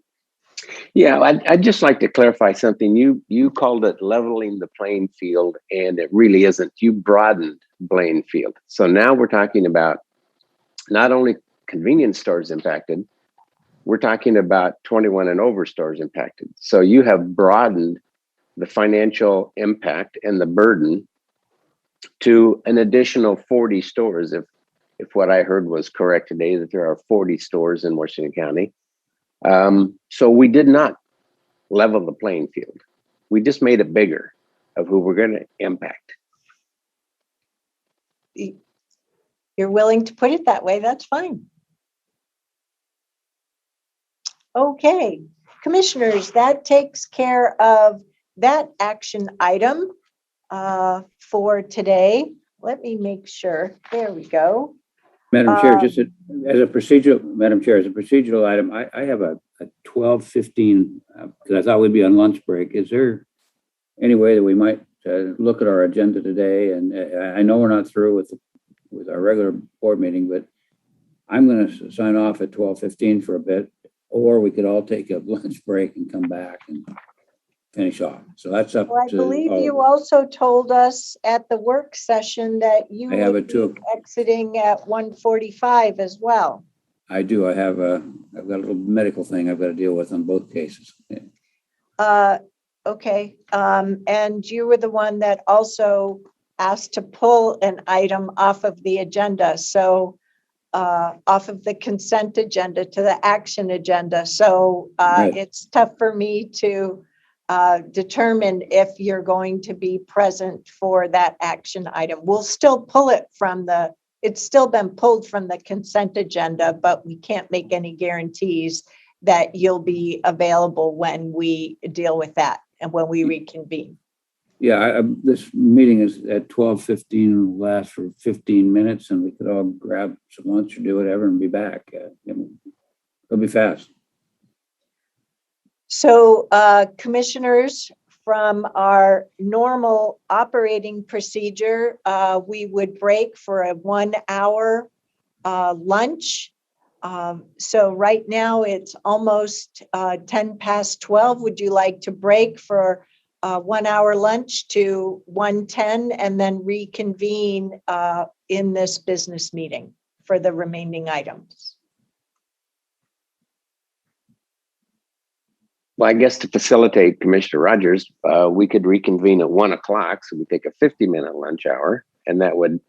Yeah, I'd just like to clarify something. You called it leveling the playing field, and it really isn't. You broadened playing field. So now we're talking about not only convenience stores impacted, we're talking about 21 and over stores impacted. So you have broadened the financial impact and the burden to an additional 40 stores. If what I heard was correct today, that there are 40 stores in Washington County. So we did not level the playing field. We just made it bigger of who we're going to impact. You're willing to put it that way, that's fine. Okay, commissioners, that takes care of that action item for today. Let me make sure, there we go. Madam Chair, just as a procedural item, I have a 12:15 because I thought we'd be on lunch break. Is there any way that we might look at our agenda today? And I know we're not through with our regular board meeting, but I'm going to sign off at 12:15 for a bit, or we could all take a lunch break and come back and finish off. So that's up I to believe you also told us at the work session that you would be exiting at 1:45 as well. I do. I've got a little medical thing I've got to deal with on both cases. Okay. And you were the one that also asked to pull an item off of the agenda. So off of the consent agenda to the action agenda. So Right. It's tough for me to determine if you're going to be present for that action item. We'll still pull it from it's still been pulled from the consent agenda, but we can't make any guarantees that you'll be available when we deal with that and when we reconvene. Yeah, this meeting is at 12:15, will last for 15 minutes, and we could all grab some lunch or do whatever and be back. It'll be fast. So commissioners, from our normal operating procedure, we would break for a 1 hour lunch. So right now it's almost 10 past 12. Would you like to break for 1 hour lunch to 1:10 and then reconvene in this business meeting for the remaining items? Well, I guess to facilitate Commissioner Rogers, we could reconvene at 1 o'clock. So we take a 50-minute lunch hour, and that would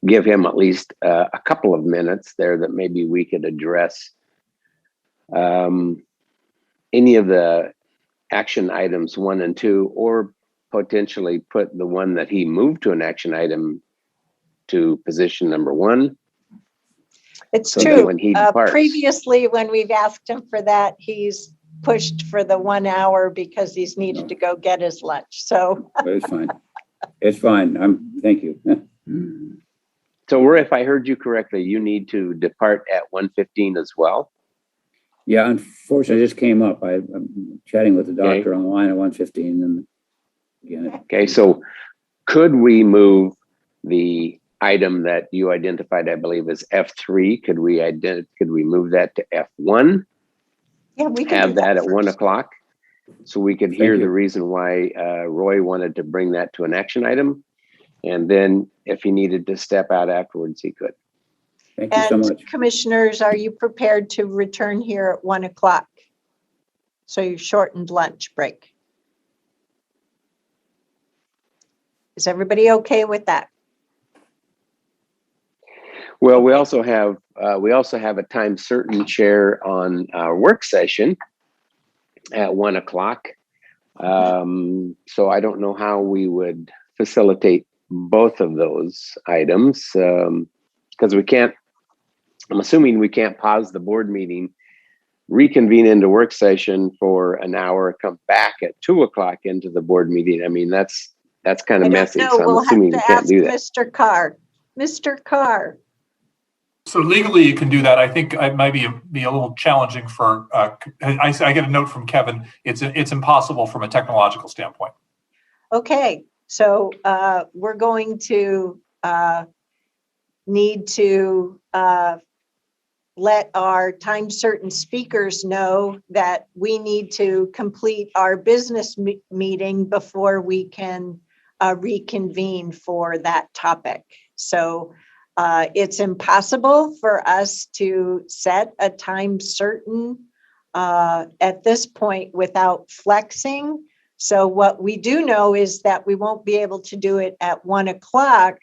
give him at least a couple of minutes there that maybe we could address any of the action items 1 and 2, or potentially put the one that he moved to an action item to position number 1. It's so that true. when he departs, Previously, when we've asked him for that, he's pushed for the 1 hour because he's needed to go get his lunch. So It's fine. It's fine. Thank you. So Roy, if I heard you correctly, you need to depart at 1:15 as well? Yeah, unfortunately, it just came up. I'm chatting with the doctor on the line at 1:15, and again. Okay, so could we move the item that you identified, I believe, as F3? Could we move that to F1? Yeah, we can have do that at first. 1 o'clock, so we could hear the reason why Roy wanted to bring that to an action item, and then if he needed to step out afterwards, he could. Thank you so much. Commissioners, are you prepared to return here at 1 o'clock? So you shortened lunch break. Is everybody okay with that? Well, we also have a time certain chair on our work session at 1 o'clock. So I don't know how we would facilitate both of those items, because I'm assuming we can't pause the board meeting, reconvene into work session for an hour, come back at 2 o'clock into the board meeting. I mean, that's kind of messy. No, So I'm we'll assuming we have to can't ask do that. Mr. Carr. Mr. Carr. So legally, you can do that. I think it might be a little challenging for. I get a note from Kevin. It's impossible from a technological standpoint. Okay, so we're going to need to let our time certain speakers know that we need to complete our business meeting before we can reconvene for that topic. So it's impossible for us to set a time certain at this point without flexing. So what we do know is that we won't be able to do it at 1 o'clock,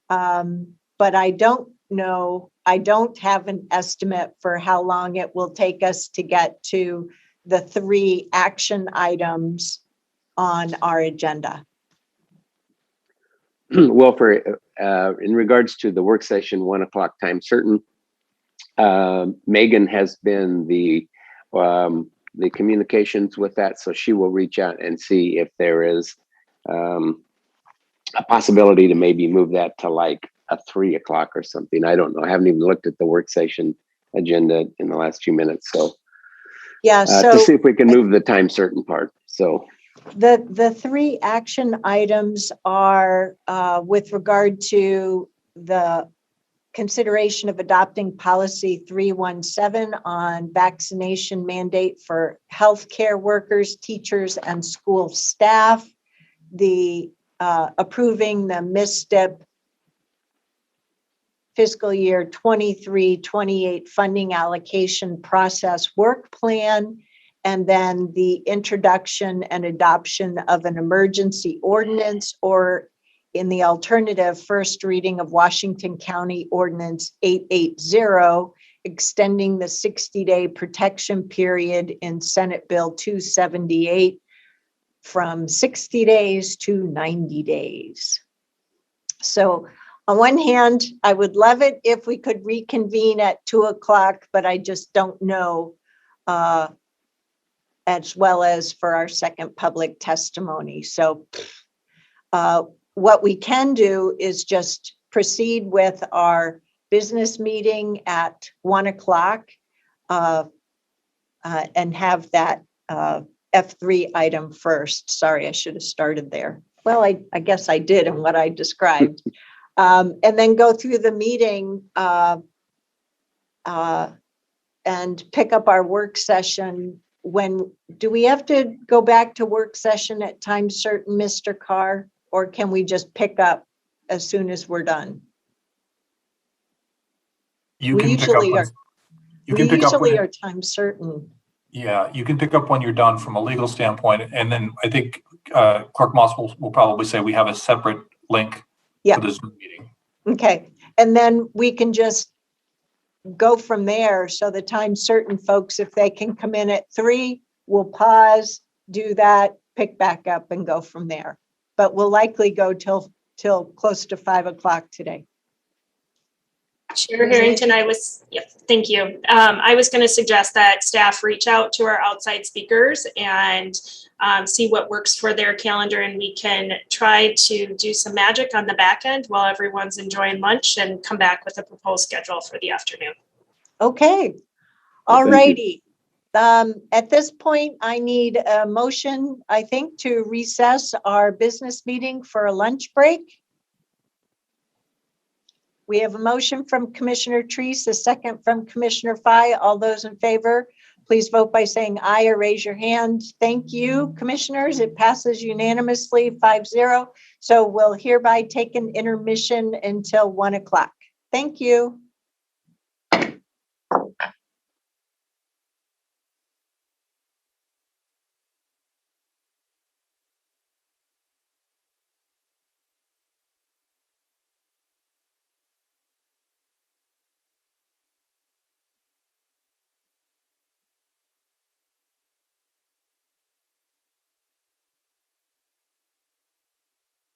but I don't know, I don't have an estimate for how long it will take us to get to the 3 action items on our agenda. Well, for in regards to the work session 1 o'clock time certain, Megan has been the communications with that, so she will reach out and see if there is a possibility to maybe move that to like a 3 o'clock or something. I don't know. I haven't even looked at the work session agenda in the last few minutes, so yeah, so to see if we can move the time certain part. So the 3 action items are with regard to the consideration of adopting policy 317 on vaccination mandate for healthcare workers, teachers, and school staff, the approving the MISTIP fiscal year 23-28 funding allocation process work plan, and then the introduction and adoption of an emergency ordinance, or in the alternative, first reading of Washington County Ordinance 880, extending the 60-day protection period in Senate Bill 278 from 60 days to 90 days. So on one hand, I would love it if we could reconvene at 2 o'clock, but I just don't know, as well as for our second public testimony. So what we can do is just proceed with our business meeting at 1 o'clock and have that F3 item first. Sorry, I should have started there. Well, I guess I did in what I described. And then go through the meeting and pick up our work session. When do we have to go back to work session at time certain, Mr. Carr, or can we just pick up as soon as we're done? You We can pick up. usually are. You We can pick up. usually are time certain. Yeah, you can pick up when you're done from a legal standpoint, and then I think Clerk Moss will probably say we have a separate link for this meeting. Okay, and then we can just go from there. So the time certain folks, if they can come in at 3, we'll pause, do that, pick back up and go from there. But we'll likely go till close to 5 o'clock today. Chair Harrington, thank you. I was going to suggest that staff reach out to our outside speakers and see what works for their calendar, and we can try to do some magic on the back end while everyone's enjoying lunch and come back with a proposed schedule for the afternoon. Okay, all righty. At this point, I need a motion, I think, to recess our business meeting for a lunch break. We have a motion from Commissioner Treese, a second from Commissioner Fye. All those in favor, please vote by saying aye or raise your hand. Thank you, commissioners. It passes unanimously 5-0. So we'll hereby take an intermission until 1 o'clock. Thank you.